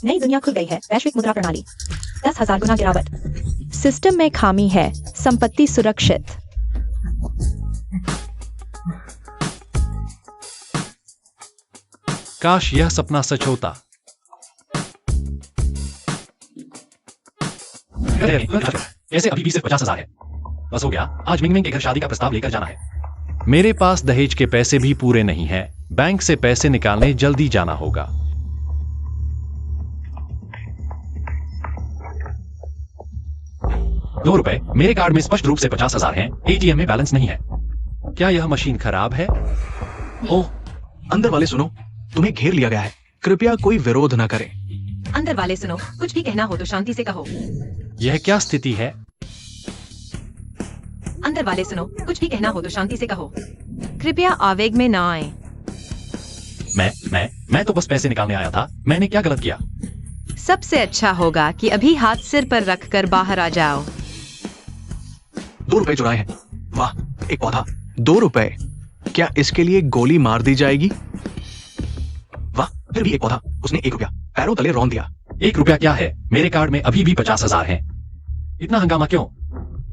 नई दुनिया खुल गई है। वैश्विक मुद्रा प्रणाली 10,000 गुना गिरावट। सिस्टम में खामी है, संपत्ति सुरक्षित। काश यह सपना सच होता। कैसे अभी भी सिर्फ 50,000 है? बस हो गया, आज मिंग मिंग के घर शादी का प्रस्ताव लेकर जाना है। मेरे पास दहेज के पैसे भी पूरे नहीं हैं। बैंक से पैसे निकालने जल्दी जाना होगा। ₹2 मेरे कार्ड में स्पष्ट रूप से 50,000 हैं। एटीएम में बैलेंस नहीं है। क्या यह मशीन खराब है? ओह, अंदर वाले सुनो, तुम्हें घेर लिया गया है। कृपया कोई विरोध न करें। अंदर वाले सुनो, कुछ भी कहना हो तो शांति से कहो। यह क्या स्थिति है? अंदर वाले सुनो, कुछ भी कहना हो तो शांति से कहो। कृपया आवेग में ना आए। मैं तो बस पैसे निकालने आया था। मैंने क्या गलत किया? सबसे अच्छा होगा कि अभी हाथ सिर पर रखकर बाहर आ जाओ। ₹2 चुराए हैं। वाह, एक पौधा। ₹2। क्या इसके लिए गोली मार दी जाएगी? वाह, फिर भी एक पौधा। उसने ₹1 पैरों तले रौंद दिया। ₹1 क्या है? मेरे कार्ड में अभी भी 50,000 हैं। इतना हंगामा क्यों?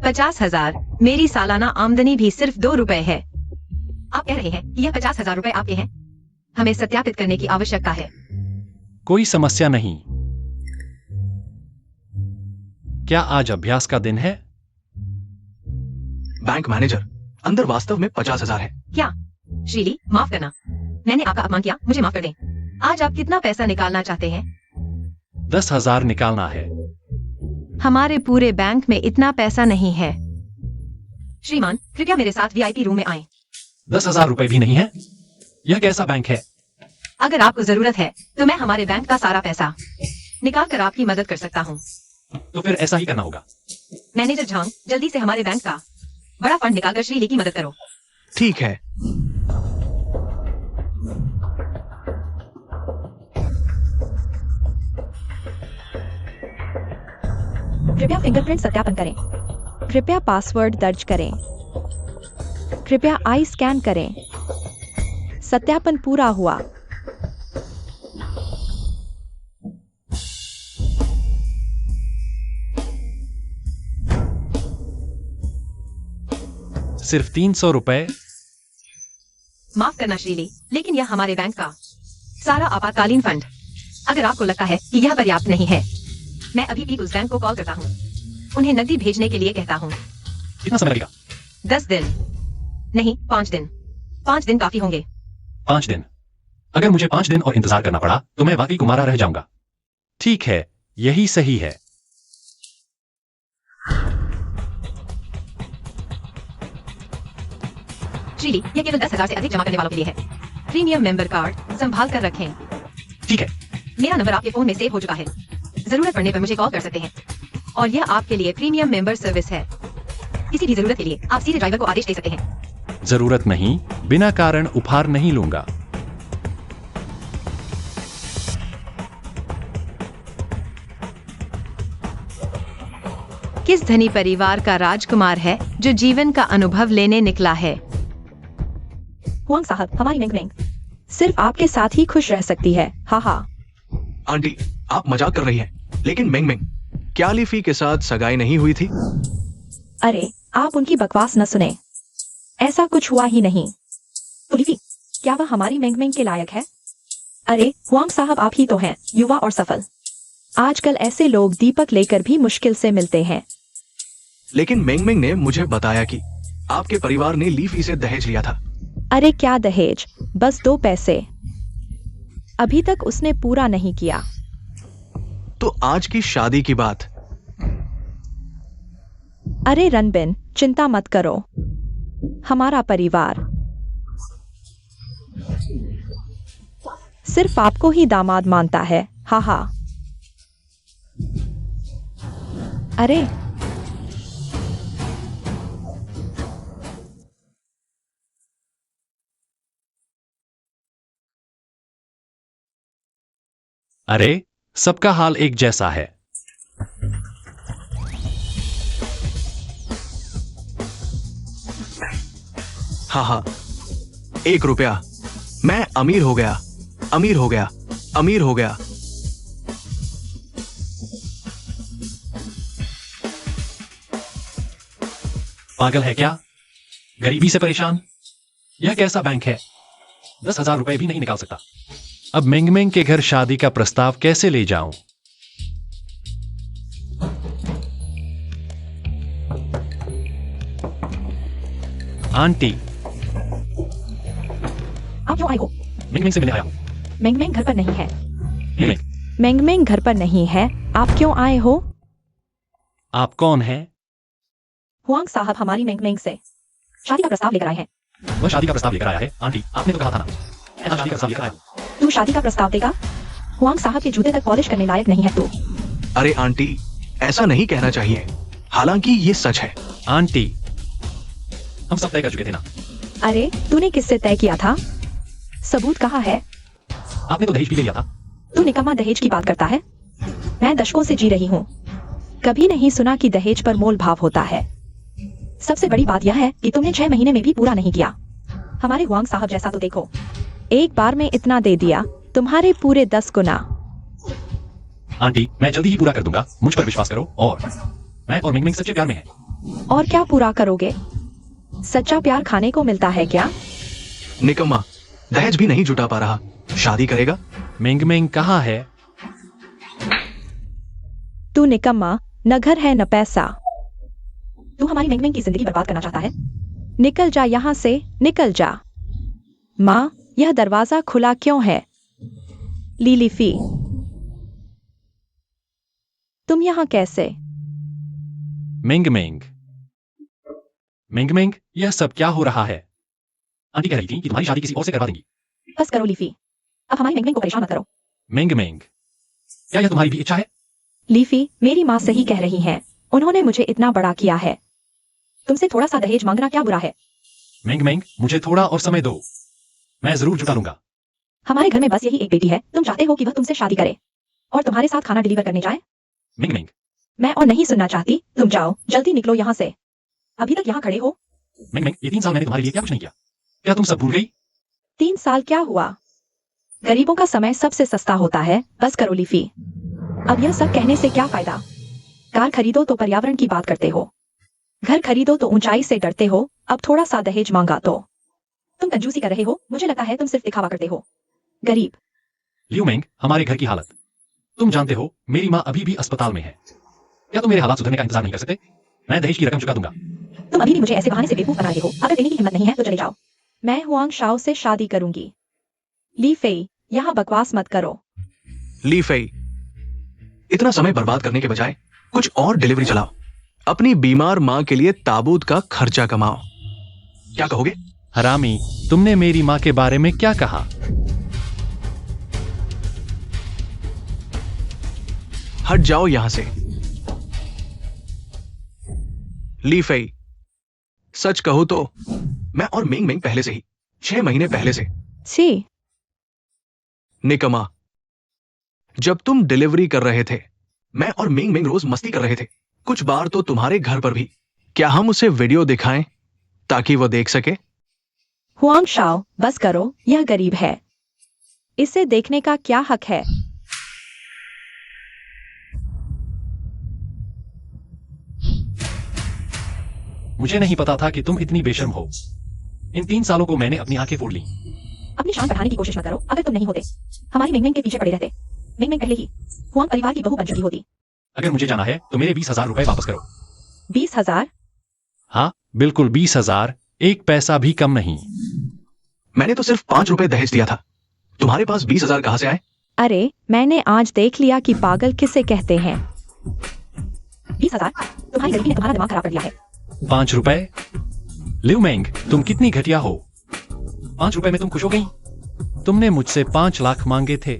50,000? मेरी सालाना आमदनी भी सिर्फ ₹2 है। आप कह रहे हैं कि यह 50,000 रुपए आपके हैं? हमें सत्यापित करने की आवश्यकता है। कोई समस्या नहीं। क्या आज अभ्यास का दिन है? बैंक मैनेजर, अंदर वास्तव में 50,000 है। क्या? श्रीली, माफ करना, मैंने आपका अपमान किया, मुझे माफ कर दें। आज आप कितना पैसा निकालना चाहते हैं? 10,000 निकालना है। हमारे पूरे बैंक में इतना पैसा नहीं है। श्रीमान, कृपया मेरे साथ वीआईपी रूम में आएं। ₹10,000 भी नहीं है? यह कैसा बैंक है? अगर आपको जरूरत है तो मैं हमारे बैंक का सारा पैसा निकाल कर आपकी मदद कर सकता हूँ। तो फिर ऐसा ही करना होगा। मैनेजर झांग, जल्दी से हमारे बैंक का बड़ा फंड निकालकर श्रीली की मदद करो। ठीक है। कृपया फिंगरप्रिंट सत्यापन करें। कृपया पासवर्ड दर्ज करें। कृपया आई स्कैन करें। सत्यापन पूरा हुआ। सिर्फ ₹300? माफ करना श्रीली, लेकिन यह हमारे बैंक का सारा आपातकालीन फंड। अगर आपको लगता है कि यह पर्याप्त नहीं है, मैं अभी भी उस बैंक को कॉल करता हूँ। उन्हें नकदी भेजने के लिए कहता हूँ। कितना समय लगेगा? 10 दिन नहीं, 5 दिन। 5 दिन काफी होंगे। 5 दिन? अगर मुझे 5 दिन और इंतजार करना पड़ा तो मैं वाकई कुमारा रह जाऊंगा। ठीक है, यही सही है। श्रीली, यह केवल 10,000 से अधिक जमा करने वालों के लिए है। प्रीमियम मेंबर कार्ड संभाल कर रखें। ठीक है। मेरा नंबर आपके फोन में सेव हो चुका है। जरूरत पड़ने पर मुझे कॉल कर सकते हैं। और यह आपके लिए प्रीमियम मेंबर सर्विस है। किसी भी जरूरत के लिए आप सीधे ड्राइवर को आदेश दे सकते हैं। जरूरत नहीं, बिना कारण उपहार नहीं लूंगा। किस धनी परिवार का राजकुमार है जो जीवन का अनुभव लेने निकला है? हुआंग साहब, हमारी मिंग मिंग सिर्फ आपके साथ ही खुश रह सकती है। हा हा। आंटी, आप मजाक कर रही हैं, लेकिन मिंग मिंग, क्या लीफी के साथ सगाई नहीं हुई थी? अरे, आप उनकी बकवास न सुने। ऐसा कुछ हुआ ही नहीं। तो लीफी, क्या वह हमारी मिंग मिंग के लायक है? अरे हुआंग साहब, आप ही तो हैं युवा और सफल। आजकल ऐसे लोग दीपक लेकर भी मुश्किल से मिलते हैं। लेकिन मिंग मिंग ने मुझे बताया कि आपके परिवार ने लीफी से दहेज लिया था। अरे क्या दहेज, बस 2 पैसे। अभी तक उसने पूरा नहीं किया। तो आज की शादी की बात? अरे रणबिन, चिंता मत करो। हमारा परिवार सिर्फ आपको ही दामाद मानता है। हा हा। अरे अरे, सबका हाल एक जैसा है। हाँ हाँ, ₹1। मैं अमीर हो गया, अमीर हो गया, अमीर हो गया। पागल है क्या? गरीबी से परेशान? यह कैसा बैंक है? 10,000 रुपए भी नहीं निकाल सकता। अब मेंग मेंग के घर शादी का प्रस्ताव कैसे ले जाऊं? आंटी, आप क्यों आए हो? मिंग मिंग से मिलने आया हूँ। मेंग मेंग घर पर नहीं है। मिंग मिंग, मेंग मेंग घर पर नहीं है। आप क्यों आए हो? आप कौन हैं? हुआंग साहब हमारी मेंग मेंग से शादी का प्रस्ताव लेकर आए हैं। वह शादी का प्रस्ताव लेकर आया है। आंटी, आपने तो कहा था ना। मैं आज शादी का प्रस्ताव लेकर आया हूँ। तू शादी का प्रस्ताव देगा? हुआंग साहब के जूते तक पॉलिश करने लायक नहीं है तू। अरे आंटी, ऐसा नहीं कहना चाहिए, हालांकि ये सच है। आंटी, हम सब तय कर चुके थे ना। अरे तूने किससे तय किया था? सबूत कहाँ है? आपने तो दहेज भी ले लिया था। तू निकम्मा दहेज की बात करता है। मैं दशकों से जी रही हूँ, कभी नहीं सुना कि दहेज पर मोल भाव होता है। सबसे बड़ी बात यह है कि तुमने 6 महीने में भी पूरा नहीं किया। हमारे हुआंग साहब जैसा तो देखो। एक बार में इतना दे दिया, तुम्हारे पूरे 10 गुना। आंटी, मैं जल्दी ही पूरा कर दूंगा, मुझ पर विश्वास करो। और मैं और मिंग मिंग सच्चे प्यार में हैं। और क्या पूरा करोगे? सच्चा प्यार खाने को मिलता है क्या? निकम्मा, दहेज भी नहीं जुटा पा रहा, शादी करेगा? मेंग मेंग कहाँ है? तू निकम्मा, न घर है न पैसा। तू हमारी मेंग मेंग की जिंदगी बर्बाद करना चाहता है। निकल जा यहाँ से, निकल जा। माँ, यह दरवाजा खुला क्यों है? लीलीफी, तुम यहाँ कैसे? मेंग मेंग, मेंग मेंग, यह सब क्या हो रहा है? आंटी कह रही थी कि तुम्हारी शादी किसी और से करवा देंगी। बस करो लीफी, अब हमारी मेंग मेंग को परेशान मत करो। मेंग मेंग, क्या यह तुम्हारी भी इच्छा है? लीफी, मेरी माँ सही कह रही हैं। उन्होंने मुझे इतना बड़ा किया है। तुमसे थोड़ा सा दहेज मांगना क्या बुरा है? मिंग मिंग, मुझे थोड़ा और समय दो, मैं जरूर जुटा लूंगा। हमारे घर में बस यही एक बेटी है। तुम चाहते हो कि वह तुमसे शादी करे और तुम्हारे साथ खाना डिलीवर करने जाए? मिंग मिंग, मैं और नहीं सुनना चाहती। तुम जाओ, जल्दी निकलो यहाँ से। अभी तक यहाँ खड़े हो। मिंग मिंग, ये 3 साल मैंने तुम्हारे लिए क्या कुछ नहीं किया? क्या तुम सब भूल गई? 3 साल क्या हुआ? गरीबों का समय सबसे सस्ता होता है। बस करो लीफी, अब यह सब कहने से क्या फायदा? कार खरीदो तो पर्यावरण की बात करते हो, घर खरीदो तो ऊंचाई से डरते हो, अब थोड़ा सा दहेज मांगा तो तुम कंजूसी कर रहे हो। मुझे लगता है तुम सिर्फ दिखावा करते हो। गरीब। लियो मिंग, हमारे घर की हालत तुम जानते हो। मेरी माँ अभी भी अस्पताल में है। क्या तुम मेरे हालात सुधरने का इंतजार नहीं कर सकते? मैं दहेज की रकम चुका दूंगा। तुम अभी भी मुझे ऐसे बहाने से बेवकूफ बना रहे हो। अगर देने की हिम्मत नहीं है तो चले जाओ। मैं हुआंग शाओ से शादी करूंगी। ली फेई, यहाँ बकवास मत करो। ली फेई, इतना समय बर्बाद करने के बजाय कुछ और डिलीवरी चलाओ। अपनी बीमार माँ के लिए ताबूत का खर्चा कमाओ। क्या कहोगे? हरामी, तुमने मेरी माँ के बारे में क्या कहा? हट जाओ यहां से। ली फेई, सच कहूं तो मैं और मिंग मिंग पहले से ही 6 महीने पहले से। छी, निकमा, जब तुम डिलीवरी कर रहे थे, मैं और मिंग मिंग रोज मस्ती कर रहे थे, कुछ बार तो तुम्हारे घर पर भी। क्या हम उसे वीडियो दिखाएं ताकि वो देख सके? हुआंग शाओ, बस करो, यह गरीब है, इसे देखने का क्या हक है? मुझे नहीं पता था कि तुम इतनी बेशर्म हो। इन 3 सालों को मैंने अपनी आंखें फोड़ ली। अपनी शान बढ़ाने की कोशिश मत करो। अगर तुम नहीं होते, हमारी मिंग मिंग के पीछे पड़े रहते, मिंग मिंग पहले ही हुआंग परिवार की बहू बन चुकी होती। अगर मुझे जाना है तो मेरे 20,000 रुपए वापस करो। 20,000? हाँ, बिल्कुल 20,000, एक पैसा भी कम नहीं। मैंने तो सिर्फ 5 रुपए दहेज दिया था, तुम्हारे पास 20,000 कहां से आए? अरे, मैंने आज देख लिया कि पागल किसे कहते हैं। 20,000? तुम्हारी गरीबी ने तुम्हारा दिमाग खराब कर दिया है। 5 रुपए? लियो मेंग, तुम कितनी घटिया हो। 5 रुपए में तुम खुश हो गई? तुमने मुझसे 5 लाख मांगे थे।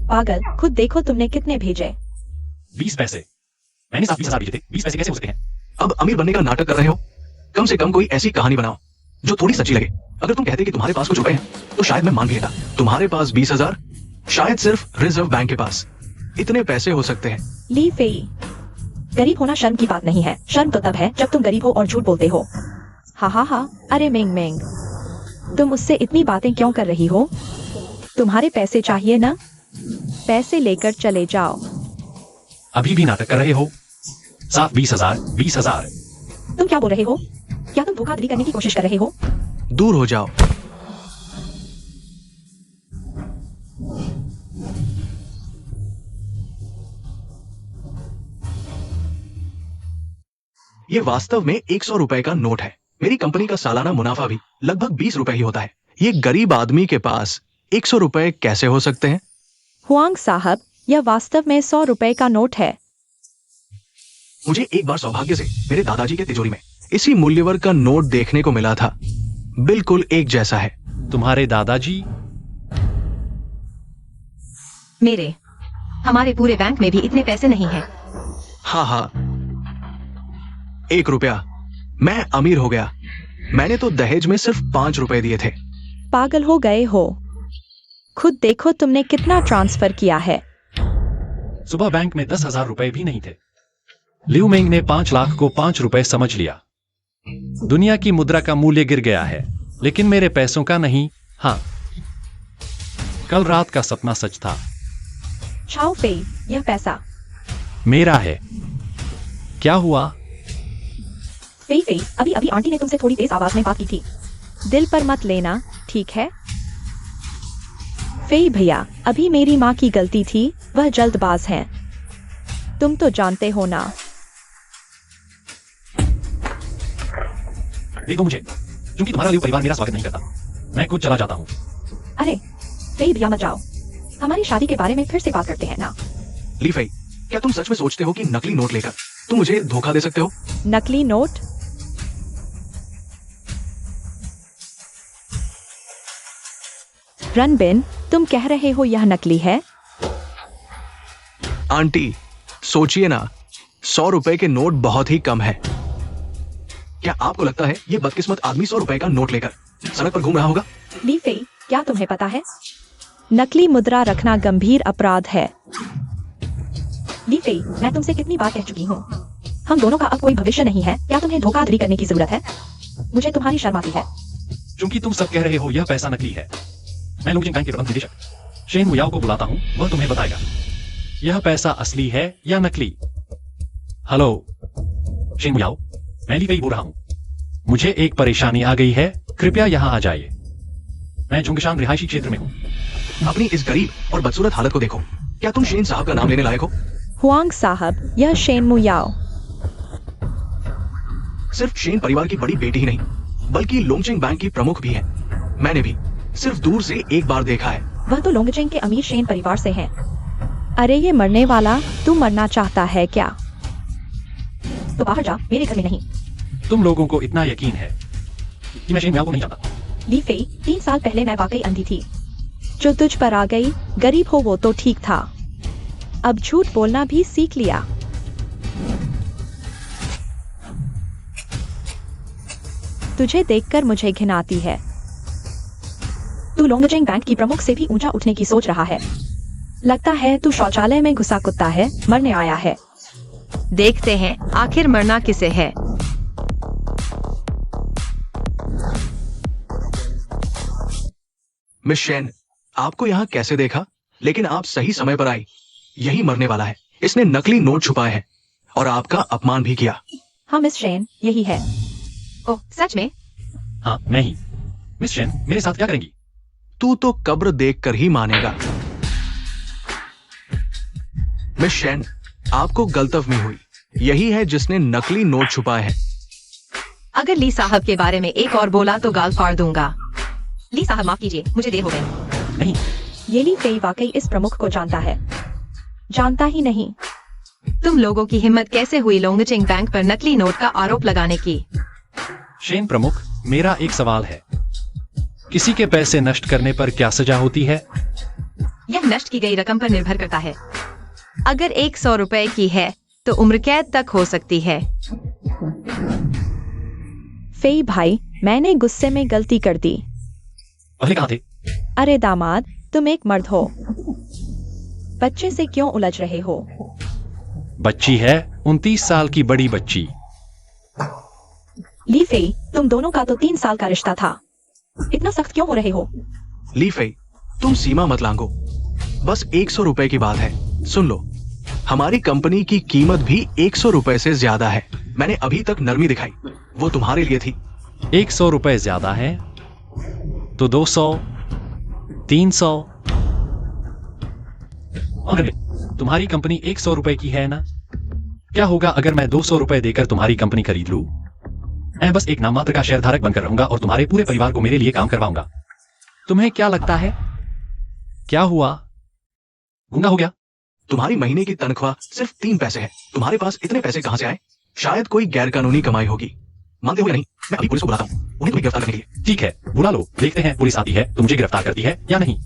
पागल, खुद देखो तुमने कितने भेजे। 20 पैसे। मैंने साथ 20,000 भेजे थे। 20 पैसे कैसे हो सकते हैं? अब अमीर बनने का नाटक कर रहे हो? कम से कम कोई ऐसी कहानी बनाओ जो थोड़ी सच्ची लगे। अगर तुम कहते कि तुम्हारे पास कुछ रुपए हैं तो शायद मैं मान भी लेता। तुम्हारे पास 20,000, शायद सिर्फ रिजर्व बैंक के पास इतने पैसे हो सकते हैं। ली फेई, गरीब होना शर्म की बात नहीं है। शर्म तो तब है जब तुम गरीब हो और झूठ बोलते हो। हा हा हा। अरे मेंग मेंग, तुम उससे इतनी बातें क्यों कर रही हो? तुम्हारे पैसे चाहिए ना? पैसे लेकर चले जाओ। अभी भी नाटक कर रहे हो? साफ 20,000, 20,000। तुम क्या बोल रहे हो? क्या तुम धोखाधड़ी करने की कोशिश कर रहे हो? दूर हो जाओ। ये वास्तव में 100 रुपए का नोट है। मेरी कंपनी का सालाना मुनाफा भी लगभग 20 रुपए ही होता है। ये गरीब आदमी के पास 100 रुपए कैसे हो सकते हैं? हुआंग साहब, यह वास्तव में 100 रुपए का नोट है। मुझे एक बार सौभाग्य से मेरे दादाजी के तिजोरी में इसी मूल्यवर का नोट देखने को मिला था। बिल्कुल एक जैसा है। तुम्हारे दादाजी? हमारे पूरे बैंक में भी इतने पैसे नहीं हैं। हाँ, 1 रुपया। मैं अमीर हो गया। मैंने तो दहेज में सिर्फ 5 रुपए दिए थे। पागल हो गए हो? खुद देखो तुमने कितना ट्रांसफर किया है। सुबह बैंक में 10,000 रुपए भी नहीं थे। लिu मेंग ने 5 लाख को 5 रुपए समझ लिया। दुनिया की मुद्रा का मूल्य गिर गया है, लेकिन मेरे पैसों का नहीं। हाँ, कल रात का सपना सच था। छाओ फेई, यह पैसा मेरा है। क्या हुआ? फेई, अभी अभी आंटी ने तुमसे थोड़ी तेज आवाज में बात की थी। दिल पर मत लेना, ठीक है? फेई भैया, अभी मेरी माँ की गलती थी, वह जल्दबाज हैं। तुम तो जानते हो ना। देखो मुझे, क्योंकि तुम्हारा लिu परिवार मेरा स्वागत नहीं करता। मैं खुद चला जाता हूँ। अरे फेई भैया, मत जाओ। हमारी शादी के बारे में फिर से बात करते हैं ना। ली फेई, क्या तुम सच में सोचते हो कि नकली नोट लेकर तुम मुझे धोखा दे सकते हो? नकली नोट? रणबिन, तुम कह रहे हो यह नकली है? आंटी, सोचिए ना, 100 रुपए के नोट बहुत ही कम है। क्या आपको लगता है ये बदकिस्मत आदमी 100 रुपए का नोट लेकर सड़क पर घूम रहा होगा? ली फेई, क्या तुम्हें पता है? नकली मुद्रा रखना गंभीर अपराध है। ली फेई, मैं तुमसे कितनी बार कह चुकी हूँ, हम दोनों का अब कोई भविष्य नहीं है। क्या तुम्हें धोखाधड़ी करने की जरूरत है? मुझे तुम्हारी शर्म आती है। क्योंकि तुम सब कह रहे हो यह पैसा नकली है। मैं लोंगजिंग बैंक के प्रबंध निदेशक शेन मुयाओ को बुलाता हूँ, वह तुम्हें बताएगा यह पैसा असली है या नकली। हेलो शेन मुयाओ, मैं ली फेई बोल रहा हूँ। मुझे एक परेशानी आ गई है, कृपया यहाँ आ जाइए। मैं झुंगशान रिहायशी क्षेत्र में हूँ। अपनी इस गरीब और बदसूरत हालत को देखो। क्या तुम शेन साहब का नाम लेने लायक हो? हुआंग साहब, यह शेन मुयाओ। सिर्फ शेन परिवार की बड़ी बेटी ही नहीं, बल्कि लोंगजिंग बैंक की प्रमुख भी है। मैंने भी सिर्फ दूर से एक बार देखा है। वह तो लोंगजिंग के अमीर शेन परिवार से हैं। अरे ये मरने वाला, तू मरना चाहता है क्या? तो बाहर जा, मेरे घर में नहीं। तुम लोगों को इतना यकीन है कि मैं शेन मुयाओ को नहीं जानता? ली फेई, 3 साल पहले मैं वाकई अंधी थी। जो तुझ पर आ गई, गरीब हो वो तो ठीक था, अब झूठ बोलना भी सीख लिया। तुझे देखकर मुझे घिन आती है। तू लोंगजिंग बैंक की प्रमुख से भी ऊंचा उठने की सोच रहा है। लगता है तू शौचालय में घुसा कुत्ता है, मरने आया है। देखते हैं आखिर मरना किसे है। मिस शेन, आपको यहाँ कैसे देखा? लेकिन आप सही समय पर आई। यही मरने वाला है। इसने नकली नोट छुपाए हैं और आपका अपमान भी किया। हाँ मिस शेन, यही है। ओह सच में? हाँ, मैं ही। मिस शेन, मेरे साथ क्या करेंगी? तू तो कब्र देखकर ही मानेगा। मिस शेन, आपको गलतफहमी हुई। यही है जिसने नकली नोट छुपाए हैं। अगर ली साहब के बारे में एक और बोला तो गाल फाड़ दूंगा। ली साहब माफ कीजिए, मुझे देर हो गई। नहीं, ये ली फेई वाकई इस प्रमुख को जानता है। जानता ही नहीं। तुम लोगों की हिम्मत कैसे हुई लोंगजिंग बैंक पर नकली नोट का आरोप लगाने की? शेन प्रमुख, मेरा एक सवाल है। किसी के पैसे नष्ट करने पर क्या सजा होती है? यह नष्ट की गई रकम पर निर्भर करता है। अगर 100 रुपए की है तो उम्र कैद तक हो सकती है। फेई भाई, मैंने गुस्से में गलती कर दी। पहले कहाँ थे? अरे दामाद, तुम एक मर्द हो, बच्चे से क्यों उलझ रहे हो? बच्ची है, 29 साल की बड़ी बच्ची। ली फेई, तुम दोनों का तो 3 साल का रिश्ता था। इतना सख्त क्यों हो रहे हो? ली फेई, तुम सीमा मत लांघो। बस 100 रुपए की बात है, सुन लो। हमारी कंपनी की कीमत भी 100 रुपए से ज्यादा है। मैंने अभी तक नरमी दिखाई, वो तुम्हारे लिए थी। 100 रुपए ज्यादा है तो 200, 300। अरे तुम्हारी कंपनी 100 रुपए की है ना? क्या होगा अगर मैं 200 रुपए देकर तुम्हारी कंपनी खरीद लूं? मैं बस एक नाममात्र का शेयरधारक बनकर रहूंगा और तुम्हारे पूरे परिवार को मेरे लिए काम करवाऊंगा। तुम्हें क्या लगता है? क्या हुआ? गूंगा हो गया? तुम्हारी महीने की तनख्वाह सिर्फ 3 पैसे है। तुम्हारे पास इतने पैसे कहां से आए? शायद कोई गैरकानूनी कमाई होगी। मानते हो या नहीं? मैं अभी पुलिस को बुलाता हूं, उन्हें तुम्हें गिरफ्तार करने के लिए। ठीक है, बुला लो, देखते हैं पुलिस आती है तो मुझे गिरफ्तार करती है या नहीं।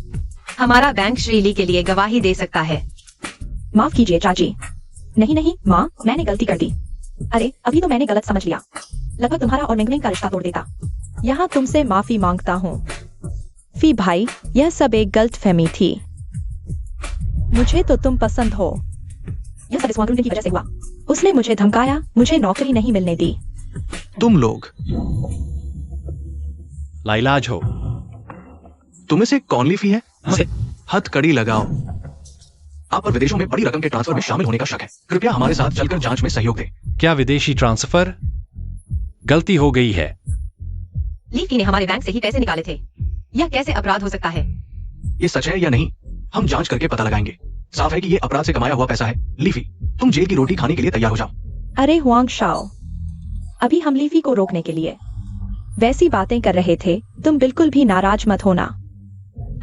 हमारा बैंक श्रीली के लिए गवाही दे सकता है। माफ कीजिए चाची। नहीं नहीं माँ, मैंने गलती कर दी। अरे अभी तो मैंने गलत समझ लिया। लगभग तुम्हारा और मेंगमेंग का रिश्ता तोड़ देता। यहाँ तुमसे माफी मांगता हूँ। फी भाई, यह सब एक गलतफहमी थी। मुझे तो तुम पसंद हो। यह सब इस वांगलुन की वजह से हुआ। उसने मुझे धमकाया, मुझे नौकरी नहीं मिलने दी। तुम लोग लाइलाज हो। तुम्हें से कौन ली फी है? से हथकड़ी लगाओ। आप पर विदेशों में बड़ी रकम के ट्रांसफर में शामिल होने का शक है। कृपया हमारे साथ चलकर जांच में सहयोग दें। क्या विदेशी ट्रांसफर? गलती हो गई है। लीफी ने हमारे बैंक से ही पैसे निकाले थे। यह कैसे अपराध हो सकता है? ये सच है या नहीं, हम जांच करके पता लगाएंगे। साफ है कि ये अपराध से कमाया हुआ पैसा है। लीफी, तुम जेल की रोटी खाने के लिए तैयार हो जाओ। अरे हुआंग शाओ, अभी हम लीफी को रोकने के लिए वैसी बातें कर रहे थे। तुम बिल्कुल भी नाराज मत होना।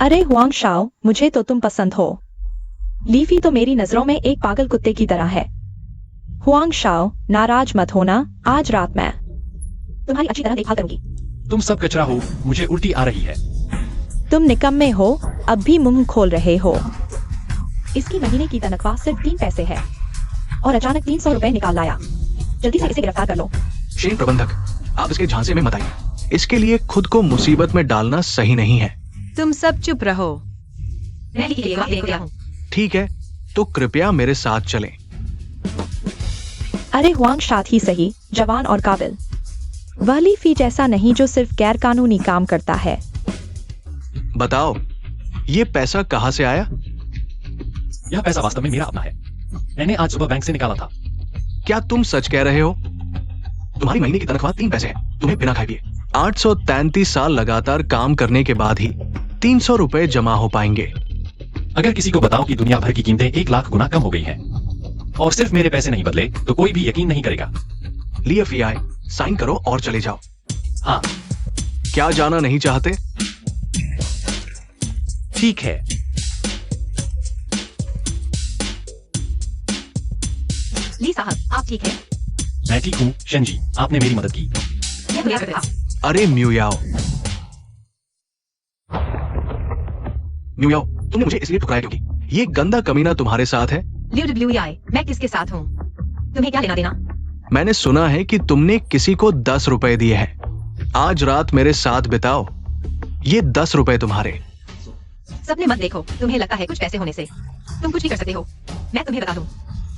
अरे हुआंग शाओ, मुझे तो तुम पसंद हो। लीफी तो मेरी नजरों में एक पागल कुत्ते की तरह है। हुआंग शाओ, नाराज मत होना। आज रात मैं तुम्हारी अच्छी तरह देखभाल करूंगी। तुम सब कचरा हो, मुझे उल्टी आ रही है। तुम निकम्मे हो, अब भी मुंह खोल रहे हो। इसकी महीने की तनख्वाह सिर्फ 3 पैसे है और अचानक 300 रुपए निकाल लाया। जल्दी से इसे गिरफ्तार कर लो। शेन प्रबंधक, आप इसके झांसे में मत आइए। इसके लिए खुद को मुसीबत में डालना सही नहीं है। तुम सब चुप रहो। मैं लीफी के लिए गवाह देने को तैयार हूँ। ठीक है, तो कृपया मेरे साथ चलें। अरे हुआंग साथ ही सही, जवान और काबिल। वह लीफी जैसा नहीं जो सिर्फ गैर कानूनी काम करता है। बताओ, ये पैसा कहां से आया? यह पैसा वास्तव में मेरा अपना है। मैंने आज सुबह बैंक से निकाला था। क्या तुम सच कह रहे हो? तुम्हारी महीने की तनख्वाह 3 पैसे है। तुम्हें बिना खाए पिए 833 साल लगातार काम करने के बाद ही 300 रुपए जमा हो पाएंगे। अगर किसी को बताओ कि दुनिया भर की कीमतें 1 लाख गुना कम हो गई हैं और सिर्फ मेरे पैसे नहीं बदले तो कोई भी यकीन नहीं करेगा। लिए फी आए, साइन करो और चले जाओ। हाँ, क्या जाना नहीं चाहते? ठीक है। ली साहब, आप ठीक है? मैं ठीक हूँ शनजी, आपने मेरी मदद की। यह दुनिया का था। अरे म्यूयाओ, म्यूयाओ, तुमने मुझे इसलिए ठुकराया क्योंकि ये गंदा कमीना तुम्हारे साथ है। LWI, मैं किसके साथ हूँ? तुम्हें क्या लेना देना? मैंने सुना है कि तुमने किसी को 10 रुपए दिए हैं। आज रात मेरे साथ बिताओ। ये 10 रुपए तुम्हारे। सपने मत देखो, तुम्हें लगता है कुछ पैसे होने से तुम कुछ भी कर सकते हो। मैं तुम्हें बता दूं,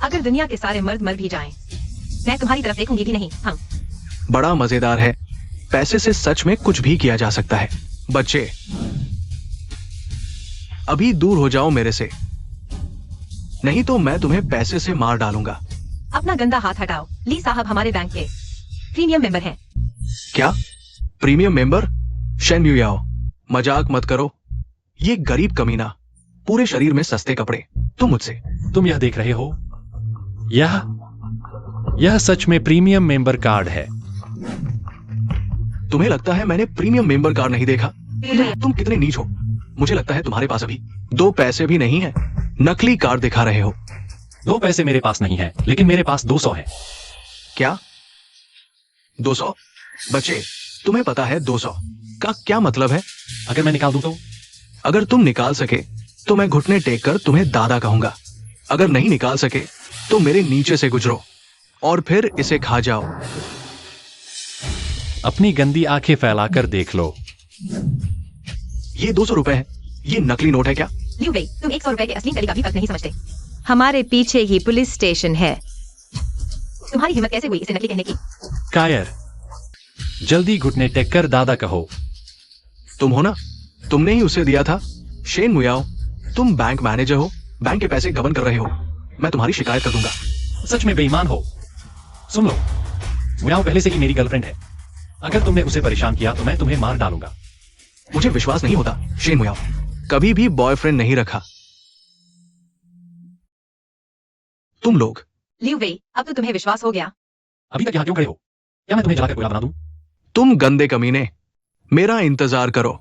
अगर दुनिया के सारे मर्द मर भी जाएं, मैं तुम्हारी तरफ देखूंगी भी नहीं। हाँ, बड़ा मजेदार है। पैसे से सच में कुछ भी किया जा सकता है। बच्चे, अभी दूर हो जाओ मेरे से, नहीं तो मैं तुम्हें पैसे से मार डालूंगा। अपना गंदा हाथ हटाओ। ली साहब हमारे बैंक के प्रीमियम मेंबर हैं। क्या? Premium member? शेन म्यूयाओ, मजाक मत करो। ये गरीब कमीना, पूरे शरीर में सस्ते कपड़े, तुम मुझसे। तुम यह देख रहे हो? यह सच में प्रीमियम मेंबर कार्ड है। तुम्हें लगता है मैंने प्रीमियम मेंबर कार्ड नहीं देखा? तुम कितने नीच हो। मुझे लगता है तुम्हारे पास अभी 2 पैसे भी नहीं है। नकली कार्ड दिखा रहे हो। 2 पैसे मेरे पास नहीं है, लेकिन मेरे पास 200 है। क्या? 200? बच्चे, तुम्हें पता है 200 का क्या मतलब है? अगर मैं निकाल दूं तो? अगर तुम निकाल सके तो मैं घुटने टेक कर तुम्हें दादा कहूंगा। अगर नहीं निकाल सके तो मेरे नीचे से गुजरो और फिर इसे खा जाओ। अपनी गंदी आंखें फैलाकर देख लो। ये 200 रुपए है। ये नकली नोट है क्या? लियू वेई, तुम 100 रुपए के असली नकली का भी फर्क नहीं समझते। हमारे पीछे ही पुलिस स्टेशन है। तुम्हारी हिम्मत कैसे हुई इसे नकली कहने की? कायर, जल्दी घुटने टेक कर दादा कहो। तुम हो ना? तुमने ही उसे दिया था। शेन मुयाओ, तुम बैंक मैनेजर हो, बैंक के पैसे गबन कर रहे हो। मैं तुम्हारी शिकायत कर दूंगा। सच में बेईमान हो। सुन लो, मुयाओ पहले से ही मेरी गर्लफ्रेंड है। अगर तुमने उसे परेशान किया तो मैं तुम्हें मार डालूंगा। मुझे विश्वास नहीं होता शेन मुयाओ, कभी भी बॉयफ्रेंड नहीं रखा। तुम लोग लियू वेई, अब तो तुम्हें विश्वास हो गया। अभी तक यहाँ क्यों खड़े हो? क्या मैं तुम्हें जलाकर गोला बना दूं? तुम गंदे कमीने, मेरा इंतजार करो।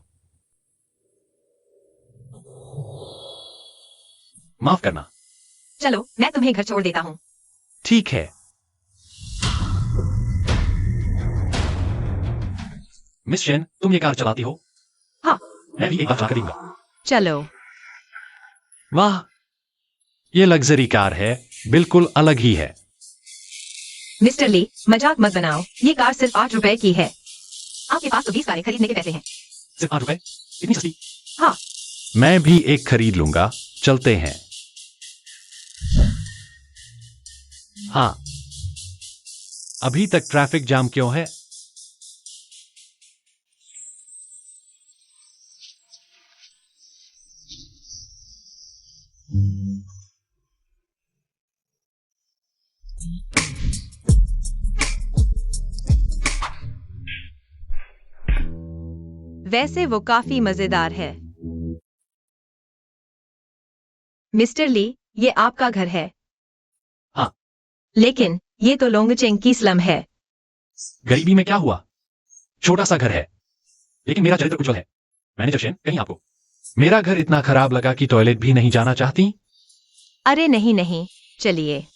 माफ करना। चलो, मैं तुम्हें घर छोड़ देता हूँ। ठीक है। मिस शेन, तुम ये कार चलाती हो? हाँ। मैं भी एक बार चलाकर दूंगा। चलो। वाह, ये लग्जरी कार है, बिल्कुल अलग ही है। मिस्टर ली, मजाक मत बनाओ। ये कार सिर्फ 8 रुपए की है। आपके पास तो 20 कारें खरीदने के पैसे हैं। सिर्फ 8 रुपए? इतनी सस्ती? हाँ। मैं भी एक खरीद लूंगा। चलते हैं। हाँ, अभी तक ट्रैफिक जाम क्यों है? वैसे वो काफी मजेदार है। मिस्टर ली, ये आपका घर है। हाँ। लेकिन ये तो लोंगचेंग की स्लम है। गरीबी में क्या हुआ? छोटा सा घर है, लेकिन मेरा चरित्र उज्जवल है। मैनेजर शेन, कहीं आपको मेरा घर इतना खराब लगा कि टॉयलेट भी नहीं जाना चाहती? अरे नहीं नहीं, चलिए।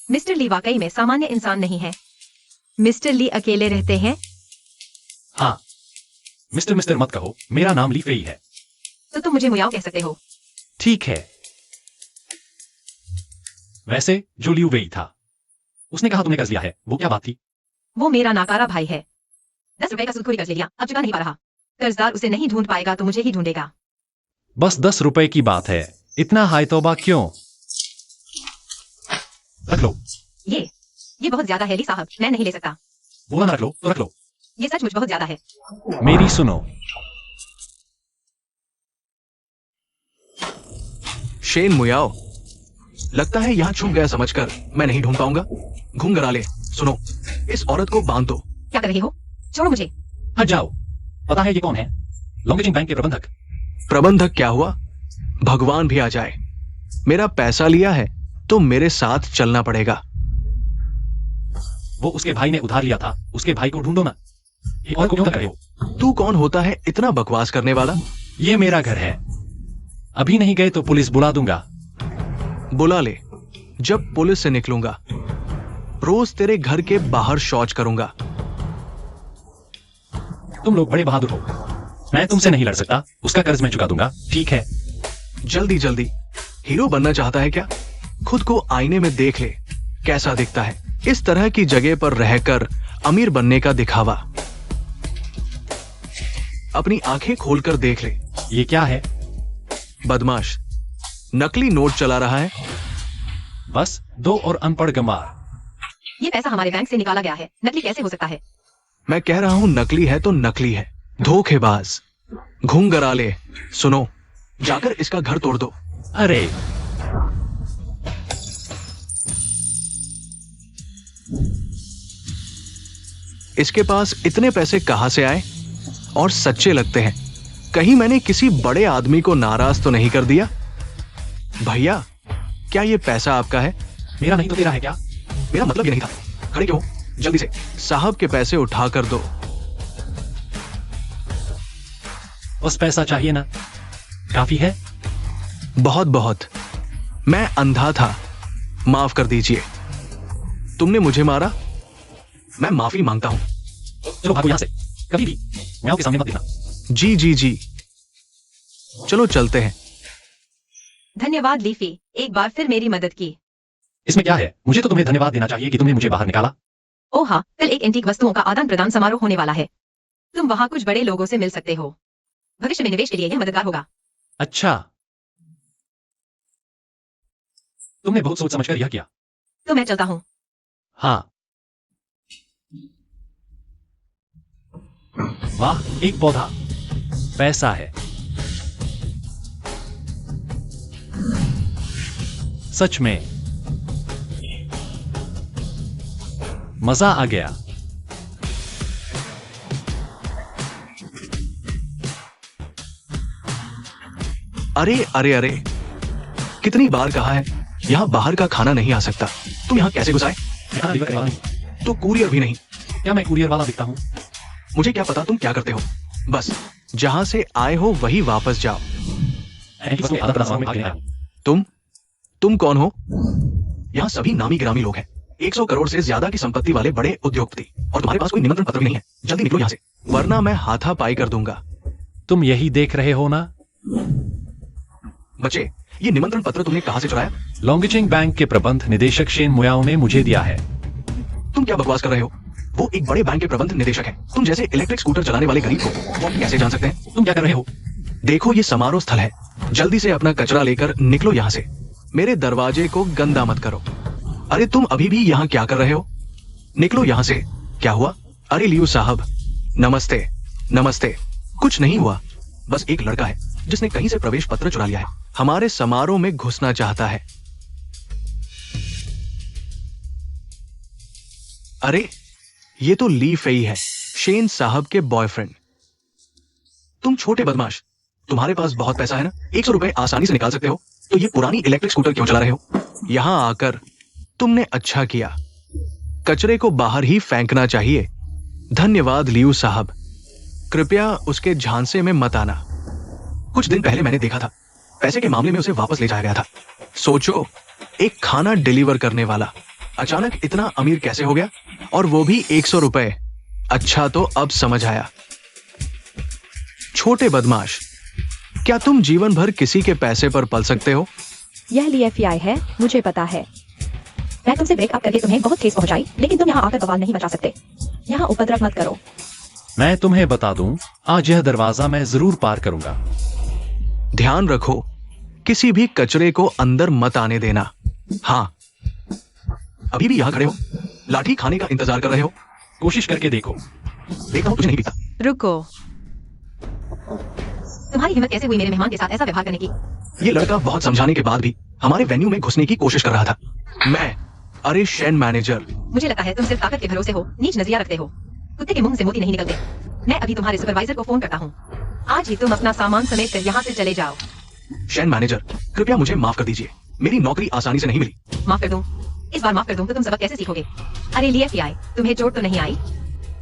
मिस्टर ली वाकई में सामान्य इंसान नहीं है। मिस्टर ली अकेले रहते हैं? हाँ। मिस्टर मत कहो, मेरा नाम ली फेई है। तो तुम मुझे मुयाओ कह सकते हो। ठीक है। वैसे जो लियू वेई था, उसने कहा तुमने कर्ज लिया है, वो क्या बात थी? वो मेरा नाकारा भाई है। 10 रुपए का सूदखोरी कर्ज ले लिया, अब चुका नहीं पा रहा। कर्जदार उसे नहीं ढूंढ पाएगा तो मुझे ही ढूंढेगा। बस 10 रुपए की बात है, इतना हाय तौबा क्यों? रख लो। ये बहुत ज्यादा है ली साहब, मैं नहीं ले सकता। बोला ना रख लो तो रख लो। ये सचमुच बहुत ज्यादा है। मेरी सुनो। शेन मुयाओ, लगता है यहां छुप गया समझकर मैं नहीं ढूंढ पाऊंगा। घुंघराले, सुनो, इस औरत को बांध दो। क्या कर रहे हो? छोड़ो मुझे। हट जाओ। पता है ये कौन है? लोंगचेंग बैंक के प्रबंधक। प्रबंधक क्या हुआ? भगवान भी आ जाए, मेरा पैसा लिया है तो मेरे साथ चलना पड़ेगा। वो उसके भाई ने उधार लिया था, उसके भाई को ढूंढो ना। ये और को क्यों कर रहे हो? तू कौन होता है इतना बकवास करने वाला? ये मेरा घर है, अभी नहीं गए तो पुलिस बुला दूंगा। बुला ले, जब पुलिस से निकलूंगा रोज तेरे घर के बाहर शौच करूंगा। तुम लोग बड़े बहादुर हो। मैं तुमसे नहीं लड़ सकता, उसका कर्ज मैं चुका दूंगा। ठीक है। जल्दी जल्दी। हीरो बनना चाहता है क्या? खुद को आईने में देख ले, कैसा दिखता है। इस तरह की जगह पर रहकर अमीर बनने का दिखावा। अपनी आंखें खोलकर देख ले। ये क्या है? बदमाश, नकली नोट चला रहा है। बस दो और अनपढ़ गंवार। ये पैसा हमारे बैंक से निकाला गया है, नकली कैसे हो सकता है? मैं कह रहा हूं नकली है तो नकली है। धोखेबाज, घुंघराले, सुनो, जाकर इसका घर तोड़ दो। अरे इसके पास इतने पैसे कहां से आए? और सच्चे लगते हैं। कहीं मैंने किसी बड़े आदमी को नाराज तो नहीं कर दिया? भैया, क्या ये पैसा आपका है? मेरा नहीं तो तेरा है क्या? मेरा मतलब ये नहीं था। खड़े क्यों? जल्दी से साहब के पैसे उठा कर दो। बस पैसा चाहिए ना? काफी है? बहुत बहुत। मैं अंधा था, माफ कर दीजिए। तुमने मुझे मारा, मैं माफी मांगता हूं। चलो भागो यहां से, कभी भी म्याओ के सामने मत दिखना। जी जी जी, चलो चलते हैं। धन्यवाद लीफी, एक बार फिर मेरी मदद की। इसमें क्या है? मुझे तो तुम्हें धन्यवाद देना चाहिए कि तुमने मुझे बाहर निकाला। ओह हाँ, कल एक एंटीक वस्तुओं का आदान प्रदान समारोह होने वाला है। तुम वहां कुछ बड़े लोगों से मिल सकते हो। भविष्य में निवेश के लिए यह मददगार होगा। अच्छा, तुमने बहुत सोच समझकर यह किया। तो मैं चलता हूँ। हाँ। वाह, एक पौधा। पैसा है। सच में मजा आ गया। अरे अरे अरे, कितनी बार कहा है यहाँ बाहर का खाना नहीं आ सकता। तुम यहाँ कैसे घुस आए? मैं खाना डिलीवर करने वाला नहीं। तो कुरियर भी नहीं। क्या मैं कुरियर वाला दिखता हूँ? मुझे क्या पता तुम क्या करते हो। बस जहां से आए हो वही वापस जाओ। मैं बस में आधा पड़ा सामान में आगे आया हूँ। तुम कौन हो? यहाँ सभी नामी गिरामी लोग हैं, 100 करोड़ से ज्यादा की संपत्ति वाले बड़े उद्योगपति, और तुम्हारे पास कोई निमंत्रण पत्र भी नहीं है। जल्दी निकलो यहाँ से, वरना मैं हाथापाई कर दूंगा। तुम यही देख रहे हो ना? बच्चे, ये निमंत्रण पत्र तुमने कहाँ से चुराया? लॉन्गचिंग बैंक के प्रबंध निदेशक शेन मुयाओ ने मुझे दिया है। तुम क्या बकवास कर रहे हो? वो एक बड़े बैंक के प्रबंध निदेशक हैं। तुम जैसे इलेक्ट्रिक स्कूटर चलाने वाले गरीब को वो कैसे जान सकते हैं? तुम क्या कर रहे हो? देखो, ये समारोह स्थल है। जल्दी से अपना कचरा लेकर निकलो यहाँ से। मेरे दरवाजे को गंदा मत करो। अरे तुम अभी भी यहाँ क्या कर रहे हो? निकलो यहाँ से। क्या हुआ? अरे लियू साहब, नमस्ते। नमस्ते। कुछ नहीं हुआ, बस एक लड़का है जिसने कहीं से प्रवेश पत्र चुरा लिया है, हमारे समारोह में घुसना चाहता है। अरे ये तो ली फेई है, शेन साहब के बॉयफ्रेंड। तुम छोटे बदमाश, तुम्हारे पास बहुत पैसा है ना, 100 रुपए आसानी से निकाल सकते हो, तो ये पुरानी इलेक्ट्रिक स्कूटर क्यों चला रहे हो? यहां आकर तुमने अच्छा किया। कचरे को बाहर ही फेंकना चाहिए। धन्यवाद लियू साहब। कृपया उसके झांसे में मत आना। कुछ दिन पहले मैंने देखा था, पैसे के मामले में उसे वापस ले जाया गया था। सोचो, एक खाना डिलीवर करने वाला अचानक इतना अमीर कैसे हो गया, और वो भी 100 रुपए। अच्छा, तो अब समझ आया। छोटे बदमाश, क्या तुम जीवन भर किसी के पैसे पर पल सकते हो? यह लीएफआई है, मुझे पता है। मैं तुमसे ब्रेकअप करके तुम्हें बहुत ठेस पहुंचाई, लेकिन तुम यहाँ आकर बवाल नहीं मचा सकते। यहाँ उपद्रव मत करो। मैं तुम्हें बता दूं, आज यह दरवाजा मैं जरूर पार करूंगा। ध्यान रखो, किसी भी कचरे को अंदर मत आने देना। हाँ, अभी भी यहाँ खड़े हो, लाठी खाने का इंतजार कर रहे हो? कोशिश करके देखो। देखता हूँ तुझे नहीं पीता। रुको, तुम्हारी हिम्मत कैसे हुई मेरे मेहमान के साथ ऐसा व्यवहार करने की? ये लड़का बहुत समझाने के बाद भी हमारे वेन्यू में घुसने की कोशिश कर रहा था। मैं, अरे शेन मैनेजर, मुझे लगता है तुम सिर्फ ताकत के भरोसे हो, नीच नजरिया रखते हो। कुत्ते के मुंह से मोती नहीं निकलते। मैं अभी तुम्हारे सुपरवाइजर को फोन करता हूँ। आज ही तुम अपना सामान समेट कर यहाँ से चले जाओ। शेन मैनेजर, कृपया मुझे माफ कर दीजिए। मेरी नौकरी आसानी से नहीं मिली। माफ कर दूं? इस बार माफ कर दूं तो तुम सबक कैसे सीखोगे? अरे लीएफआई, तुम्हें चोट तो नहीं आई?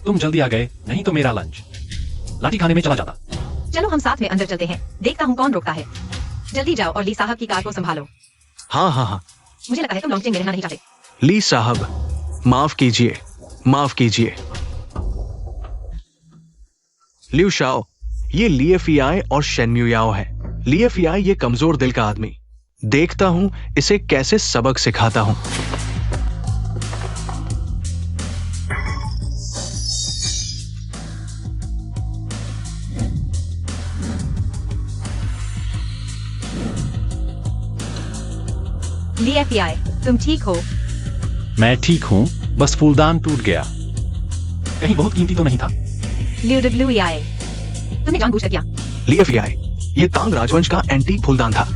तुम जल्दी आ गए, नहीं तो मेरा लंच लाठी खाने में चला जाता। चलो हम साथ में अंदर चलते हैं, देखता हूँ कौन रोकता है। जल्दी जाओ और ली साहब की कार को संभालो। हाँ हाँ हाँ। मुझे लगता है तुम लॉन्चिंग में रहना नहीं चाहते। ली साहब, माफ कीजिए, माफ कीजिए। लियू शाओ, ये लीएफआई और शेनम्यूयाओ है। लीएफआई ये कमजोर दिल का आदमी। देखता हूं इसे कैसे सबक सिखाता हूं। लीएफआई, तुम ठीक हो? मैं ठीक हूँ, बस फूलदान टूट गया। कहीं बहुत कीमती तो नहीं था? ल्यूडब्ल्यूआई, तुमने जानबूझकर किया? लीएफआई, ये तांग राजवंश का एंटीक फूलदान था।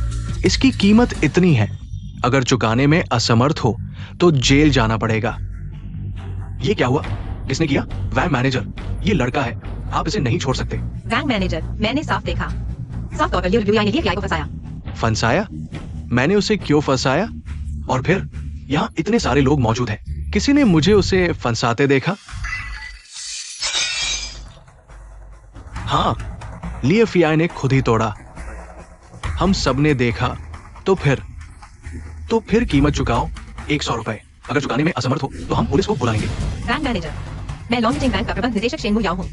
इसकी कीमत इतनी है, अगर चुकाने में असमर्थ हो तो जेल जाना पड़ेगा। ये क्या हुआ? किसने किया? वैन मैनेजर, ये लड़का है, आप इसे नहीं छोड़ सकते। बैंक मैनेजर, मैंने साफ देखा। साफ तौर पर ल्यूडब्ल्यूआई ने लीएफआई को फंसाया। फंसाया? मैंने उसे क्यों फंसाया? और फिर यहाँ इतने सारे लोग मौजूद हैं, किसी ने मुझे उसे फंसाते देखा? हाँ, लीएफआई ने खुद ही तोड़ा। हम सबने देखा। तो फिर कीमत चुकाओ, 100 रुपए। अगर चुकाने में असमर्थ हो तो हम पुलिस को बुलाएंगे। बैंक मैनेजर, मैं लॉन्चिंग बैंक का प्रबंध निदेशक शेन मुयाओ हूँ।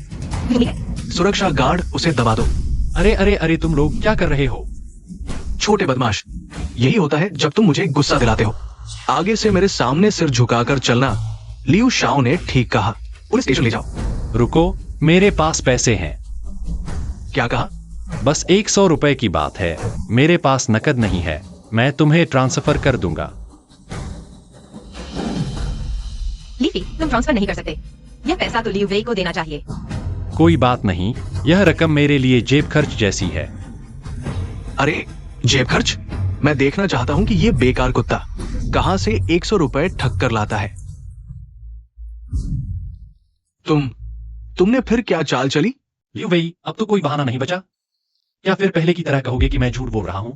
सुरक्षा गार्ड, उसे दबा दो। अरे अरे अरे, तुम लोग क्या कर रहे हो? छोटे बदमाश, यही होता है जब तुम मुझे गुस्सा दिलाते हो। आगे से मेरे सामने सिर झुकाकर चलना। लियू शाओ ने ठीक कहा। पुलिस स्टेशन ले जाओ। रुको, मेरे पास पैसे हैं। क्या कहा? बस 100 रुपए की बात है, मेरे पास नकद नहीं है। मैं तुम्हें ट्रांसफर कर दूंगा। लीफी, तुम ट्रांसफर नहीं कर सकते। यह पैसा तो लियू वेई को देना चाहिए। कोई बात नहीं, यह रकम मेरे लिए जेब खर्च जैसी है। अरे जेब खर्च? मैं देखना चाहता हूं कि ये बेकार कुत्ता कहां से 100 रुपए ठग कर लाता है। तुमने फिर क्या चाल चली? लियू वेई, अब तो कोई बहाना नहीं बचा। या फिर पहले की तरह कहोगे कि मैं झूठ बोल रहा हूं?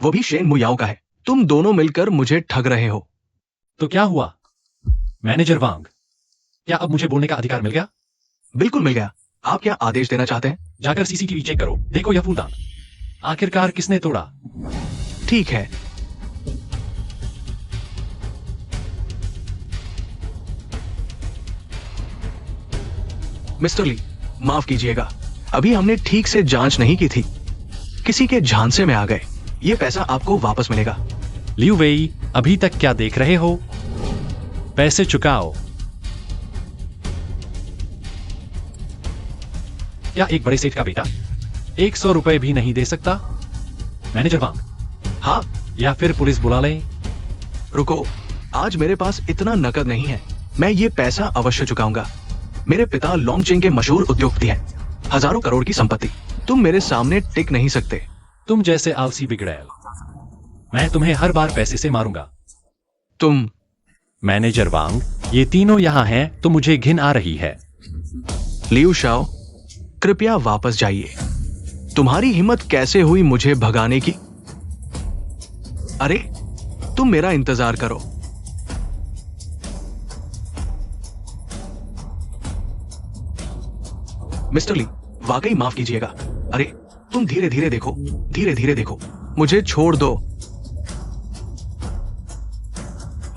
वो भी शेन मुयाओ का है। तुम दोनों मिलकर मुझे ठग रहे हो। तो क्या हुआ मैनेजर वांग, क्या अब मुझे बोलने का अधिकार मिल गया? बिल्कुल मिल गया। आप क्या आदेश देना चाहते हैं? जाकर सीसीटीवी चेक करो, देखो यह फूलदान आखिरकार किसने तोड़ा। ठीक है। मिस्टर ली, माफ कीजिएगा, अभी हमने ठीक से जांच नहीं की थी, किसी के झांसे में आ गए। ये पैसा आपको वापस मिलेगा। लियू वेई, अभी तक क्या देख रहे हो? पैसे चुकाओ। क्या एक बड़े सेठ का बेटा 100 रुपए भी नहीं दे सकता? मैनेजर वांग, हाँ, या फिर पुलिस बुला लें? रुको, आज मेरे पास इतना नकद नहीं है। मैं ये पैसा अवश्य चुकाऊंगा। मेरे पिता लोंगचिंग के मशहूर उद्योगपति हैं, हजारों करोड़ की संपत्ति। तुम मेरे सामने टिक नहीं सकते। तुम जैसे आलसी बिगड़ैल, मैं तुम्हें हर बार पैसे से मारूंगा। तुम मैनेजर वांग, ये तीनों यहां हैं तो मुझे घिन आ रही है। लियू शाओ, कृपया वापस जाइए। तुम्हारी हिम्मत कैसे हुई मुझे भगाने की? अरे, तुम मेरा इंतजार करो। मिस्टर ली, वाकई माफ कीजिएगा। अरे, तुम धीरे धीरे देखो, धीरे धीरे देखो। मुझे छोड़ दो।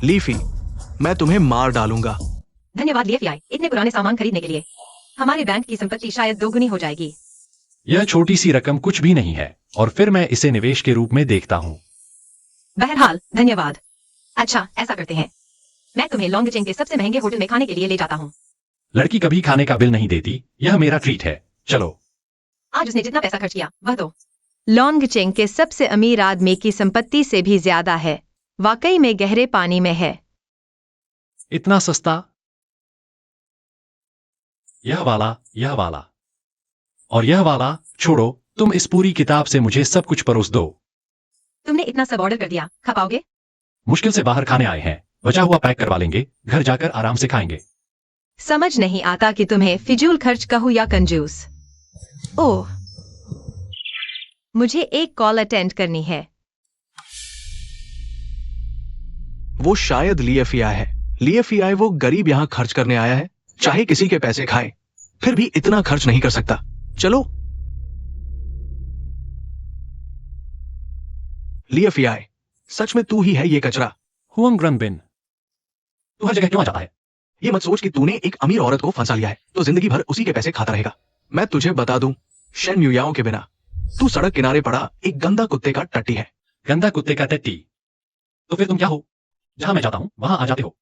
लीफी, मैं तुम्हें मार डालूंगा। धन्यवाद लिएफआई, इतने पुराने सामान खरीदने के लिए। हमारे बैंक की संपत्ति शायद दोगुनी हो जाएगी। यह छोटी सी रकम कुछ भी नहीं है, और फिर मैं इसे निवेश के रूप में देखता हूं। बहरहाल धन्यवाद। अच्छा, ऐसा करते हैं, मैं तुम्हें लोंगचिंग के सबसे महंगे होटल में खाने के लिए ले जाता हूँ। लड़की कभी खाने का बिल नहीं देती, यह मेरा ट्रीट है। चलो। आज उसने जितना पैसा खर्च किया वह तो लोंगचिंग के सबसे अमीर आदमी की संपत्ति से भी ज्यादा है। वाकई में गहरे पानी में है। इतना सस्ता? यह वाला और यह वाला छोड़ो। तुम इस पूरी किताब से मुझे सब कुछ परोस दो। तुमने इतना सब ऑर्डर कर दिया, खा पाओगे? मुश्किल से बाहर खाने आए हैं, बचा हुआ पैक करवा लेंगे, घर जाकर आराम से खाएंगे। समझ नहीं आता कि तुम्हें फिजूल खर्च कहूं या कंजूस। ओह, मुझे एक कॉल अटेंड करनी है। वो शायद लिएफआई है। लिएफआई वो गरीब यहां खर्च करने आया है, चाहे किसी के पैसे खाए, फिर भी इतना खर्च नहीं कर सकता। चलो। लिएफआई, सच में तू ही है ये कचरा। हुआंग ग्रनबिन, तू हर जगह क्यों आ जाता है? ये मत सोच कि तूने एक अमीर औरत को फंसा लिया है तो जिंदगी भर उसी के पैसे खाता रहेगा। मैं तुझे बता दूं, शेन म्यूयाओ के बिना तू सड़क किनारे पड़ा एक गंदा कुत्ते का टट्टी है। गंदा कुत्ते का टट्टी? तो फिर तुम क्या हो? जहां मैं जाता हूं वहां आ जाते हो।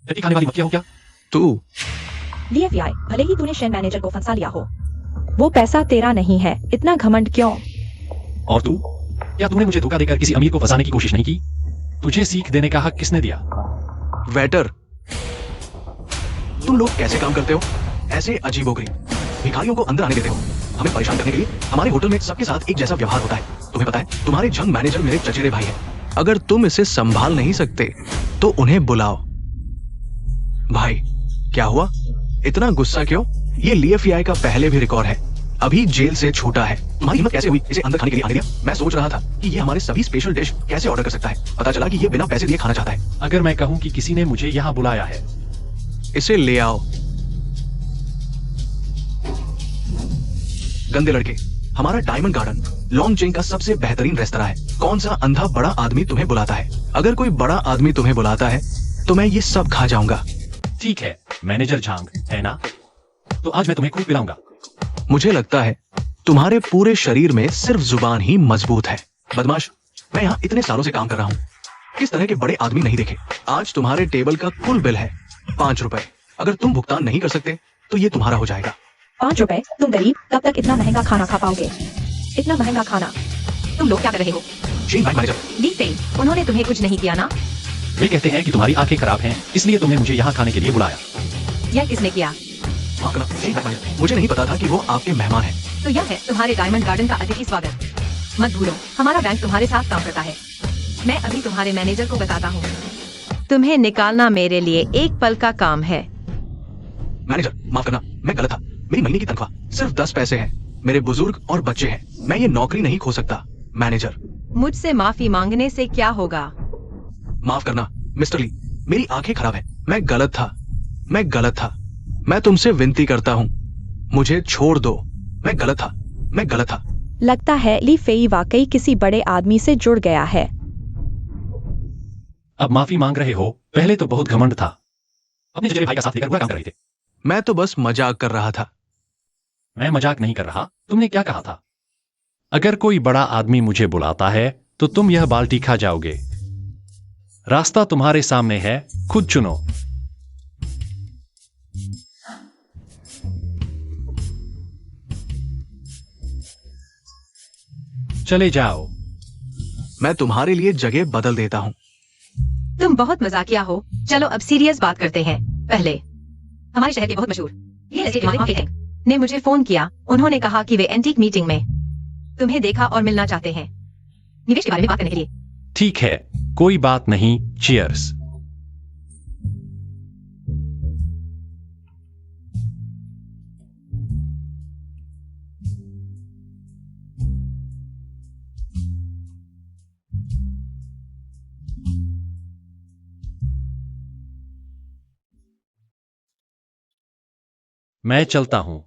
टट्टी खाने वाली मक्खियां हो क्या? तू लिएफआई, भले ही तूने शेन मैनेजर को फंसा लिया हो, वो पैसा तेरा नहीं है, इतना घमंड क्यों? और तू, क्या तूने मुझे धोखा देकर किसी अमीर को फंसाने की कोशिश नहीं की? तुझे सीख देने का हक किसने दिया? वेटर, तुम लोग कैसे काम करते हो? ऐसे अजीबोगरीब भिखारियों को अंदर आने देते हो, हमें परेशान करने के लिए। हमारे होटल में सबके साथ एक जैसा व्यवहार होता है। तुम्हें पता है, तुम्हारे जंग मैनेजर मेरे चचेरे भाई हैं। अगर तुम इसे संभाल नहीं सकते तो उन्हें बुलाओ। भाई, क्या हुआ? इतना गुस्सा क्यों? ये लिएफआई का पहले भी रिकॉर्ड है, अभी जेल से छूटा है। तुम्हारी हिम्मत कैसे हुई इसे अंदर खाने के लिए आने दिया? मैं सोच रहा था कि ये हमारे सभी स्पेशल डिश कैसे ऑर्डर कर सकता है। पता चला कि ये बिना पैसे दिए खाना चाहता है। अगर मैं कहूं कि किसी ने मुझे यहां बुलाया है, इसे ले आओ। गंदे लड़के, हमारा डायमंड गार्डन लोंगचिंग का सबसे बेहतरीन रेस्तरां है। कौन सा अंधा बड़ा आदमी तुम्हें बुलाता है? अगर कोई बड़ा आदमी तुम्हें बुलाता है तो मैं ये सब खा जाऊंगा। ठीक है मैनेजर झांग, है ना? तो आज मैं तुम्हें खूब पिलाऊंगा। मुझे लगता है तुम्हारे पूरे शरीर में सिर्फ जुबान ही मजबूत है। बदमाश, मैं यहाँ इतने सालों से काम कर रहा हूँ, किस तरह के बड़े आदमी नहीं देखे। आज तुम्हारे टेबल का कुल बिल है 5 रुपए। अगर तुम भुगतान नहीं कर सकते तो ये तुम्हारा हो जाएगा। 5 रुपए? तुम गरीब, कब तक इतना महंगा खाना खा पाओगे? इतना महंगा खाना? तुम लोग क्या कर रहे हो? शेन भाई मैनेजर, लीफेई, उन्होंने तुम्हें कुछ नहीं किया ना? वे कहते हैं कि तुम्हारी आंखें खराब हैं, इसलिए तुमने मुझे यहाँ खाने के लिए बुलाया। यह किसने किया? माफ करना शेन भाई मैनेजर, मुझे नहीं पता था कि वो आपके मेहमान हैं। तो यह है तुम्हारे डायमंड गार्डन का अतिथि स्वागत। मत भूलो, हमारा बैंक तुम्हारे साथ काम करता है। मैं अभी तुम्हारे मैनेजर को बताता हूँ। तुम्हें निकालना मेरे लिए एक पल का काम है। मैनेजर माफ करना, मैं गलत था। मेरी महीने की तनख्वाह सिर्फ 10 पैसे है। मेरे बुजुर्ग और बच्चे हैं, मैं ये नौकरी नहीं खो सकता। मैनेजर मुझसे माफी मांगने से क्या होगा? माफ करना मिस्टर ली, मेरी आंखें खराब है। मैं गलत था। मैं तुमसे विनती करता हूँ, मुझे छोड़ दो। मैं गलत था। लगता है ली फेई वाकई किसी बड़े आदमी से जुड़ गया है। अब माफी मांग रहे हो, पहले तो बहुत घमंड था। अपने चचेरे भाई का साथ लेकर बुरा काम कर रहे थे। मैं तो बस मजाक कर रहा था। मैं मजाक नहीं कर रहा। तुमने क्या कहा था? अगर कोई बड़ा आदमी मुझे बुलाता है तो तुम यह बाल्टी खा जाओगे। रास्ता तुम्हारे सामने है, खुद चुनो। चले जाओ। मैं तुम्हारे लिए जगह बदल देता हूँ। तुम बहुत मजाकिया हो। चलो अब सीरियस बात करते हैं। पहले हमारे शहर के बहुत मशहूर रियल एस्टेट मार्केटिंग ने मुझे फोन किया। उन्होंने कहा कि वे एंटीक मीटिंग में तुम्हें देखा और मिलना चाहते हैं, निवेश के बारे में बात करने के लिए। ठीक है, कोई बात नहीं। चीयर्स। मैं चलता हूं।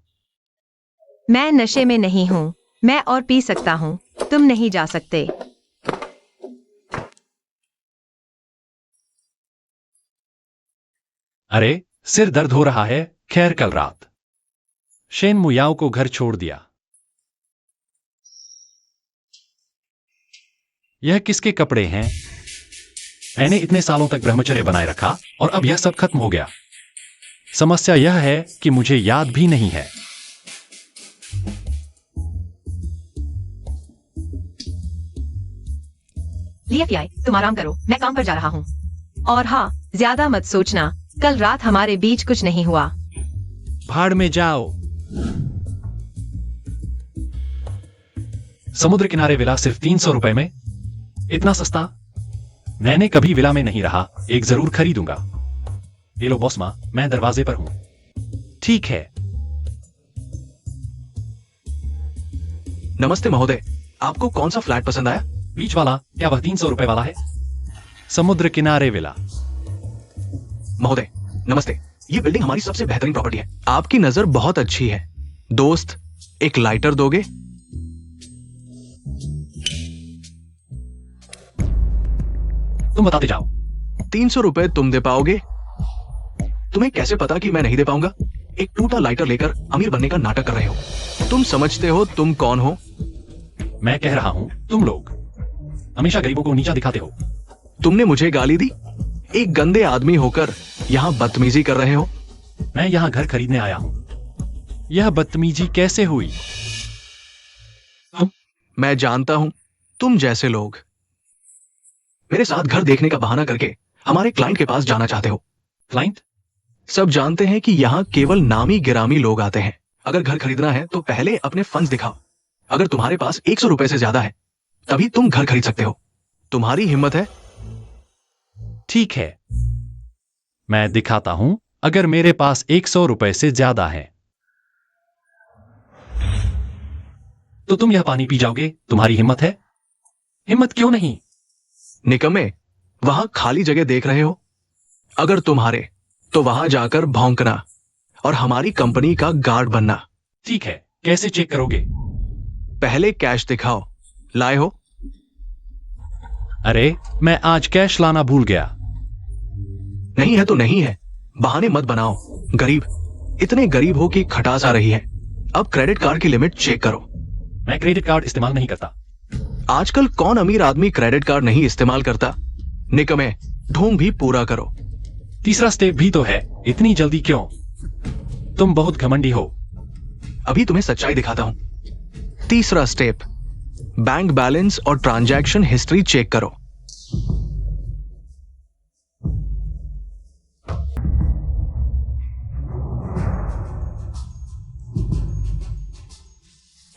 मैं नशे में नहीं हूँ। मैं और पी सकता हूँ, तुम नहीं जा सकते। अरे, सिर दर्द हो रहा है। खैर, कल रात शेन मुयाओ को घर छोड़ दिया। यह किसके कपड़े हैं? मैंने इतने सालों तक ब्रह्मचर्य बनाए रखा और अब यह सब खत्म हो गया। समस्या यह है कि मुझे याद भी नहीं है। लिया तुम आराम करो, मैं काम पर जा रहा हूँ। और हाँ, ज्यादा मत सोचना, कल रात हमारे बीच कुछ नहीं हुआ। भाड़ में जाओ। समुद्र किनारे विला सिर्फ 300 रुपए में? इतना सस्ता? मैंने कभी विला में नहीं रहा, एक जरूर खरीदूंगा। ये लो बॉस मां, मैं दरवाजे पर हूं। ठीक है। नमस्ते महोदय, आपको कौन सा फ्लैट पसंद आया? बीच वाला? क्या वह 300 रुपए वाला है? समुद्र किनारे विला। महोदय नमस्ते, ये बिल्डिंग हमारी सबसे बेहतरीन प्रॉपर्टी है। आपकी नजर बहुत अच्छी है। दोस्त, एक लाइटर दोगे? तुम बताते जाओ। 300 रुपए तुम दे पाओगे? तुम्हें कैसे पता कि मैं नहीं दे पाऊंगा? एक टूटा लाइटर लेकर अमीर बनने का नाटक कर रहे हो। तुम समझते हो तुम कौन हो? मैं कह रहा हूं, तुम लोग हमेशा गरीबों को नीचा दिखाते हो। तुमने मुझे गाली दी? एक गंदे आदमी होकर यहाँ बदतमीजी कर रहे हो। मैं यहाँ घर खरीदने आया हूं। यह बदतमीजी कैसे हुई? मैं जानता हूं तुम जैसे लोग मेरे साथ घर देखने का बहाना करके हमारे क्लाइंट के पास जाना चाहते हो। क्लाइंट? सब जानते हैं कि यहाँ केवल नामी गिरामी लोग आते हैं। अगर घर खरीदना है तो पहले अपने फंड्स दिखाओ। अगर तुम्हारे पास 100 रुपए से ज्यादा है तभी तुम घर खरीद सकते हो। तुम्हारी हिम्मत है? ठीक है, मैं दिखाता हूं। अगर मेरे पास 100 रुपए से ज्यादा है तो तुम यह पानी पी जाओगे। तुम्हारी हिम्मत है? हिम्मत क्यों नहीं? निकम्मे, वहां खाली जगह देख रहे हो? अगर तुम्हारे तो वहां जाकर भौंकना और हमारी कंपनी का गार्ड बनना। ठीक है, कैसे चेक करोगे? पहले कैश दिखाओ। लाए हो? अरे, मैं आज कैश लाना भूल गया। नहीं है तो नहीं है, बहाने मत बनाओ। गरीब, इतने गरीब हो कि खटास आ रही है। अब क्रेडिट कार्ड की लिमिट चेक करो। मैं क्रेडिट कार्ड इस्तेमाल नहीं करता। आजकल कौन अमीर आदमी क्रेडिट कार्ड नहीं इस्तेमाल करता? निकमे, ढोंग भी पूरा करो। तीसरा स्टेप भी तो है, इतनी जल्दी क्यों? तुम बहुत घमंडी हो। अभी तुम्हें सच्चाई दिखाता हूं। तीसरा स्टेप, बैंक बैलेंस और ट्रांजैक्शन हिस्ट्री चेक करो।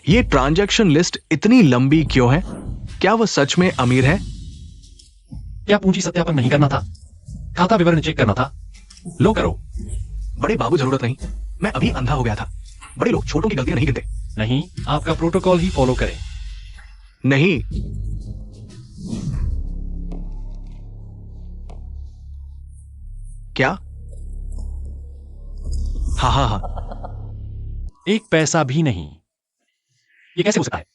ये ट्रांजैक्शन लिस्ट इतनी लंबी क्यों है? क्या वह सच में अमीर है? क्या पूंजी सत्यापन नहीं करना था? खाता विवरण चेक करना था? लो करो। बड़े बाबू जरूरत नहीं, मैं अभी अंधा हो गया था। बड़े लोग छोटों की गलतियां नहीं गिनते। नहीं, आपका प्रोटोकॉल ही फॉलो करें। नहीं, क्या? हाँ हाँ हाँ। एक पैसा भी नहीं। ये कैसे हो सकता है?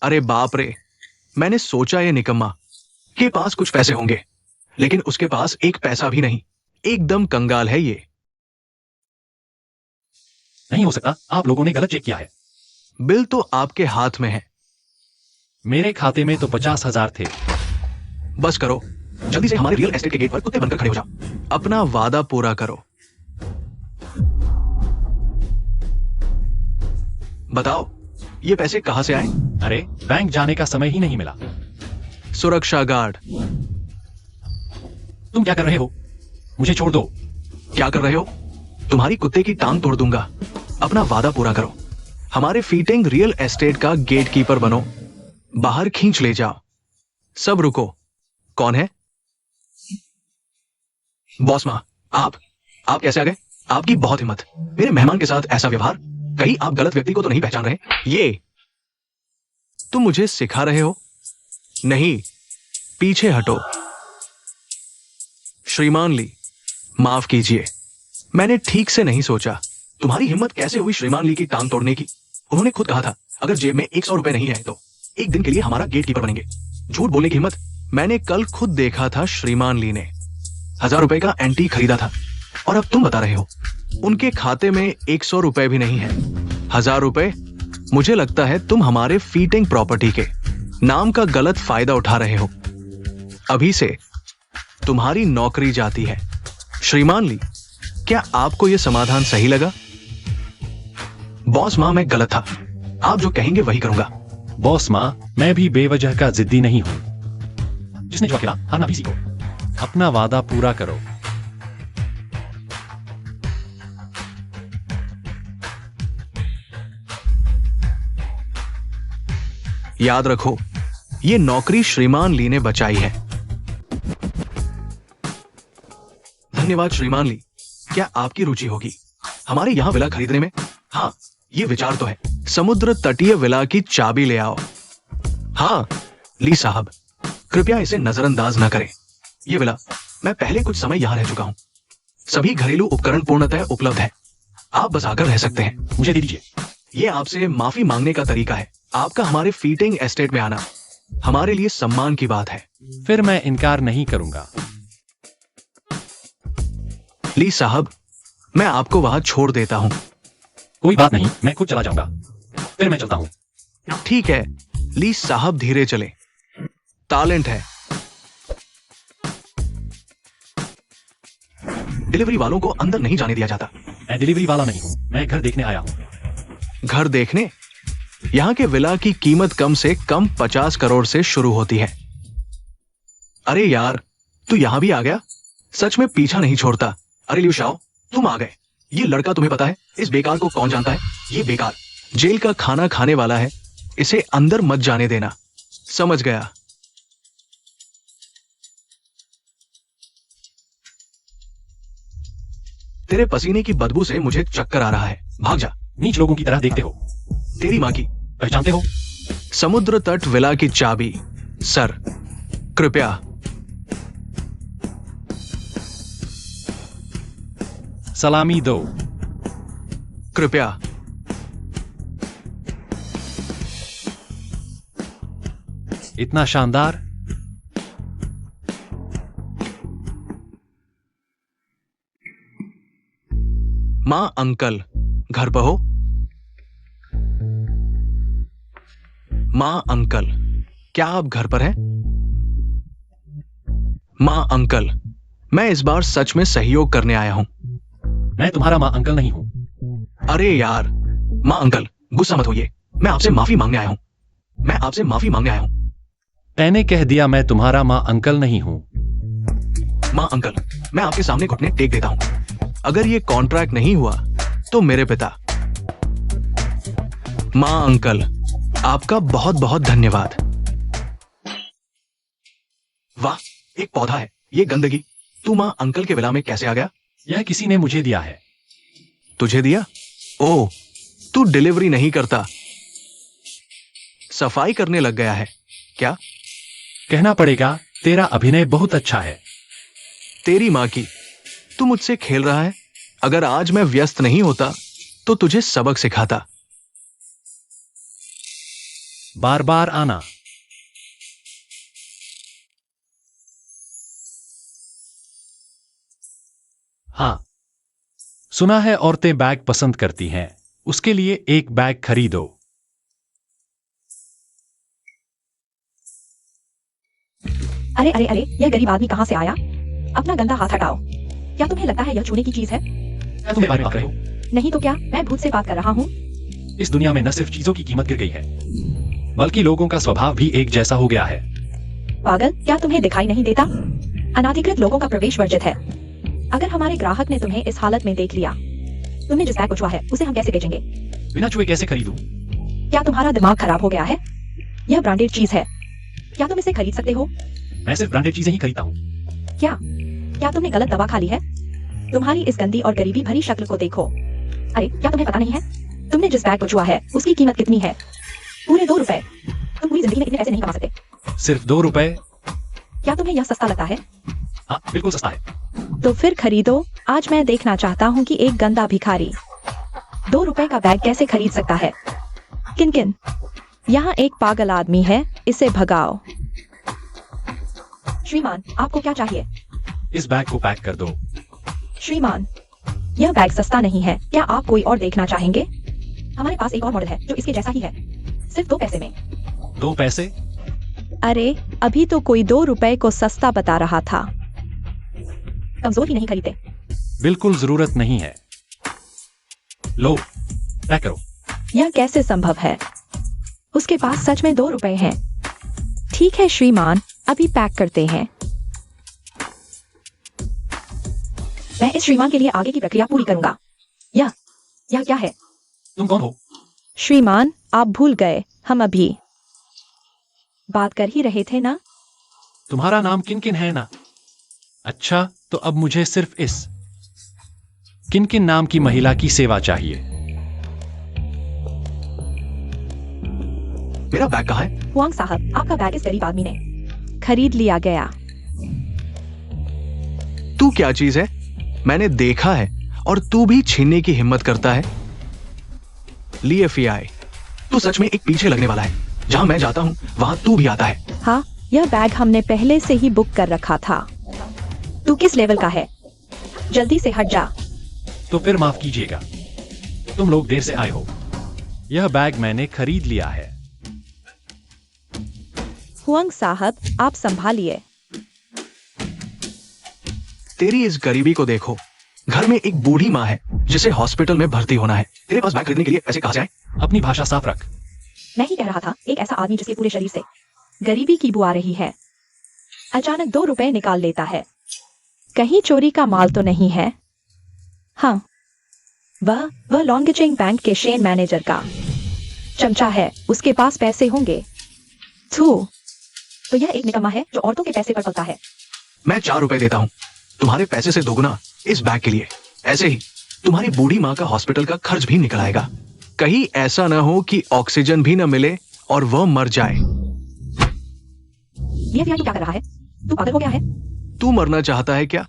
अरे बाप रे, मैंने सोचा ये निकम्मा के पास कुछ पैसे होंगे, लेकिन उसके पास एक पैसा भी नहीं। एकदम कंगाल है ये। नहीं हो सकता, आप लोगों ने गलत चेक किया है। बिल तो आपके हाथ में है। मेरे खाते में तो 50,000 थे। बस करो, जल्दी से हमारे रियल एस्टेट के गेट पर कुत्ते बनकर खड़े हो जाओ। अपना वादा पूरा करो। बताओ, ये पैसे कहां से आए? अरे, बैंक जाने का समय ही नहीं मिला। सुरक्षा गार्ड। तुम क्या कर रहे हो? मुझे छोड़ दो। क्या कर रहे हो? तुम्हारी कुत्ते की टांग तोड़ दूंगा। अपना वादा पूरा करो। हमारे फीटिंग रियल एस्टेट का गेट कीपर बनो। बाहर खींच ले जाओ। सब रुको। कौन है? बॉस मां, आप कैसे आ गए? आपकी बहुत हिम्मत। मेरे मेहमान के साथ ऐसा व्यवहार। कहीं आप गलत व्यक्ति को तो नहीं पहचान रहे? ये तुम मुझे सिखा रहे हो? नहीं, पीछे हटो। श्रीमान ली, माफ कीजिए, मैंने ठीक से नहीं सोचा। तुम्हारी हिम्मत कैसे हुई श्रीमान ली की टांग तोड़ने की? उन्होंने खुद कहा था अगर जेब में 100 रुपए नहीं है तो एक दिन के लिए हमारा गेट कीपर बनेंगे। झूठ बोलने की हिम्मत? मैंने कल खुद देखा था श्रीमान ली ने 1000 रुपए का एंटी खरीदा था, और अब तुम बता रहे हो उनके खाते में 100 रुपए भी नहीं है। 1000 रुपए? मुझे लगता है तुम हमारे फीटिंग प्रॉपर्टी के नाम का गलत फायदा उठा रहे हो। अभी से तुम्हारी नौकरी जाती है। श्रीमान ली, क्या आपको यह समाधान सही लगा? बॉस मां, मैं गलत था। आप जो कहेंगे वही करूंगा। बॉस मां, मैं भी बेवजह का जिद्दी नहीं हूं। जिसने जो खेला हारना भी सीखो। अपना वादा पूरा करो। याद रखो, ये नौकरी श्रीमान ली ने बचाई है। धन्यवाद श्रीमान ली। क्या आपकी रुचि होगी हमारे यहां विला खरीदने में? हाँ, ये विचार तो है। समुद्र तटीय विला की चाबी ले आओ। हाँ ली साहब, कृपया इसे नजरअंदाज न करें। ये विला, मैं पहले कुछ समय यहां रह चुका हूं। सभी घरेलू उपकरण पूर्णतः उपलब्ध है। आप बस आकर रह सकते हैं। मुझे दे दीजिए। ये आपसे माफी मांगने का तरीका है। आपका हमारे फीटिंग एस्टेट में आना हमारे लिए सम्मान की बात है। फिर मैं इनकार नहीं करूंगा। ली साहब, मैं आपको वहां छोड़ देता हूं। कोई बात नहीं, मैं खुद चला जाऊंगा। फिर मैं चलता हूं। ठीक है ली साहब, धीरे चले। टैलेंट है। डिलीवरी वालों को अंदर नहीं जाने दिया जाता। मैं डिलीवरी वाला नहीं हूं, मैं घर देखने आया हूं। घर देखने? यहां के विला की कीमत कम से कम 50 करोड़ से शुरू होती है। अरे यार, तू यहां भी आ गया? सच में पीछा नहीं छोड़ता। अरे लिu शाओ, तुम आ गए। ये लड़का तुम्हें पता है इस बेकार को कौन जानता है? ये बेकार जेल का खाना खाने वाला है। इसे अंदर मत जाने देना। समझ गया? तेरे पसीने की बदबू से मुझे चक्कर आ रहा है। भाग जा। नीच लोगों की तरह देखते हो। तेरी मां की। पहचानते हो? समुद्र तट विला की चाबी। सर, कृपया। सलामी दो। कृपया। इतना शानदार। मां, अंकल घर पर हो? मां, अंकल, क्या आप घर पर हैं? मां, अंकल, मैं इस बार सच में सहयोग करने आया हूं। मैं तुम्हारा मां अंकल नहीं हूं। अरे यार, मां अंकल, गुस्सा मत होइए। मैं आपसे माफी मांगने आया हूं। मैं आपसे माफी मांगने आया हूं। मैंने कह दिया मैं तुम्हारा मां अंकल नहीं हूं। मां अंकल, मैं आपके सामने घुटने टेक देता हूं। अगर ये कॉन्ट्रैक्ट नहीं हुआ तो मेरे पिता। मां अंकल, आपका बहुत बहुत धन्यवाद। वाह, एक पौधा है, ये गंदगी। तू माँ अंकल के विला में कैसे आ गया? यह किसी ने मुझे दिया है। तुझे दिया? ओह, तू डिलीवरी नहीं करता, सफाई करने लग गया है क्या? कहना पड़ेगा, तेरा अभिनय बहुत अच्छा है। तेरी माँ की, तू मुझसे खेल रहा है? अगर आज मैं व्यस्त नहीं होता तो तुझे सबक सिखाता। बार बार आना। हाँ, सुना है औरतें बैग पसंद करती हैं, उसके लिए एक बैग खरीदो। अरे अरे अरे, यह गरीब आदमी कहाँ से आया? अपना गंदा हाथ हटाओ। क्या तुम्हें लगता है यह छूने की चीज है? क्या तुम मेरे बारे में बात कर रहे हो? नहीं तो क्या, मैं भूत से बात कर रहा हूँ। इस दुनिया में न सिर्फ चीजों की कीमत गिर गई है, बल्कि लोगों का स्वभाव भी एक जैसा हो गया है। पागल, क्या तुम्हें दिखाई नहीं देता? अनाधिकृत लोगों का प्रवेश वर्जित है। अगर हमारे ग्राहक ने तुम्हें इस हालत में देख लिया, तुमने जिस बैग को छुआ है उसे हम कैसे बेचेंगे? बिना छुए कैसे खरीदूं? क्या तुम्हारा दिमाग खराब हो गया है? यह ब्रांडेड चीज है, क्या तुम इसे खरीद सकते हो? मैं सिर्फ ब्रांडेड चीजें ही खरीदता हूँ। क्या तुमने गलत दवा खा ली है? तुम्हारी इस गंदी और गरीबी भरी शक्ल को देखो। अरे क्या तुम्हें पता नहीं है, तुमने जिस बैग को छुआ है उसकी कीमत कितनी है? पूरे 2 रुपए। तुम पूरी जिंदगी में इतने पैसे नहीं कमा सकते। सिर्फ 2 रुपए? क्या तुम्हें यह सस्ता लगता है? हाँ, बिल्कुल सस्ता है। तो फिर खरीदो। आज मैं देखना चाहता हूँ कि एक गंदा भिखारी 2 रुपए का बैग कैसे खरीद सकता है? किन किन, यहाँ एक पागल आदमी है, इसे भगाओ। श्रीमान, आपको क्या चाहिए? इस बैग को पैक कर दो। श्रीमान, यह बैग सस्ता नहीं है, क्या आप कोई और देखना चाहेंगे? हमारे पास एक और मॉडल है जो इसके जैसा ही है, सिर्फ 2 पैसे में। 2 पैसे? अरे अभी तो कोई 2 रुपए को सस्ता बता रहा था। कमजोर ही नहीं खरीदते। बिल्कुल जरूरत नहीं है। लो, पैक करो। यह कैसे संभव है? उसके पास सच में 2 रुपए हैं। ठीक है श्रीमान, अभी पैक करते हैं। मैं इस श्रीमान के लिए आगे की प्रक्रिया पूरी करूंगा। यह क्या है? तुम कौन हो? श्रीमान, आप भूल गए, हम अभी बात कर ही रहे थे ना। तुम्हारा नाम किन है ना? अच्छा, तो अब मुझे सिर्फ इस किन नाम की महिला की सेवा चाहिए। मेरा बैग कहाँ है? हुआंग साहब, आपका बैग इस गरीब आदमी ने खरीद लिया गया। तू क्या चीज है? मैंने देखा है और तू भी छीनने की हिम्मत करता है? लिए फियाई, तू सच में एक पीछे लगने वाला है। जहां मैं जाता हूं वहां तू भी आता है। हाँ, यह बैग हमने पहले से ही बुक कर रखा था। तू किस लेवल का है? जल्दी से हट जा। तो फिर माफ कीजिएगा, तुम लोग देर से आए हो। यह बैग मैंने खरीद लिया है। हुआंग साहब, आप संभालिए। तेरी इस गरीबी को देखो। घर में एक बूढ़ी माँ है जिसे हॉस्पिटल में भर्ती होना है। तेरे पास बैग खरीदने के लिए पैसे कहां से आए? अपनी भाषा साफ रख। मैं ही कह रहा था, एक ऐसा आदमी जिसके पूरे शरीर से गरीबी की बू आ रही है, अचानक 2 रुपए निकाल लेता है। कहीं चोरी का माल तो नहीं है? हाँ, वह लॉन्गचेंग बैंक के शेन मैनेजर का चमचा है, उसके पास पैसे होंगे। थू, तो यह एक निकम्मा है जो औरतों के पैसे पर पलता है। मैं 4 रुपए देता हूँ तुम्हारे पैसे से दोगुना इस बैग के लिए। ऐसे ही तुम्हारी बूढ़ी माँ का हॉस्पिटल का खर्च भी निकल आएगा। कहीं ऐसा ना हो कि ऑक्सीजन भी न मिले और वह मर जाए। ये तू क्या कर रहा है? तू पागल हो गया है? तू मरना चाहता है क्या?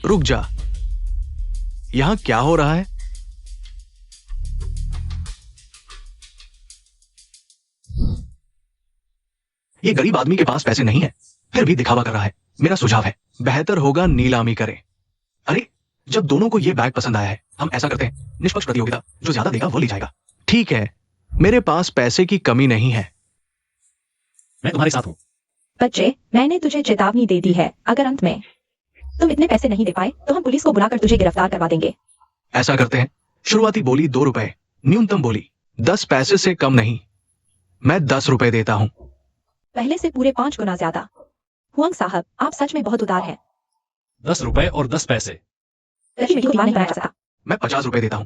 रुक जा, यहां क्या हो रहा है? ये गरीब आदमी के पास पैसे नहीं है, फिर भी दिखावा कर रहा है। मेरा सुझाव है, बेहतर होगा नीलामी करें। अरे, जब दोनों को ये बैग पसंद आया है, हम ऐसा करते हैं, निष्पक्ष प्रतियोगिता, जो ज्यादा देगा वो ले जाएगा। ठीक है, मेरे पास पैसे की कमी नहीं है। मैं तुम्हारे साथ हूं। बच्चे, मैंने तुझे चेतावनी दे दी है, अगर अंत में तुम इतने पैसे नहीं दे पाए तो हम पुलिस को बुलाकर तुझे गिरफ्तार करवा देंगे। ऐसा करते हैं, शुरुआती बोली 2 रुपए, न्यूनतम बोली 10 पैसे से कम नहीं। मैं 10 रुपए देता हूं। पहले से पूरे 5 गुना ज्यादा। हुआंग साहब, आप सच में बहुत उदार हैं। 10 रुपए और 10 पैसे। लड़की को दीवानी बनाया जा सकता। मैं 50 रुपए देता हूं।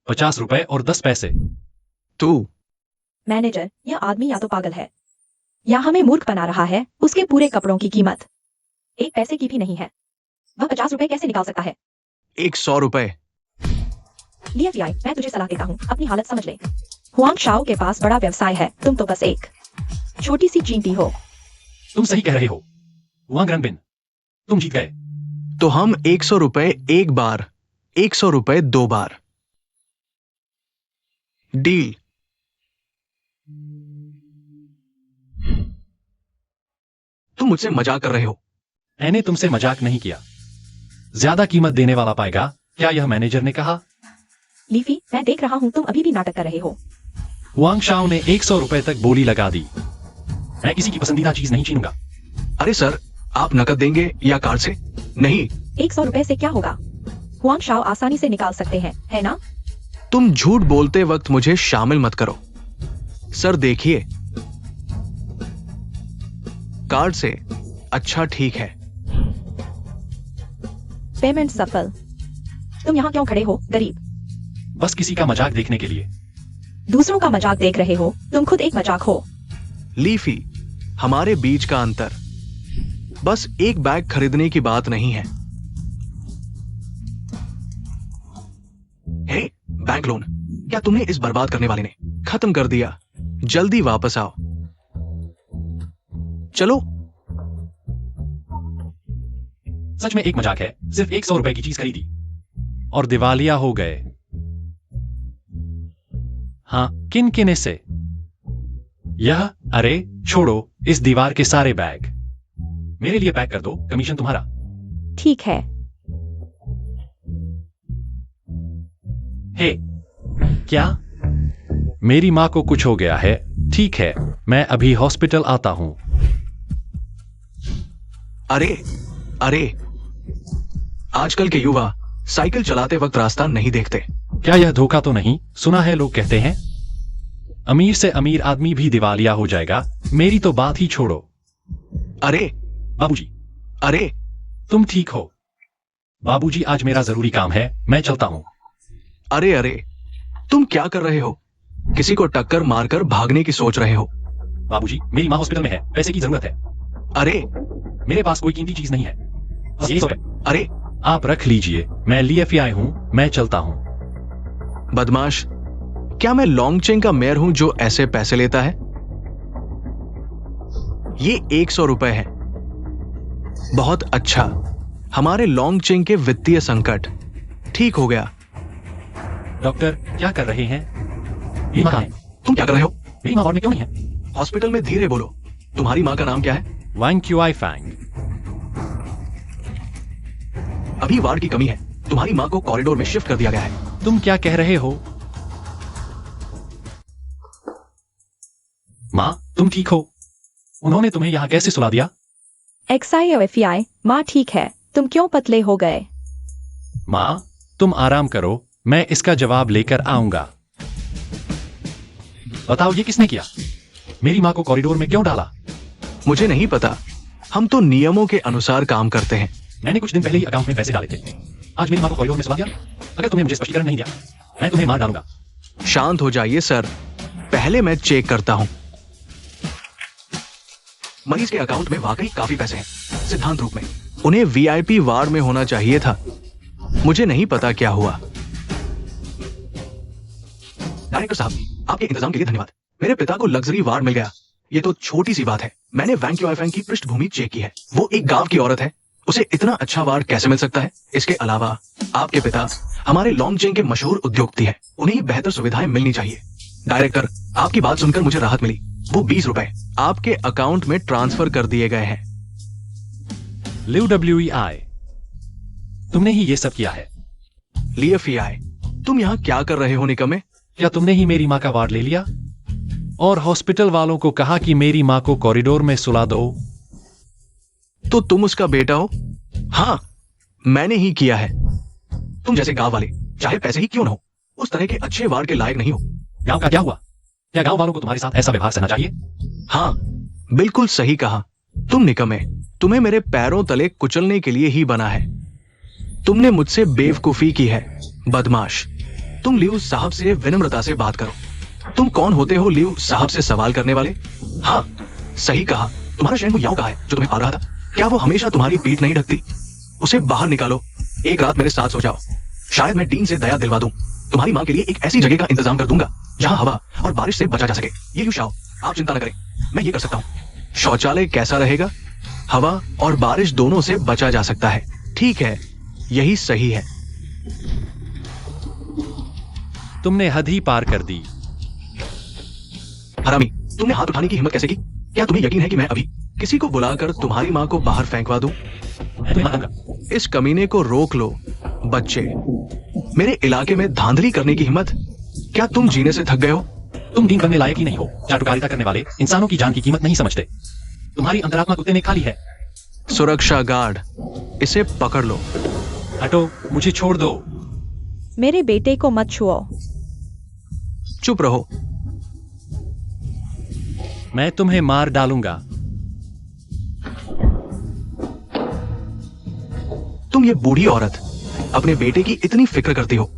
50 रुपए और 10 पैसे। तू? मैनेजर, यह आदमी या तो पागल है या हमें मूर्ख बना रहा है। उसके पूरे कपड़ों की कीमत एक पैसे की भी नहीं है। वह 50 रुपए कैसे निकाल सकता है? 100 रुपए। लिया फियाई, मैं तुझे सलाह देता हूँ, अपनी हालत समझ ले। हुआंग शाओ के पास बड़ा व्यवसाय है, तुम तो बस एक छोटी सी चींटी हो। तुम सही कह रहे हो वांग रनबिन, तुम जीत गए। तो हम 100 रुपए एक बार, 100 रुपए 2 बार। डील। तुम मुझसे मजाक कर रहे हो। मैंने तुमसे मजाक नहीं किया। ज्यादा कीमत देने वाला पाएगा, क्या यह मैनेजर ने कहा? लीफी, मैं देख रहा हूँ तुम अभी भी नाटक कर रहे हो। वांग शाओ ने 100 रुपए तक बोली लगा दी। मैं किसी की पसंदीदा चीज नहीं छीनूंगा। अरे सर, आप नकद देंगे या कार्ड से? नहीं। 100 रुपए से क्या होगा? हुआंग शाओ आसानी से निकाल सकते हैं, है ना? तुम झूठ बोलते वक्त मुझे शामिल मत करो। सर देखिए, कार्ड से। अच्छा ठीक है। पेमेंट सफल। तुम यहाँ क्यों खड़े हो, गरीब? बस किसी का मजाक देखने के लिए। दूसरों का मजाक देख रहे हो, तुम खुद एक मजाक हो। लीफी, हमारे बीच का अंतर बस एक बैग खरीदने की बात नहीं है। हे, बैंक लोन क्या तुमने इस बर्बाद करने वाले ने खत्म कर दिया? जल्दी वापस आओ। चलो। सच में एक मजाक है, सिर्फ 100 रुपए की चीज खरीदी और दिवालिया हो गए। हाँ, किन किन से? यह, अरे छोड़ो इस दीवार के सारे बैग। मेरे लिए पैक कर दो, कमीशन तुम्हारा। ठीक है। हे, क्या? मेरी मां को कुछ हो गया है। ठीक है, मैं अभी हॉस्पिटल आता हूं। अरे अरे, आजकल के युवा साइकिल चलाते वक्त रास्ता नहीं देखते। क्या यह धोखा तो नहीं? सुना है लोग कहते हैं अमीर से अमीर आदमी भी दिवालिया हो जाएगा। मेरी तो बात ही छोड़ो। अरे बाबूजी, अरे, तुम ठीक हो? बाबूजी, आज मेरा जरूरी काम है, मैं चलता हूं। अरे अरे, तुम क्या कर रहे हो? किसी को टक्कर मारकर भागने की सोच रहे हो? बाबूजी, मेरी मां हॉस्पिटल में है, पैसे की जरूरत है। अरे मेरे पास कोई कीमती चीज नहीं है, बस यही सब है। अरे, आप रख लीजिए, मैं लिए हूं, मैं चलता हूं। बदमाश, क्या मैं लॉन्गचेंग का मेयर हूं जो ऐसे पैसे लेता है? ये 100 रुपए है। बहुत अच्छा, हमारे लॉन्गचेंग के वित्तीय संकट ठीक हो गया। डॉक्टर क्या कर रहे हैं? मेरी मां कहाँ है? तुम क्या कर रहे हो? मेरी मां वार्ड में क्यों नहीं है? हॉस्पिटल में धीरे बोलो। तुम्हारी मां का नाम क्या है? वांग क्यूआई फैंग। अभी वार्ड की कमी है। तुम्हारी मां को कॉरिडोर में शिफ्ट कर दिया गया है। तुम क्या कह रहे हो? मां, तुम ठीक हो? उन्होंने तुम्हें यहां कैसे सुला दिया? XIOFI, माँ ठीक है, तुम क्यों पतले हो गए? मां, तुम आराम करो, मैं इसका जवाब लेकर आऊंगा। बताओ, ये किसने किया? मेरी मां को कॉरिडोर में क्यों डाला? मुझे नहीं पता, हम तो नियमों के अनुसार काम करते हैं। मैंने कुछ दिन पहले ही अकाउंट में पैसे डाले थे। आज मेरी मां को कॉरिडोर में सुला दिया। अगर तुमने मुझे स्पष्टीकरण नहीं दिया, मैं तुम्हें मार डालूंगा। शांत हो जाइए सर, पहले मैं चेक करता हूं। मरीज के अकाउंट में वाकई काफी पैसे हैं, सिद्धांत रूप में। उन्हें VIP वार्ड में होना चाहिए था। मुझे नहीं पता क्या हुआ। डायरेक्टर साहब, आपके इंतजाम के लिए धन्यवाद। मेरे पिता को लग्जरी वार्ड मिल गया। ये तो छोटी सी बात है। मैंने वैंग क्यूआई फैंग की पृष्ठभूमि चेक की है। वो एक गांव की औरत है, उसे इतना अच्छा वार्ड कैसे मिल सकता है? इसके अलावा आपके पिता हमारे लॉन्गचेंग के मशहूर उद्योगपति हैं, उन्हें बेहतर सुविधाएं मिलनी चाहिए। डायरेक्टर, आपकी बात सुनकर मुझे राहत मिली। वो 20 रुपए आपके अकाउंट में ट्रांसफर कर दिए गए हैं। लिव WEI, तुमने ही ये सब किया है। लिएफीआई, तुम यहाँ क्या कर रहे हो निकम्मे? क्या तुमने ही मेरी मां का वार्ड ले लिया और हॉस्पिटल वालों को कहा कि मेरी मां को कॉरिडोर में सुला दो? तो तुम उसका बेटा हो? हाँ, मैंने ही किया है। तुम जैसे गांव वाले, चाहे पैसे ही क्यों न हो, उस तरह के अच्छे वार्ड के लायक नहीं हो। गांव का क्या हुआ? क्या गांव वालों को तुम्हारे साथ ऐसा व्यवहार सहना चाहिए? हाँ, बिल्कुल सही कहा। तुम निकम्मे, तुम्हें मेरे पैरों तले कुचलने के लिए ही बना है। तुमने मुझसे बेवकूफी की है, बदमाश। तुम लियू साहब से विनम्रता से बात करो। तुम कौन होते हो लियू साहब से सवाल करने वाले? हाँ, सही कहा। तुम्हारा शेंगू याओ कहाँ है जो तुम्हें पाल रहा था? क्या वो हमेशा तुम्हारी पीठ नहीं ढकती? उसे बाहर निकालो, एक रात मेरे साथ सो जाओ। शायद मैं डीन से दया दिलवा दूं, तुम्हारी माँ के लिए एक ऐसी जगह का इंतजाम कर दूंगा जहां हवा और बारिश से बचा जा सके। ये लियू शाओ, आप चिंता न करें, मैं ये कर सकता हूँ। शौचालय कैसा रहेगा? हवा और बारिश दोनों से बचा जा सकता है। ठीक है, यही सही है। तुमने हद ही पार कर दी। हरामी, तुमने हाथ उठाने की हिम्मत कैसे की? क्या तुम्हें यकीन है कि मैं अभी किसी को बुलाकर तुम्हारी माँ को बाहर फेंकवा दूं? मैं तुम्हें मारूंगा। इस कमीने को रोक लो। बच्चे, मेरे इलाके में धांधली करने की हिम्मत? क्या तुम जीने से थक गए हो? तुम दीन बनने लायक ही नहीं हो। चाटुकारिता करने वाले इंसानों की जान की कीमत नहीं समझते। तुम्हारी अंतरात्मा कुत्ते ने खा ली है। सुरक्षा गार्ड, इसे पकड़ लो। हटो, मुझे छोड़ दो। मेरे बेटे को मत छुओ। चुप रहो। मैं तुम्हें मार डालूंगा। तुम ये बूढ़ी औरत अपने बेटे की इतनी फिक्र करती हो।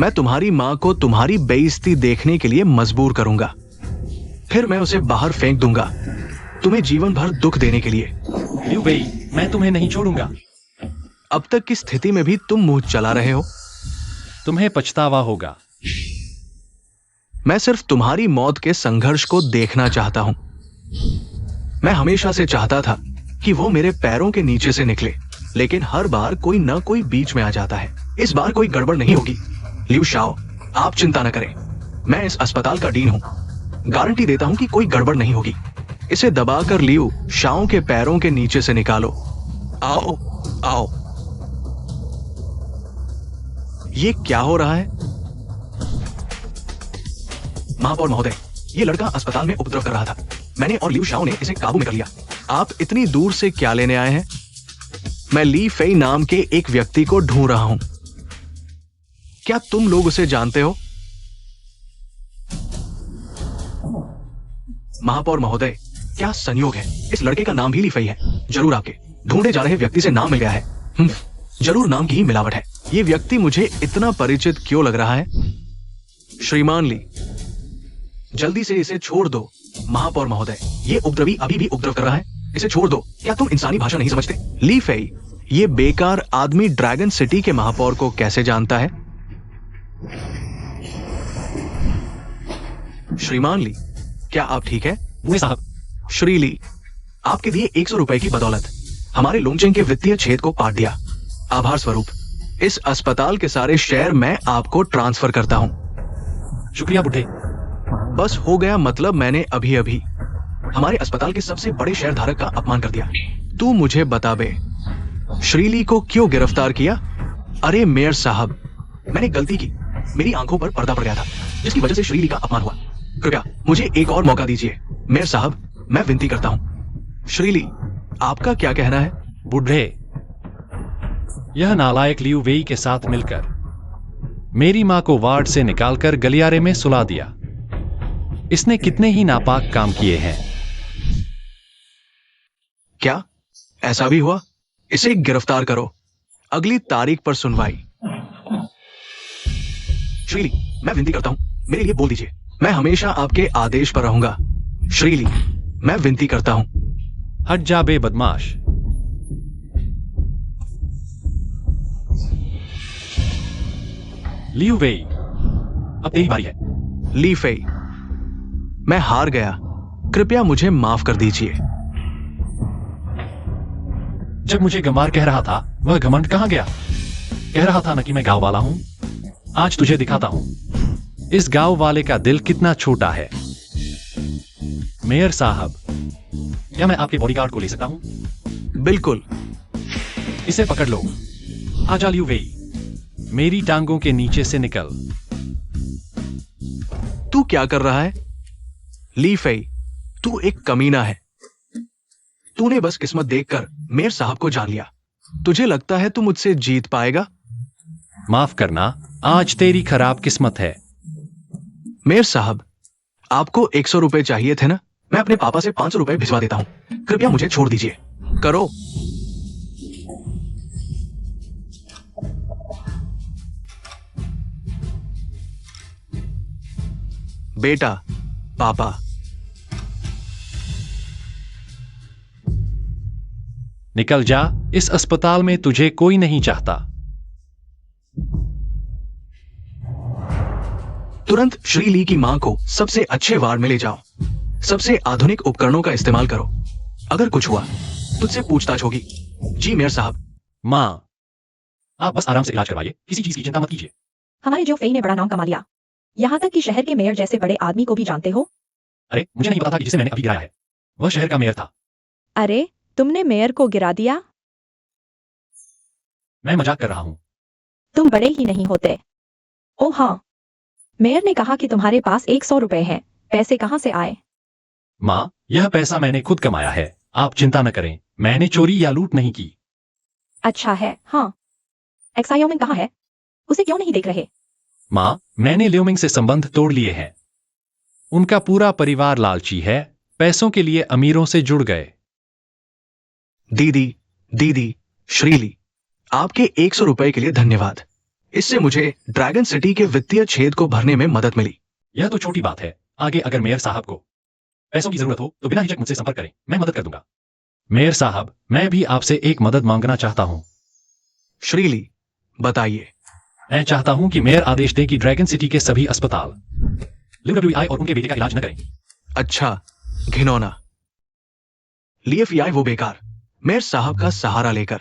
मैं तुम्हारी माँ को तुम्हारी बेइज्जती देखने के लिए मजबूर करूंगा, फिर मैं उसे बाहर फेंक दूंगा, तुम्हें जीवन भर दुख देने के लिए। लियू वेई, मैं तुम्हें नहीं छोड़ूंगा। अब तक की स्थिति में भी तुम मुंह चला रहे हो। तुम्हें पछतावा होगा। मैं सिर्फ तुम्हारी मौत के संघर्ष को देखना चाहता हूं। मैं हमेशा से चाहता था कि वो मेरे पैरों के नीचे से निकले, लेकिन हर बार कोई न कोई बीच में आ जाता है। इस बार कोई गड़बड़ नहीं होगी। लियू शाओ, आप चिंता न करें, मैं इस अस्पताल का डीन हूं। गारंटी देता हूं कि कोई गड़बड़ नहीं होगी। इसे दबाकर लियू शाओ के पैरों के नीचे से निकालो। आओ आओ। ये क्या हो रहा है? महापौर महोदय, ये लड़का अस्पताल में उपद्रव कर रहा था। मैंने और लियू शाओ ने इसे काबू में कर लिया। आप इतनी दूर से क्या लेने आए हैं? मैं ली फेई नाम के एक व्यक्ति को ढूंढ रहा हूं। क्या तुम लोग उसे जानते हो? महापौर महोदय, क्या संयोग है, इस लड़के का नाम भी ली फेई है। जरूर आपके ढूंढे जा रहे व्यक्ति से नाम मिल गया है। जरूर नाम की ही मिलावट है। ये व्यक्ति मुझे इतना परिचित क्यों लग रहा है? श्रीमान ली, जल्दी से इसे छोड़ दो। महापौर महोदय, ये उपद्रवी अभी भी उपद्रव कर रहा है, इसे छोड़ दो। क्या तुम इंसानी भाषा नहीं समझते? ली फेई, ये बेकार आदमी ड्रैगन सिटी के महापौर को कैसे जानता है? श्रीमान ली, क्या आप ठीक है? मुझे साहब, श्री ली, आपके दिए 100 रुपए की बदौलत हमारे लोंगचेंग के वित्तीय छेद को पाट दिया। आभार स्वरूप इस अस्पताल के सारे शेयर मैं आपको ट्रांसफर करता हूं। शुक्रिया बुढ़े। बस हो गया, मतलब मैंने अभी अभी हमारे अस्पताल के सबसे बड़े शेयर धारक का अपमान कर दिया। तू मुझे बता बे, श्रीली को क्यों गिरफ्तार किया? अरे मेयर साहब, मैंने गलती की, मेरी आंखों पर पर्दा पड़ गया था, जिसकी वजह से श्रीली का अपमान हुआ। कृपया मुझे एक और मौका दीजिए। मेयर साहब, मैं विनती करता हूं। श्रीली, आपका क्या कहना है? बुढ़े, यह नालायक लियू वेई के साथ मिलकर मेरी मां को वार्ड से निकालकर गलियारे में सुला दिया। इसने कितने ही नापाक काम किए हैं। क्या ऐसा भी हुआ? इसे गिरफ्तार करो। अगली तारीख पर सुनवाई। श्रीली, मैं विनती करता हूं, मेरे लिए बोल दीजिए। मैं हमेशा आपके आदेश पर रहूंगा। श्रीली, मैं विनती करता हूं। हट जा बे बदमाश। लियू वेई, अब तेरी बारी है। ली फेई, मैं हार गया, कृपया मुझे माफ कर दीजिए। जब मुझे गंवार कह रहा था, वह घमंड कहां गया? कह रहा था ना कि मैं गांव वाला हूं। आज तुझे दिखाता हूं इस गांव वाले का दिल कितना छोटा है। मेयर साहब, क्या मैं आपके बॉडीगार्ड को ले सकता हूं? बिल्कुल। इसे पकड़ लो। आजा लियू वेई, मेरी टांगों के नीचे से निकल। तू क्या कर रहा है? ली फेई, तू एक कमीना है। तूने बस किस्मत देखकर मेयर साहब को जान लिया। तुझे लगता है तू मुझसे जीत पाएगा? माफ करना, आज तेरी खराब किस्मत है। मेयर साहब, आपको 100 रुपए चाहिए थे ना? मैं अपने पापा से 500 रुपए भिजवा देता हूं। कृपया मुझे छोड़ दीजिए। करो। बेटा, पापा। निकल जा, इस अस्पताल में तुझे कोई नहीं चाहता। तुरंत श्रीली की मां को सबसे अच्छे वार्ड में ले जाओ। सबसे आधुनिक उपकरणों का इस्तेमाल करो। अगर कुछ हुआ तुझसे पूछताछ होगी। जी मेयर साहब। मां, आप बस आराम से इलाज करवाइए, किसी चीज की चिंता मत कीजिए। हमारे जो फेई ने बड़ा नाम कमा लिया, यहाँ तक कि शहर के मेयर जैसे बड़े आदमी को भी जानते हो। अरे मुझे नहीं पता था कि जिसे मैंने अभी गिराया है वह शहर का मेयर था। अरे तुमने मेयर को गिरा दिया? मैं मजाक कर रहा हूं। तुम बड़े ही नहीं होते। ओ हाँ, मेयर ने कहा कि तुम्हारे पास 100 रुपए हैं। पैसे कहाँ से आए? मां, यह पैसा मैंने खुद कमाया है, आप चिंता न करें। मैंने चोरी या लूट नहीं की। अच्छा है। हाँ, एक्सायोमिंग कहाँ है? उसे क्यों नहीं देख रहे? मां, मैंने लियोमिंग से संबंध तोड़ लिए हैं। उनका पूरा परिवार लालची है, पैसों के लिए अमीरों से जुड़ गए। दीदी श्रीली, आपके 100 रुपए के लिए धन्यवाद। इससे मुझे ड्रैगन सिटी के वित्तीय छेद को भरने में मदद मिली। यह तो छोटी बात है। आगे अगर मेयर साहब को पैसों की जरूरत हो तो बिना हिचक मुझसे संपर्क करें, मैं मदद कर दूंगा। मेयर साहब, मैं भी आपसे एक मदद मांगना चाहता हूं। श्रीली, बताइए। मैं चाहता हूं कि मेयर आदेश दें कि ड्रैगन सिटी के सभी अस्पताल लिवडब्ल्यूआई और उनके बेटे का इलाज न करें। अच्छा, घिनौना। लिएफआई वो बेकार मेयर साहब का सहारा लेकर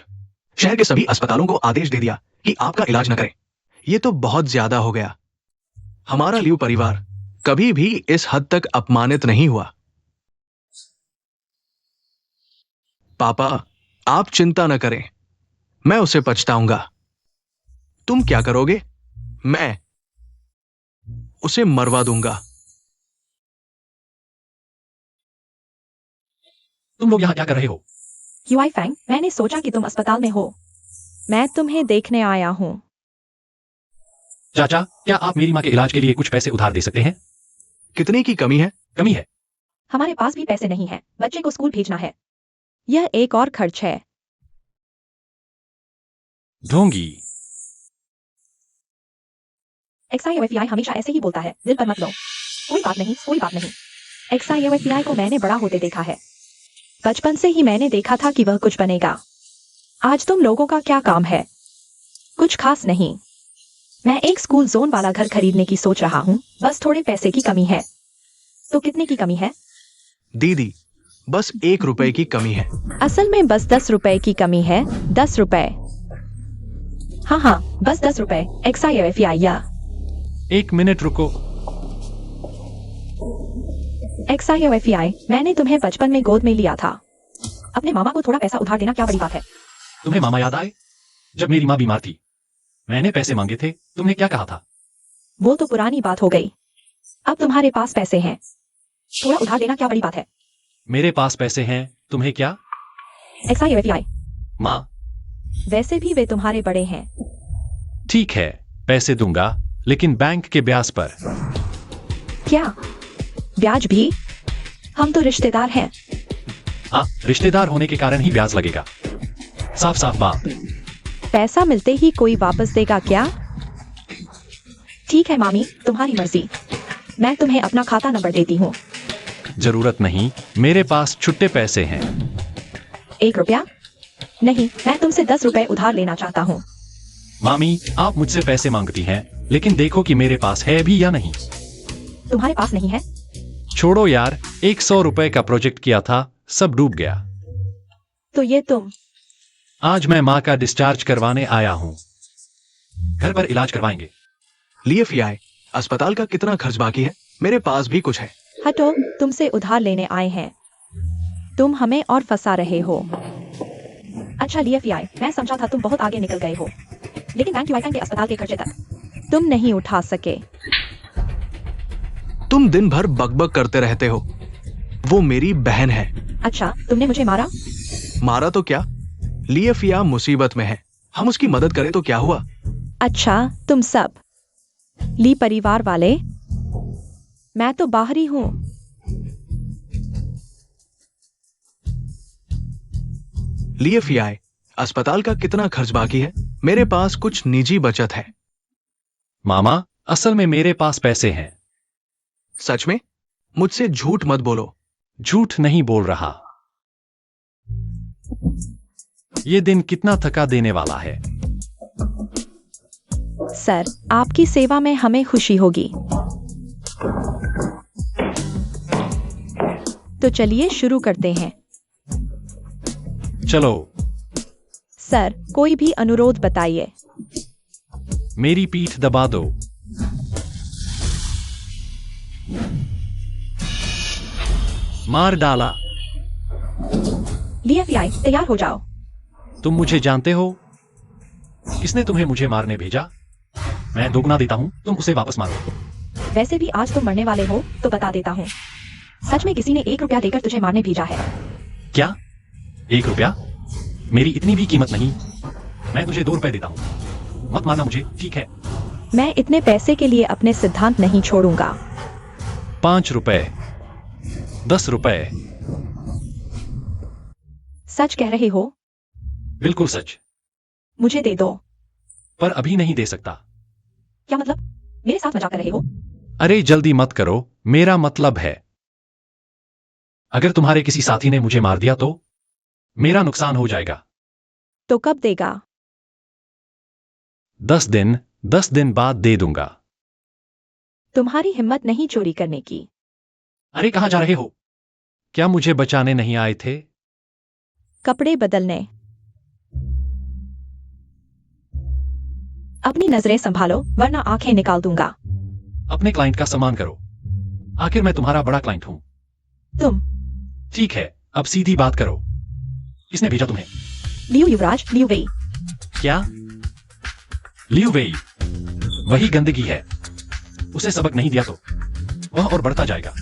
शहर के सभी अस्पतालों को आदेश दे दिया कि आपका इलाज न करें। ये तो बहुत ज्यादा हो गया। हमारा लियू परिवार कभी भी इस हद तक अपमानित नहीं हुआ। पापा, आप चिंता न करें, मैं उसे पछताऊंगा। तुम क्या करोगे? मैं उसे मरवा दूंगा। तुम लोग यहां क्या कर रहे हो? यूआई फैंग, मैंने सोचा कि तुम अस्पताल में हो। मैं तुम्हें देखने आया हूँ। चाचा, क्या आप मेरी मां के इलाज के लिए कुछ पैसे उधार दे सकते हैं? कितने की कमी है? कमी है। हमारे पास भी पैसे नहीं है, बच्चे को स्कूल भेजना है। यह एक और खर्च है। ढोंगी। एक्साईएफआई हमेशा ऐसे ही बोलता है, दिल पर मत लो। कोई बात नहीं, कोई बात नहीं। एक्साईएफआई को मैंने बड़ा होते देखा है। बचपन से ही मैंने देखा था कि वह कुछ बनेगा। आज तुम लोगों का क्या काम है? कुछ खास नहीं। मैं एक स्कूल जोन वाला घर खरीदने की सोच रहा हूँ, बस थोड़े पैसे की कमी है। तो कितने की कमी है? दीदी, बस 1 रुपए की कमी है। असल में बस 10 रुपए की कमी है। 10 रुपए। हाँ, बस 10 रुपए। एक्साईएफआई या एक मिनट रुको। एक्साईएफआई, मैंने तुम्हें बचपन में गोद में लिया था। अपने मामा को थोड़ा पैसा उधार देना क्या बड़ी बात है? तुम्हें मामा याद आए? जब मेरी मां बीमार थी, मैंने पैसे मांगे थे, तुमने क्या कहा था? वो तो पुरानी बात हो गई। अब तुम्हारे पास पैसे हैं, थोड़ा उधार देना क्या बड़ी बात है? मेरे पास पैसे हैं, तुम्हें क्या? एक्साईएफआई, मां, वैसे भी वे तुम्हारे बड़े हैं। ठीक है, पैसे दूंगा, लेकिन बैंक के ब्याज पर। क्या ब्याज भी? हम तो रिश्तेदार हैं। हाँ, रिश्तेदार होने के कारण ही ब्याज लगेगा। साफ साफ बात। पैसा मिलते ही कोई वापस देगा क्या? ठीक है मामी, तुम्हारी मर्जी। मैं तुम्हें अपना खाता नंबर देती हूँ। जरूरत नहीं, मेरे पास छुट्टे पैसे हैं। 1 रुपया? नहीं, मैं तुमसे 10 रुपए उधार लेना चाहता हूँ। मामी, आप मुझसे पैसे मांगती हैं, लेकिन देखो कि मेरे पास है भी या नहीं। तुम्हारे पास नहीं है? छोड़ो यार, 100 रुपए का प्रोजेक्ट किया था, सब डूब गया। तो ये तुम? आज मैं मां का डिस्चार्ज करवाने आया हूं। घर पर इलाज करवाएंगे। लिएफआई, अस्पताल का कितना खर्च बाकी है? मेरे पास भी कुछ है। हटो, तुमसे उधार लेने आए हैं। तुम हमें और फंसा रहे हो। अच्छा लिएफआई, मैं समझा था तुम बहुत आगे निकल गए हो, लेकिन बैंक यूआई के अस्पताल के खर्चे तक तुम नहीं उठा सके। तुम दिन भर बकबक करते रहते हो। वो मेरी बहन है। अच्छा, तुमने मुझे मारा? मारा तो क्या, लिएफिया मुसीबत में है, हम उसकी मदद करें तो क्या हुआ? अच्छा, तुम सब ली परिवार वाले? मैं तो बाहरी हूँ। लिएफिया, अस्पताल का कितना खर्च बाकी है? मेरे पास कुछ निजी बचत है। मामा, असल में मेरे पास पैसे हैं। सच में? मुझसे झूठ मत बोलो। झूठ नहीं बोल रहा। ये दिन कितना थका देने वाला है। सर, आपकी सेवा में हमें खुशी होगी। तो चलिए शुरू करते हैं। चलो। सर, कोई भी अनुरोध बताइए। मेरी पीठ दबा दो। मार डाला। DFI तैयार हो जाओ। तुम मुझे जानते हो? किसने तुम्हें मुझे मारने भेजा? मैं दोगुना देता हूं, तुम उसे वापस मारो। वैसे भी आज तुम मरने वाले हो तो बता देता हूँ। सच में किसी ने 1 रुपया देकर तुझे मारने भेजा है। क्या? 1 रुपया? मेरी इतनी भी कीमत नहीं। मैं तुझे 2 रुपए देता हूं। मत मारना मुझे, ठीक है? मैं इतने पैसे के लिए अपने सिद्धांत नहीं छोड़ूंगा। 5 रुपए, 10 रुपए। सच कह रहे हो? बिल्कुल सच। मुझे दे दो। पर अभी नहीं दे सकता। क्या मतलब? मेरे साथ मजाक कर रहे हो? अरे जल्दी मत करो, मेरा मतलब है अगर तुम्हारे किसी साथी ने मुझे मार दिया तो मेरा नुकसान हो जाएगा। तो कब देगा? 10 दिन बाद दे दूंगा। तुम्हारी हिम्मत नहीं चोरी करने की। अरे कहां जा रहे हो? क्या मुझे बचाने नहीं आए थे? कपड़े बदलने। अपनी नजरें संभालो वरना आंखें निकाल दूंगा। अपने क्लाइंट का सम्मान करो। आखिर मैं तुम्हारा बड़ा क्लाइंट हूं। तुम ठीक है, अब सीधी बात करो। किसने भेजा तुम्हें? लियू युवराज, लियू वेई। क्या? लियू वेई? वही गंदगी है। उसे सबक नहीं दिया तो वह और बढ़ता जाएगा।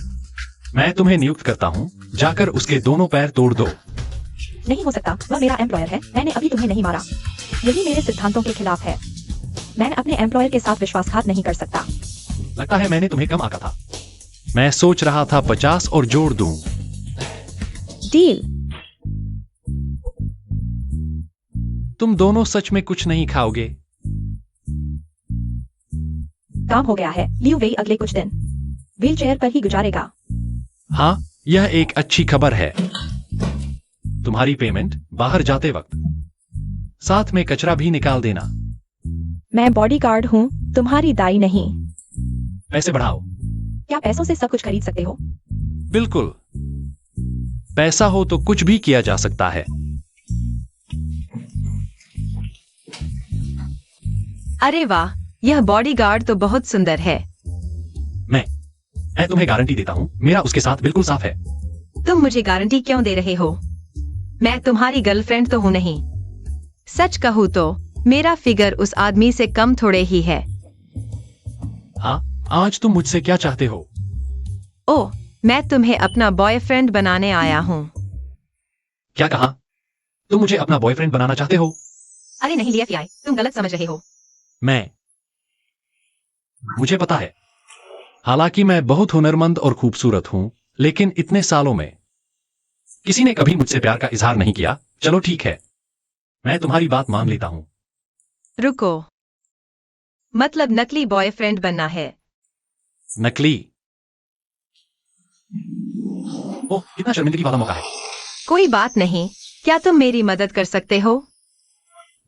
मैं तुम्हें नियुक्त करता हूं, जाकर उसके दोनों पैर तोड़ दो। नहीं हो सकता, वह मेरा एम्प्लॉयर है। मैंने अभी तुम्हें नहीं मारा। यही मेरे सिद्धांतों के खिलाफ है। मैं अपने एम्प्लॉयर के साथ विश्वासघात नहीं कर सकता। लगता है मैंने तुम्हें कम आका था। मैं सोच रहा था 50 और जोड़ दूं। डील। तुम दोनों सच में कुछ नहीं खाओगे? काम हो गया है। लियू वेई अगले कुछ दिन व्हील चेयर पर ही गुजारेगा। हाँ, यह एक अच्छी खबर है। तुम्हारी पेमेंट बाहर जाते वक्त साथ में कचरा भी निकाल देना। मैं बॉडीगार्ड हूँ, तुम्हारी दाई नहीं। पैसे बढ़ाओ। क्या पैसों से सब कुछ खरीद सकते हो? बिल्कुल। पैसा हो तो कुछ भी किया जा सकता है। अरे वाह, यह बॉडीगार्ड तो बहुत सुंदर है। मैं तुम्हें गारंटी देता हूं, मेरा उसके साथ बिल्कुल साफ है। तुम मुझे गारंटी क्यों दे रहे हो? मैं तुम्हारी गर्लफ्रेंड तो हूँ नहीं। सच कहूँ तो मेरा फिगर उस आदमी से कम थोड़े ही है। हाँ, आज तुम मुझसे क्या चाहते हो? ओह, मैं तुम्हें अपना बॉयफ्रेंड बनाने आया हूँ। क्या कहा? तुम मुझे अपना बॉयफ्रेंड बनाना चाहते हो? अरे नहीं लिया, तुम गलत समझ रहे हो। मुझे पता है। हालांकि मैं बहुत हुनरमंद और खूबसूरत हूं, लेकिन इतने सालों में किसी ने कभी मुझसे प्यार का इजहार नहीं किया। चलो ठीक है, मैं तुम्हारी बात मान लेता हूं। रुको, मतलब नकली बॉयफ्रेंड बनना है? नकली? ओह, कितना शर्मिंदगी वाला मौका है। कोई बात नहीं, क्या तुम मेरी मदद कर सकते हो?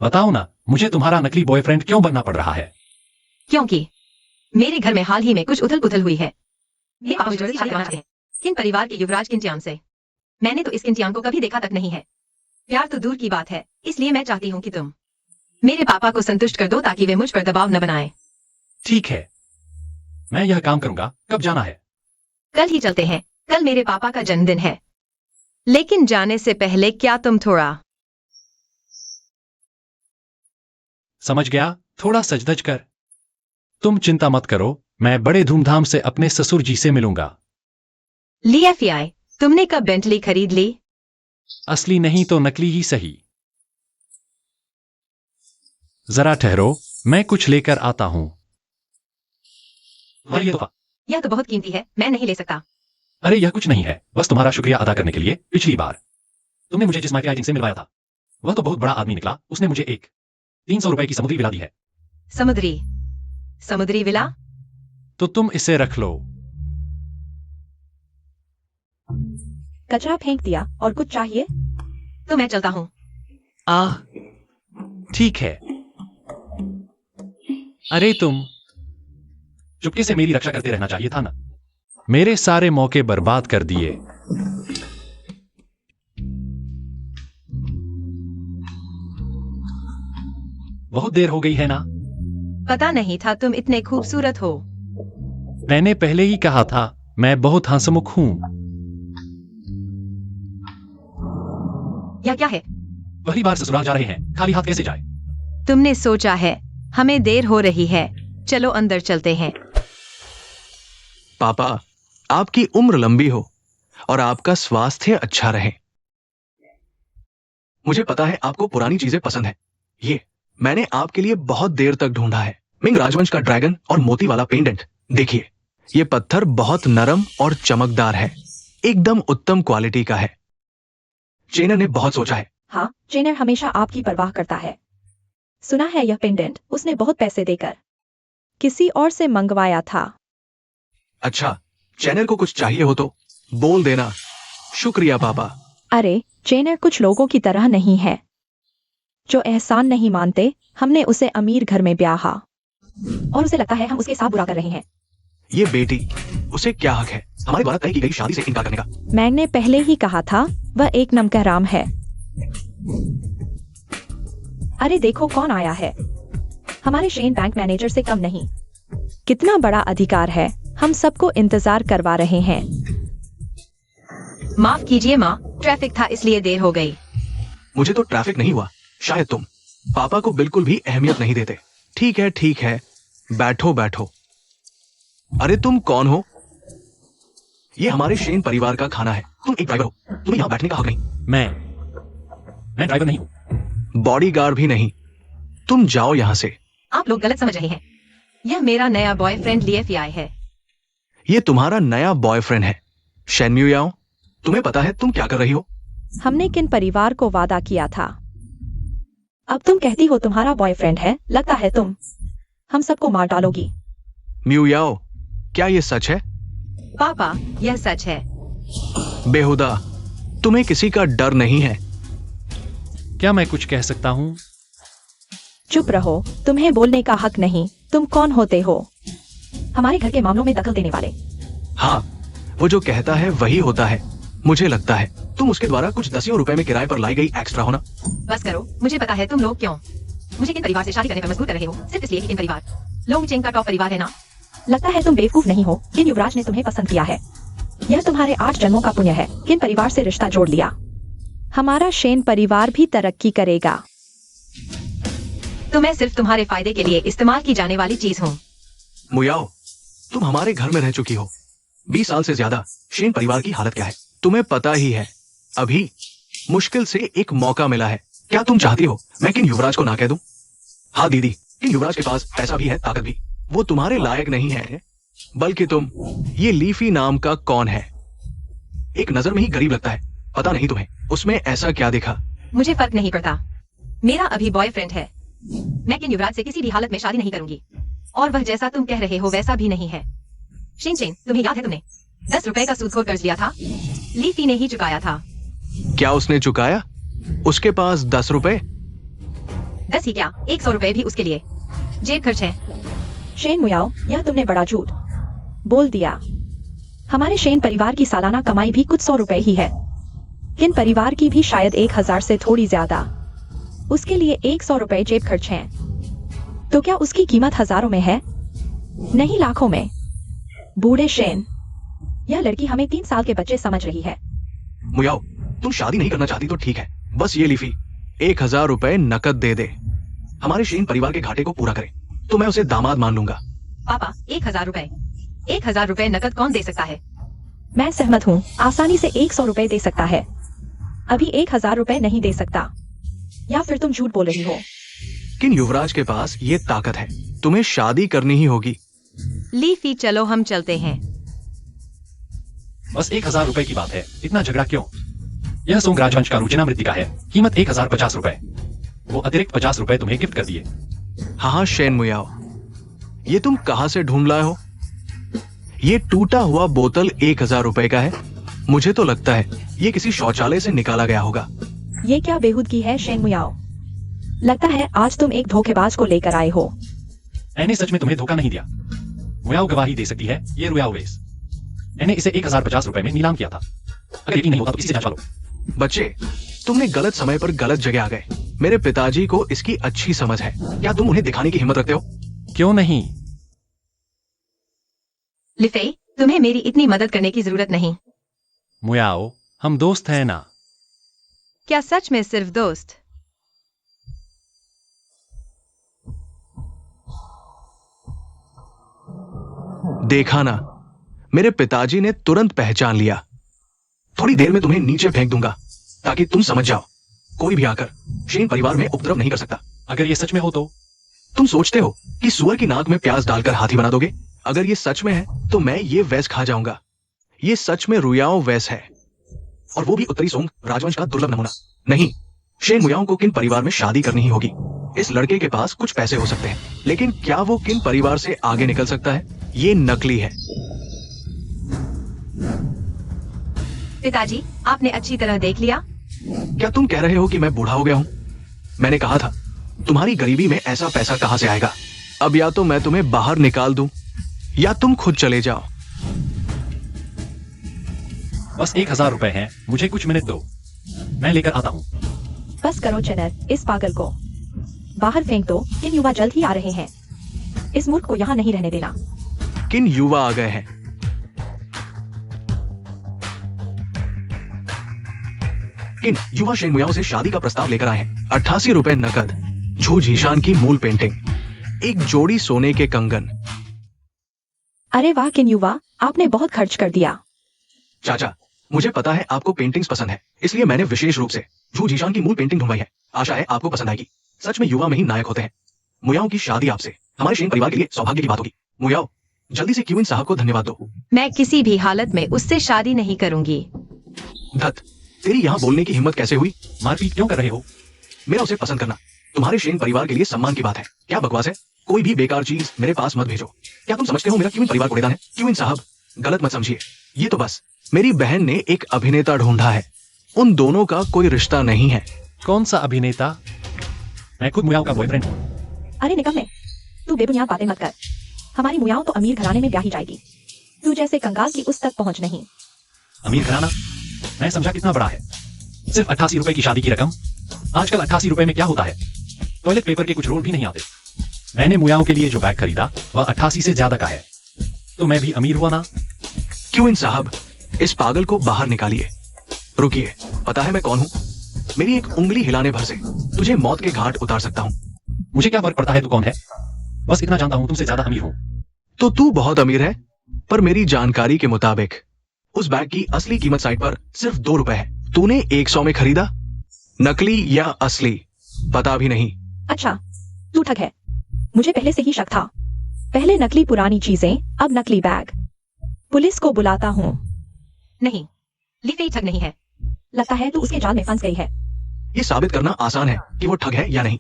बताओ ना, मुझे तुम्हारा नकली बॉयफ्रेंड क्यों बनना पड़ रहा है? क्योंकि मेरे घर में हाल ही में कुछ उथल पुथल हुई है। मेरे पापा मुझे शादी करना चाहते हैं। किन परिवार के युवराज किंटियान से। मैंने तो इस किंटियान को कभी देखा तक नहीं है। प्यार तो दूर की बात है, इसलिए मैं चाहती हूँ कि तुम मेरे पापा को संतुष्ट कर दो ताकि वे मुझ पर दबाव न बनाए। ठीक है, मैं यह काम करूंगा। कब जाना है? कल ही चलते हैं। कल मेरे पापा का जन्मदिन है। लेकिन जाने से पहले क्या तुम थोड़ा समझ गया, थोड़ा सजधज कर। तुम चिंता मत करो, मैं बड़े धूमधाम से अपने ससुर जी से मिलूंगा। लिया, तुमने कब बेंटली खरीद ली? असली नहीं तो नकली ही सही। जरा ठहरो, मैं कुछ लेकर आता हूं। ये तोहफा। यह तो बहुत कीमती है, मैं नहीं ले सकता। अरे यह कुछ नहीं है, बस तुम्हारा शुक्रिया अदा करने के लिए। पिछली बार तुमने मुझे जिस मार्केटिंग से मिलवाया था, वह तो बहुत बड़ा आदमी निकला। उसने मुझे एक 300 रुपए की समुद्री विला दी है। समुद्री विला? तो तुम इसे रख लो। कचरा फेंक दिया और कुछ चाहिए? तो मैं चलता हूँ। ठीक है। अरे तुम चुपके से मेरी रक्षा करते रहना चाहिए था ना। मेरे सारे मौके बर्बाद कर दिए। बहुत देर हो गई है ना। पता नहीं था तुम इतने खूबसूरत हो। मैंने पहले ही कहा था मैं बहुत हंसमुख हूं। यह क्या है? पहली बार ससुराल जा रहे हैं, खाली हाथ कैसे जाए? तुमने सोचा है हमें देर हो रही है, चलो अंदर चलते हैं। पापा, आपकी उम्र लंबी हो और आपका स्वास्थ्य अच्छा रहे। मुझे पता है आपको पुरानी चीजें पसंद है। ये मैंने आपके लिए बहुत देर तक ढूंढा है। मिंग राजवंश का ड्रैगन और मोती वाला पेंडेंट। देखिए, ये पत्थर बहुत नरम और चमकदार है, एकदम उत्तम क्वालिटी का है। चेनर ने बहुत सोचा है। हाँ, चेनर हमेशा आपकी परवाह करता है। सुना है यह पेंडेंट उसने बहुत पैसे देकर किसी और से मंगवाया था। अच्छा, चैनर को कुछ चाहिए हो तो बोल देना। शुक्रिया पापा। अरे, चेनर कुछ लोगों की तरह नहीं है जो एहसान नहीं मानते। हमने उसे अमीर घर में ब्याहा और उसे लगता है हम उसके साथ बुरा कर रहे हैं। ये बेटी, उसे क्या हक है हमारे द्वारा तय की गई शादी से इनकार करने का? मैंने पहले ही कहा था वह एक नमकहराम है। अरे देखो कौन आया है। हमारे शेन बैंक मैनेजर से कम नहीं। कितना बड़ा अधिकार है, हम सबको इंतजार करवा रहे हैं। माफ कीजिए माँ, ट्रैफिक था इसलिए देर हो गई। मुझे तो ट्रैफिक नहीं हुआ, शायद तुम पापा को बिल्कुल भी अहमियत नहीं देते। ठीक है ठीक है, बैठो बैठो। अरे तुम कौन हो? ये हमारे शेन परिवार का खाना है। तुम एक ड्राइवर हो, तुम्हें यहाँ बैठने का हक नहीं। मैं ड्राइवर नहीं हूं। बॉडीगार्ड भी नहीं। तुम जाओ यहाँ से। आप लोग गलत समझ रहे हैं। यह मेरा नया बॉयफ्रेंड लिएफियाई है। ये तुम्हारा नया बॉयफ्रेंड है। शेन म्यूयाओ, तुम्हें पता है तुम क्या कर रही हो? हमने किन परिवार को वादा किया था? अब तुम कहती हो तुम्हारा बॉयफ्रेंड है। लगता है तुम हम सबको मार डालोगी। म्यूयाओ, क्या ये सच है? पापा, यह सच है। बेहुदा, तुम्हें किसी का डर नहीं है। क्या मैं कुछ कह सकता हूं? चुप रहो, तुम्हें बोलने का हक नहीं। तुम कौन होते हो हमारे घर के मामलों में दखल देने वाले? हाँ, वो जो कहता है वही होता है। मुझे लगता है तुम उसके द्वारा कुछ दसियों रुपए में किराए पर लाई गई एक्स्ट्रा हो ना? बस करो, मुझे पता है तुम लोग क्यों मुझे किन परिवार से शादी करने पर मजबूर कर रहे हो। सिर्फ इसलिए कि इन परिवार लोंग चेंग का टॉप परिवार है ना। लगता है तुम बेवकूफ नहीं हो। किन युवराज ने तुम्हें पसंद किया है। यह तुम्हारे 8 जन्मों का पुण्य है। किन परिवार से रिश्ता जोड़ लिया। हमारा शेन परिवार भी तरक्की करेगा। तो मैं सिर्फ तुम्हारे फायदे के लिए इस्तेमाल की जाने वाली चीज हूँ। मुयाओ, तुम हमारे घर में रह चुकी हो 20 साल से ज्यादा। शेन परिवार की हालत क्या है तुम्हें पता ही है। अभी मुश्किल से एक मौका मिला है। क्या तुम चाहती हो मैं किन युवराज को ना कह दूं? हाँ दीदी, किन युवराज के पास पैसा भी है, ताकत भी। वो तुम्हारे लायक नहीं है। बल्कि तुम, ये लीफी नाम का कौन है? एक नजर में ही गरीब लगता है। पता नहीं तुम्हें उसमें ऐसा क्या देखा? मुझे फर्क नहीं पड़ता, मेरा अभी बॉयफ्रेंड है। मैं किन युवराज से किसी भी हालत में शादी नहीं करूंगी। और वह जैसा तुम कह रहे हो वैसा भी नहीं है। शेन चेन, तुम्हें याद है तुमने 10 रुपए का सूदखोर कर्ज लिया था? लीफी ने ही चुकाया था। क्या उसने चुकाया? उसके पास 10 रुपए? 10 ही क्या, 100 रुपए भी उसके लिए जेब खर्च है। शेन मुयाओ, यह तुमने बड़ा झूठ बोल दिया। हमारे शेन परिवार की सालाना कमाई भी कुछ 100 रुपए ही है। किन परिवार की भी शायद 1000 से थोड़ी ज्यादा। उसके लिए 100 रुपए जेब खर्च हैं। तो क्या उसकी कीमत हजारों में है? नहीं, लाखों में। बूढ़े शेन, यह लड़की हमें 3 साल के बच्चे समझ रही है। मुयाओ, तुम शादी नहीं करना चाहती तो ठीक है। बस ये लीफी 1000 रुपए नकद दे दे, हमारे शेन परिवार के घाटे को पूरा करे, तो मैं उसे दामाद मान लूंगा। पापा, 1000 रुपए 1000 रुपए नकद कौन दे सकता है? मैं सहमत हूँ, आसानी से 100 रुपए दे सकता है। अभी 1000 रुपए नहीं दे सकता। या फिर तुम झूठ बोल रही हो? किन युवराज के पास ये ताकत है? तुम्हें शादी करनी ही होगी। लीफी, चलो हम चलते हैं। बस 1000 रुपए की बात है, इतना झगड़ा क्यों? यह सोंग राजवंश का रुचिना मृतिका है, कीमत 1050 रुपए। वो अतिरिक्त 50 रुपए तुम्हें गिफ्ट कर दिए। हाँ शेन मुयाओ, ये तुम कहां से ढूंढ लाए हो? ये टूटा हुआ बोतल 1000 रुपए का है। मुझे तो लगता है ये किसी शौचालय से निकाला गया होगा। ये क्या बेहूदगी है शेंग मुयाओ? लगता है आज तुम एक धोखेबाज को लेकर आए हो। मैंने सच में तुम्हें धोखा नहीं दिया। मुयाओ गवाही दे सकती है, ये रुयाओ वेस। मैंने इसे 1050 रुपए में नीलाम किया था। अगर यकीन नहीं होता तो किसी से जांचवा लो। बच्चे, तुमने गलत समय पर गलत जगह आ गए। मेरे पिताजी को इसकी अच्छी समझ है। क्या तुम उन्हें दिखाने की हिम्मत रखते हो? क्यों नहीं? लिफे, तुम्हें मेरी इतनी मदद करने की जरूरत नहीं। मुयाओ, हम दोस्त हैं ना? क्या सच में सिर्फ दोस्त? देखा ना, मेरे पिताजी ने तुरंत पहचान लिया। थोड़ी देर में तुम्हें नीचे फेंक दूंगा ताकि तुम समझ जाओ, कोई भी आकर शेन परिवार में उपद्रव नहीं कर सकता। अगर ये सच में हो तो? तुम सोचते हो कि सुअर की नाक में प्याज डालकर हाथी बना दोगे? अगर ये सच में है तो मैं ये वैस खा जाऊंगा। ये सच में रुयाओ वैस है, और वो भी उत्तरी सोंग राजवंश का दुर्लभ नमूना। नहीं, शेन मुयाओ को किन परिवार में शादी करनी ही होगी। इस लड़के के पास कुछ पैसे हो सकते हैं, लेकिन क्या वो किन परिवार से आगे निकल सकता है? ये नकली है। पिताजी, आपने अच्छी तरह देख लिया। क्या तुम कह रहे हो कि मैं बूढ़ा हो गया हूं? मैंने कहा था, तुम्हारी गरीबी में ऐसा पैसा कहां से आएगा? अब या तो मैं तुम्हें बाहर निकाल दूं या तुम खुद चले जाओ। बस 1000 रुपए हैं, मुझे कुछ मिनट दो, मैं लेकर आता हूँ। बस करो चेनर, इस पागल को बाहर फेंक दो। इन युवा जल्द ही आ रहे हैं। इस मूर्ख को यहाँ नहीं रहने देना। किन युवा आ गए हैं? किन युवा शेन मुयाओ से शादी का प्रस्ताव लेकर आए हैं। 88 रुपए नकद, झू झीशान की मूल पेंटिंग, एक जोड़ी सोने के कंगन। अरे वाह किन युवा, आपने बहुत खर्च कर दिया। चाचा, मुझे पता है आपको पेंटिंग्स पसंद है, इसलिए मैंने विशेष रूप से झू झीशान की मूल पेंटिंग ढूंढवाई है। आशा है आपको पसंद आएगी। सच में युवा में ही नायक होते हैं। मुयाओ की शादी आपसे हमारे शेन परिवार के लिए सौभाग्य की बात होगी। मुयाओ, जल्दी से क्यूइन साहब को धन्यवाद दो। मैं किसी भी हालत में उससे शादी नहीं करूंगी। धत, तेरी यहाँ बोलने की हिम्मत कैसे हुई? मारपीट क्यों कर रहे हो? मेरा उसे पसंद करना तुम्हारे शेन परिवार के लिए सम्मान की बात है। क्या बकवास है? कोई भी बेकार चीज मेरे पास मत भेजो। क्या तुम समझते हो मेरा क्यूइन परिवार कूड़ेदान है? क्यूइन साहब, गलत मत समझिए। ये तो बस मेरी बहन ने एक अभिनेता ढूंढा है। उन दोनों का कोई रिश्ता नहीं है। कौन सा अभिनेता? मैं खुद मुयाओ का बॉयफ्रेंड हूँ। अरे निकम्मे, तू बेबुनियाद बातें मत कर। हमारी मुयाओ तो अमीर घराने में ब्याही जाएगी। तू जैसे कंगाल की उस तक पहुंच नहीं। अमीर घराना? मैं समझा कितना बड़ा है। सिर्फ 88 रुपए की शादी की रकम। आजकल 88 रुपए में क्या होता है? टॉयलेट पेपर के कुछ रोल भी नहीं आते। मैंने मुयाओ के लिए जो बैग खरीदा वह 88 से ज्यादा का है। तो मैं भी अमीर हुआ ना? क्यूइन साहब, इस पागल को बाहर निकालिए। रुकिए, पता है मैं कौन हूँ? मेरी एक उंगली हिलाने भर से तुझे मौत के घाट उतार सकता हूँ। मुझे क्या फर्क पड़ता है तू कौन है? बस इतना जानता हूँ तुमसे ज्यादा अमीर हूँ। तो तू बहुत अमीर है, पर मेरी जानकारी के मुताबिक उस बैग की असली कीमत साइट पर सिर्फ 2 रुपए है। तूने 100 में खरीदा। नकली या असली पता भी नहीं। अच्छा, तू ठग है। मुझे पहले से ही शक था। पहले नकली पुरानी चीजें, अब नकली बैग। पुलिस को बुलाता हूँ। नहीं, लिफे ठग नहीं है। लगता है तू उसके जाल में फंस गई है। ये साबित करना आसान है कि वो ठग है या नहीं।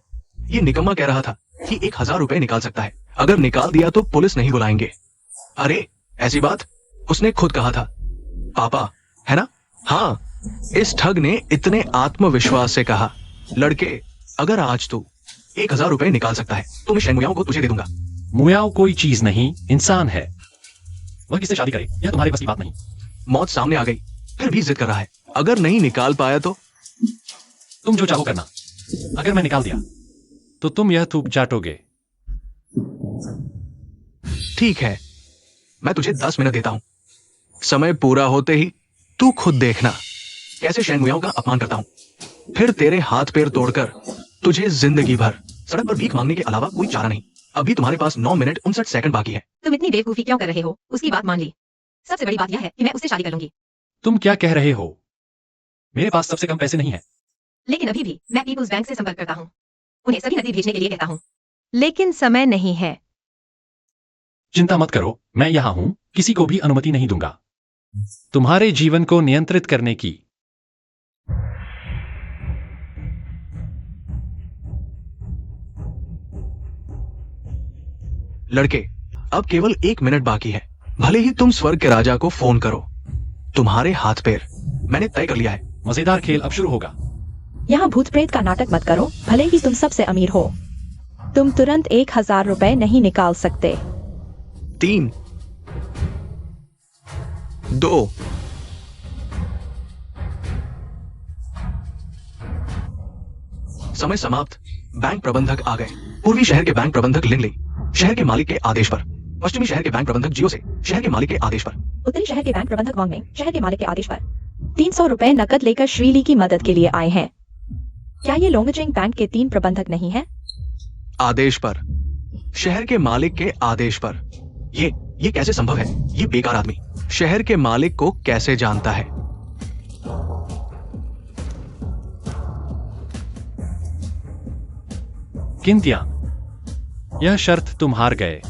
ये निकम्मा कह रहा था कि 1000 रुपए निकाल सकता है। अगर निकाल दिया तो पुलिस नहीं बुलाएंगे। अरे ऐसी बात उसने खुद कहा था। पापा, है ना? हाँ, इस ठग ने इतने आत्मविश्वास से कहा, लड़के, अगर आज तू 1000 रुपए निकाल सकता है तो मैं शेन मुयाओ को तुझे दे दूंगा। मुयाओ कोई चीज नहीं, इंसान है। वह किससे शादी करे यह तुम्हारे बस की बात नहीं। मौत सामने आ गई, फिर भी जिद कर रहा है। अगर नहीं निकाल पाया तो? तुम जो चाहो करना। अगर मैं निकाल दिया तो तुम यह थूक चाटोगे। ठीक है, मैं तुझे 10 मिनट देता हूं। समय पूरा होते ही तू खुद देखना कैसे शेन मुयाओ का अपमान करता हूं। फिर तेरे हाथ पैर तोड़कर तुझे जिंदगी भर सड़क पर भीख मांगने के अलावा कोई चारा नहीं। अभी तुम्हारे पास 9 मिनट 59 सेकंड बाकी है। तुम इतनी बेवकूफी क्यों कर रहे हो? उसकी बात मान ली। सबसे बड़ी बात यह है कि मैं उससे शादी कर लूंगी। तुम क्या कह रहे हो? मेरे पास सबसे कम पैसे नहीं है। लेकिन अभी भी मैं पीपुल्स बैंक से संपर्क करता हूँ। उन्हें सभी नकदी भेजने के लिए कहता हूँ। लेकिन समय नहीं है। चिंता मत करो, मैं यहां हूं, किसी को भी अनुमति नहीं दूंगा तुम्हारे जीवन को नियंत्रित करने की। लड़के, अब केवल 1 मिनट बाकी है। भले ही तुम स्वर्ग के राजा को फोन करो, तुम्हारे हाथ पैर मैंने तय कर लिया है। मजेदार खेल अब शुरू होगा। यहाँ भूत प्रेत का नाटक मत करो, भले ही तुम सबसे अमीर हो। तुम तुरंत 1000 रुपए नहीं निकाल सकते। 3, 2, समय समाप्त। बैंक प्रबंधक आ गए। पूर्वी शहर के बैंक प्रबंधक लिनली, शहर के मालिक के आदेश पर। पश्चिमी शहर के बैंक प्रबंधक जियो से, शहर के मालिक के आदेश पर। उत्तरी शहर के बैंक प्रबंधक वांगमेंग, शहर के मालिक के आदेश पर 300 रुपए नकद लेकर श्रीली की मदद के लिए आए हैं। क्या ये लोंगजिंग बैंक के 3 प्रबंधक नहीं हैं? आदेश पर, शहर के मालिक के आदेश पर। ये कैसे संभव है? ये बेकार आदमी शहर के मालिक को कैसे जानता है? किंतियान, यह शर्त तुम हार गए।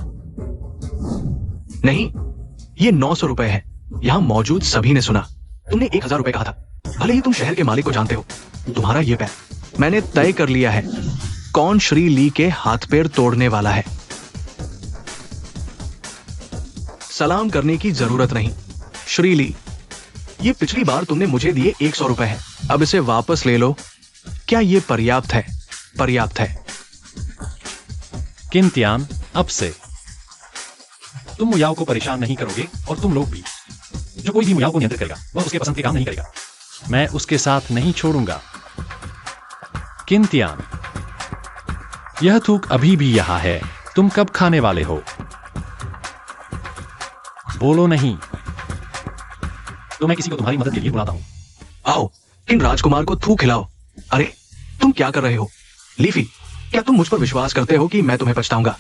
नहीं, ये 900 रुपए है। यहां मौजूद सभी ने सुना। तुमने 1000 रुपए कहा था। भले ही तुम शहर के मालिक को जानते हो, तुम्हारा ये पैर मैंने तय कर लिया है कौन श्री ली के हाथ पैर तोड़ने वाला है। सलाम करने की जरूरत नहीं। श्री ली, ये पिछली बार तुमने मुझे दिए 100 रुपए है, अब इसे वापस ले लो। क्या ये पर्याप्त है? पर्याप्त है। किंतियान, अब से तुम मुयाओ को परेशान नहीं करोगे और तुम लोग भी। जो कोई भी मुयाओ को नियंत्रित करेगा वह उसके पसंद के काम नहीं करेगा। मैं उसके साथ नहीं छोड़ूंगा। किंतियान, यह थूक अभी भी यहां है। तुम कब खाने वाले हो? बोलो नहीं, तो मैं किसी को तुम्हारी मदद के लिए बुलाता हूं। आओ, इन राजकुमार को थूक खिलाओ। अरे, तुम क्या कर रहे हो? लीफी, क्या तुम मुझ पर विश्वास करते हो कि मैं तुम्हें पछताऊंगा?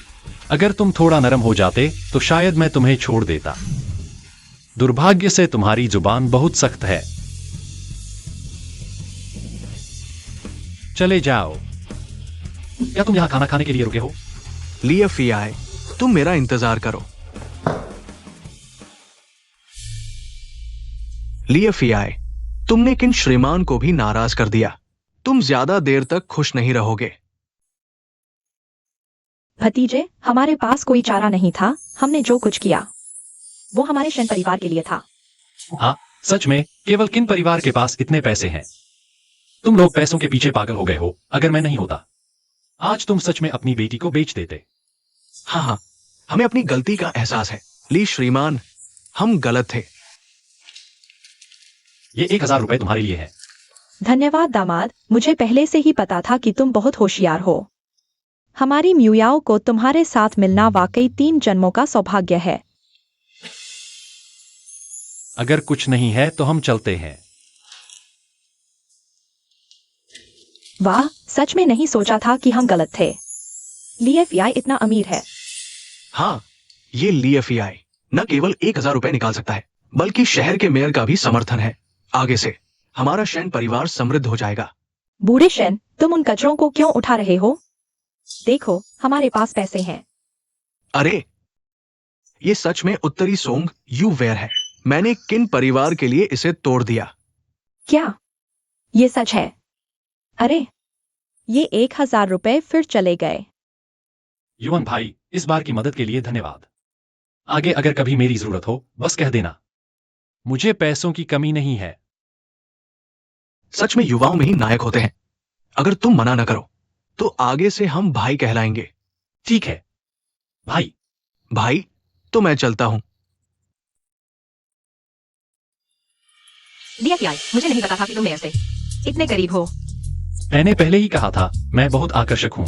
अगर तुम थोड़ा नरम हो जाते तो शायद मैं तुम्हें छोड़ देता। दुर्भाग्य से तुम्हारी जुबान बहुत सख्त है। चले जाओ। क्या तुम यहां खाना खाने के लिए रुके हो? लियफियाई, तुम मेरा इंतजार करो। लियफियाई, तुमने किन श्रीमान को भी नाराज कर दिया। तुम ज्यादा देर तक खुश नहीं रहोगे। भतीजे, हमारे पास कोई चारा नहीं था। हमने जो कुछ किया वो हमारे शन परिवार के लिए था। हाँ, सच में केवल किन परिवार के पास इतने पैसे हैं? तुम लोग पैसों के पीछे पागल हो गए हो। अगर मैं नहीं होता, आज तुम सच में अपनी बेटी को बेच देते। हाँ, हमें अपनी गलती का एहसास है। ली श्रीमान, हम गलत थे। ये 1000 रुपए तुम्हारे लिए है। धन्यवाद दामाद, मुझे पहले से ही पता था कि तुम बहुत होशियार हो। हमारी म्यूयाओ को तुम्हारे साथ मिलना वाकई 3 जन्मों का सौभाग्य है। अगर कुछ नहीं है तो हम चलते हैं। वाह, सच में नहीं सोचा था कि हम गलत थे। लियफियाई इतना अमीर है। हाँ, ये लियफियाई न केवल 1000 रुपए निकाल सकता है, बल्कि शहर के मेयर का भी समर्थन है। आगे से हमारा शैन परिवार समृद्ध हो जाएगा। बूढ़े शैन, तुम उन कचरों को क्यों उठा रहे हो? देखो, हमारे पास पैसे हैं। अरे, ये सच में उत्तरी सोंग यू वेयर है। मैंने किन परिवार के लिए इसे तोड़ दिया? क्या ये सच है? अरे, ये 1000 रुपए फिर चले गए। युवन भाई, इस बार की मदद के लिए धन्यवाद। आगे अगर कभी मेरी जरूरत हो बस कह देना। मुझे पैसों की कमी नहीं है। सच में युवाओं में ही नायक होते हैं। अगर तुम मना न करो तो आगे से हम भाई कहलाएंगे। ठीक है भाई। भाई, तो मैं चलता हूं। लियफियाई, मुझे नहीं पता था कि तुम मेयर से इतने करीब हो। मैंने पहले ही कहा था, मैं बहुत आकर्षक हूं।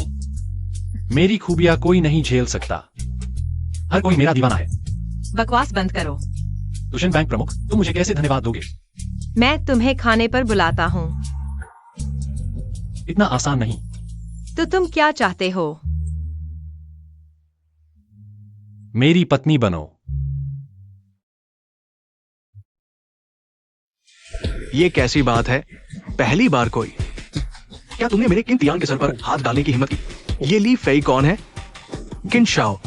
मेरी खूबियां कोई नहीं झेल सकता। हर कोई मेरा दीवाना है। बकवास बंद करो। तुशन बैंक प्रमुख, तुम मुझे कैसे धन्यवाद दोगे? मैं तुम्हें खाने पर बुलाता हूँ। इतना आसान नहीं। तो तुम क्या चाहते हो? मेरी पत्नी बनो। ये कैसी बात है? पहली बार कोई। क्या तुमने मेरे किन तियांग के सर पर हाथ डालने की हिम्मत की? ये ली फेई कौन है? किन शाओ,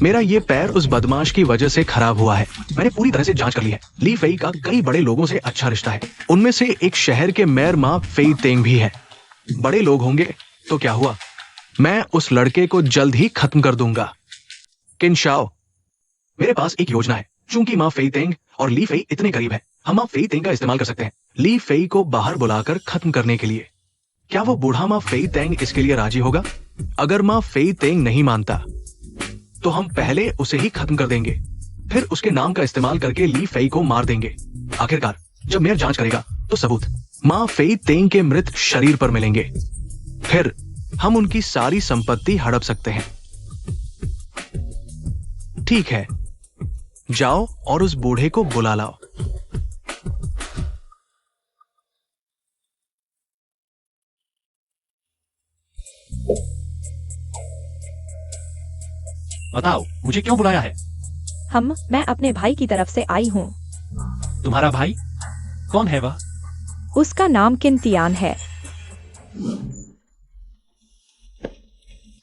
मेरा ये पैर उस बदमाश की वजह से खराब हुआ है। मैंने पूरी तरह से जांच कर ली है। ली फेई का कई बड़े लोगों से अच्छा रिश्ता है। उनमें से एक शहर के मेयर मां फेई तेंग भी है। बड़े लोग होंगे तो क्या हुआ, मैं उस लड़के को जल्द ही खत्म कर दूंगा। किन शाओ, मेरे पास एक योजना है। चूंकि मां फेई तेंग और ली फेई इतने करीब है, हम मां फेई तेंग का इस्तेमाल कर सकते हैं ली फेई को बाहर बुलाकर खत्म करने के लिए। क्या वो बूढ़ा माँ फेई तेंग इसके लिए राजी होगा? अगर माँ फेई तेंग नहीं मानता तो हम पहले उसे ही खत्म कर देंगे, फिर उसके नाम का इस्तेमाल करके ली फेई को मार देंगे। आखिरकार जब मेयर जांच करेगा तो सबूत माँ फेई तेंग के मृत शरीर पर मिलेंगे, फिर हम उनकी सारी संपत्ति हड़प सकते हैं। ठीक है, जाओ और उस बूढ़े को बुला लाओ। बताओ मुझे क्यों बुलाया है? मैं अपने भाई की तरफ से आई हूँ। तुम्हारा भाई कौन है वह? उसका नाम किंतियान है।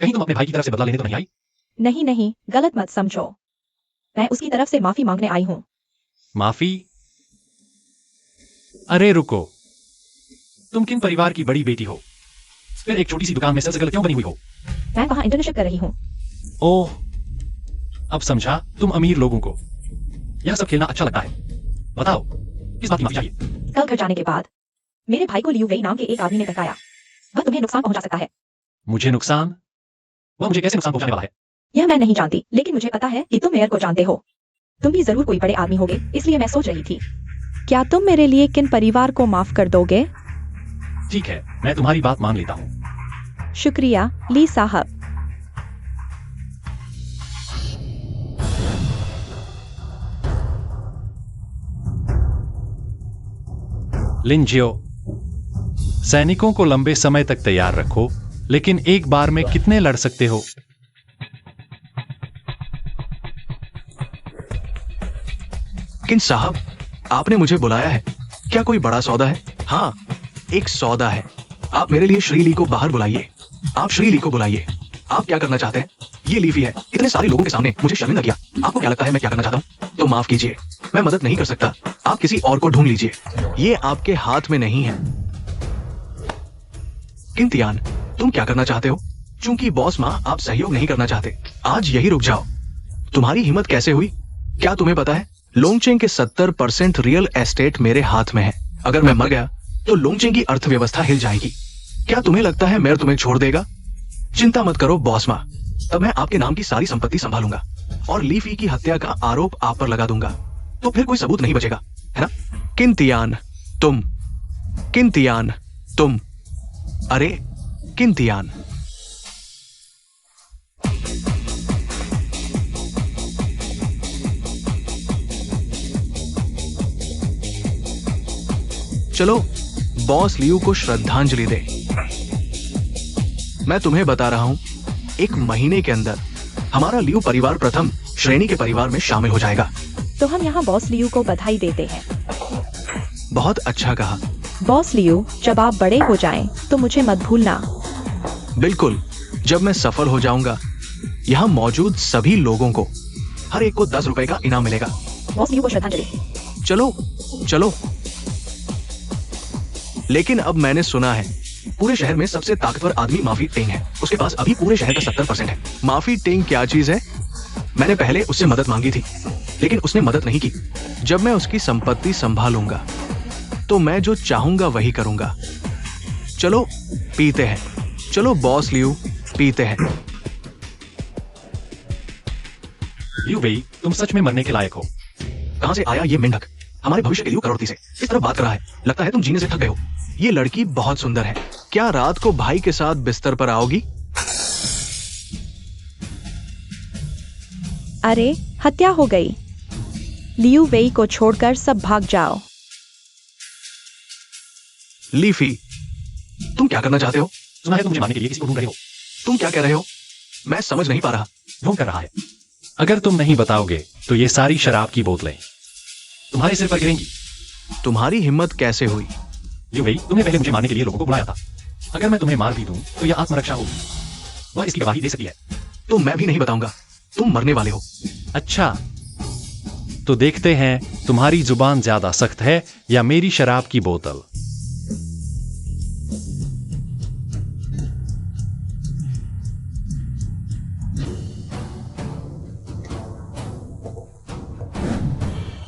कहीं तुम अपने भाई की तरफ से बदला लेने तो नहीं आई? नहीं नहीं, गलत मत समझो, मैं उसकी तरफ से माफी मांगने आई हूँ। माफी? अरे रुको, तुम किन परिवार की बड़ी बेटी हो? फिर एक छोटी सी दुकान में सेल्सगर्ल क्यों बनी हुई हो? मैं वहाँ इंटर्नशिप कर रही हूँ। ओह, अब समझा, तुम अमीर लोगों को यह सब खेलना अच्छा लगता है। बताओ किस बात की माफी चाहिए? कल घर जाने के बाद मेरे भाई को लियू वेई नाम के एक आदमी ने बताया वह तुम्हें नुकसान पहुंचा सकता है। मुझे नुकसान? वह मुझे कैसे नुकसान पहुंचाने वाला है? यह मैं नहीं जानती, लेकिन मुझे पता है कि तुम मेयर को जानते हो। तुम भी जरूर कोई बड़े आदमी होगे, इसलिए मैं सोच रही थी क्या तुम मेरे लिए किन परिवार को माफ कर दोगे? ठीक है, मैं तुम्हारी बात मान लेता हूँ। शुक्रिया ली साहब। लिंजियो, सैनिकों को लंबे समय तक तैयार रखो, लेकिन एक बार में कितने लड़ सकते हो? किन साहब, आपने मुझे बुलाया है, क्या कोई बड़ा सौदा है? हाँ, एक सौदा है। आप मेरे लिए श्री ली को बाहर बुलाइए। आप श्री ली को बुलाइए। आप क्या करना चाहते हैं? ये लीफी है, इतने सारे लोगों के सामने मुझे शर्मिंदा किया। आपको क्या लगता है मैं क्या करना चाहता हूँ? तो माफ कीजिए, मैं मदद नहीं कर सकता। आप किसी और को ढूंढ लीजिए, ये आपके हाथ में नहीं है। किंतियान, तुम क्या करना चाहते हो? चूंकि बॉस माँ आप सहयोग नहीं करना चाहते, आज यही रुक जाओ। तुम्हारी हिम्मत कैसे हुई? क्या तुम्हें पता है लोंगचेंग के 70% रियल एस्टेट मेरे हाथ में है। अगर मैं मर गया तो लोंगचेंग की अर्थव्यवस्था हिल जाएगी। क्या तुम्हें लगता है मेयर तुम्हें छोड़ देगा? चिंता मत करो बॉस माँ, तब मैं आपके नाम की सारी संपत्ति संभालूंगा और लीफी की हत्या का आरोप आप पर लगा दूंगा, तो फिर कोई सबूत नहीं बचेगा, है ना? किंतियान तुम, किंतियान तुम, अरे किंतियान। चलो बॉस लियू को श्रद्धांजलि दे। मैं तुम्हें बता रहा हूं, एक महीने के अंदर हमारा लियू परिवार प्रथम श्रेणी के परिवार में शामिल हो जाएगा। तो हम यहाँ बॉस लियू को बधाई देते हैं। बहुत अच्छा कहा। बॉस लियू, जब आप बड़े हो जाएं, तो मुझे मत भूलना। बिल्कुल, जब मैं सफल हो जाऊंगा यहाँ मौजूद सभी लोगों को हर एक को 10 रुपए का इनाम मिलेगा। बॉस लियू को श्रद्धांजलि। चलो चलो। लेकिन अब मैंने सुना है पूरे शहर में सबसे ताकतवर आदमी माफी टेंग है। उसके पास अभी पूरे शहर का 70% है। माफी टेंग क्या चीज है? मैंने पहले उससे मदद मांगी थी, लेकिन उसने मदद नहीं की। जब मैं उसकी संपत्ति संभालूंगा तो मैं जो चाहूंगा वही करूंगा। चलो पीते हैं, चलो बॉस लियू पीते हैं। लियू वेई, तुम सच में मरने के लायक हो। कहां से आया ये मेंढक? हमारे भविष्य के लिए करोड़पति से इस तरह बात कर रहा है। लगता है तुम जीने से थक गए हो। ये लड़की बहुत सुंदर है। क्या रात को भाई के साथ बिस्तर पर आओगी? अरे हत्या हो गई। लियू वेई को छोड़कर सब भाग जाओ। लीफी, तुम क्या करना चाहते हो? सुना है तुम मुझे मारने के लिए किसी को ढूंढ रहे हो। तुम क्या कह रहे हो? मैं समझ नहीं पा रहा। ढूंढ कर रहा है। अगर तुम नहीं बताओगे तो ये सारी शराब की बोतलें तुम्हारे सिर पर गिरेंगी। तुम्हारी हिम्मत कैसे हुई? लियू वेई, तुमने पहले मुझे मारने के लिए लोगों को बुलाया था। अगर मैं तुम्हें मार भी दूं तो यह आत्मरक्षा होगी। वह इसकी गवाही दे सकती है। तो मैं भी नहीं बताऊंगा। तुम मरने वाले हो। अच्छा, तो देखते हैं तुम्हारी जुबान ज्यादा सख्त है या मेरी शराब की बोतल।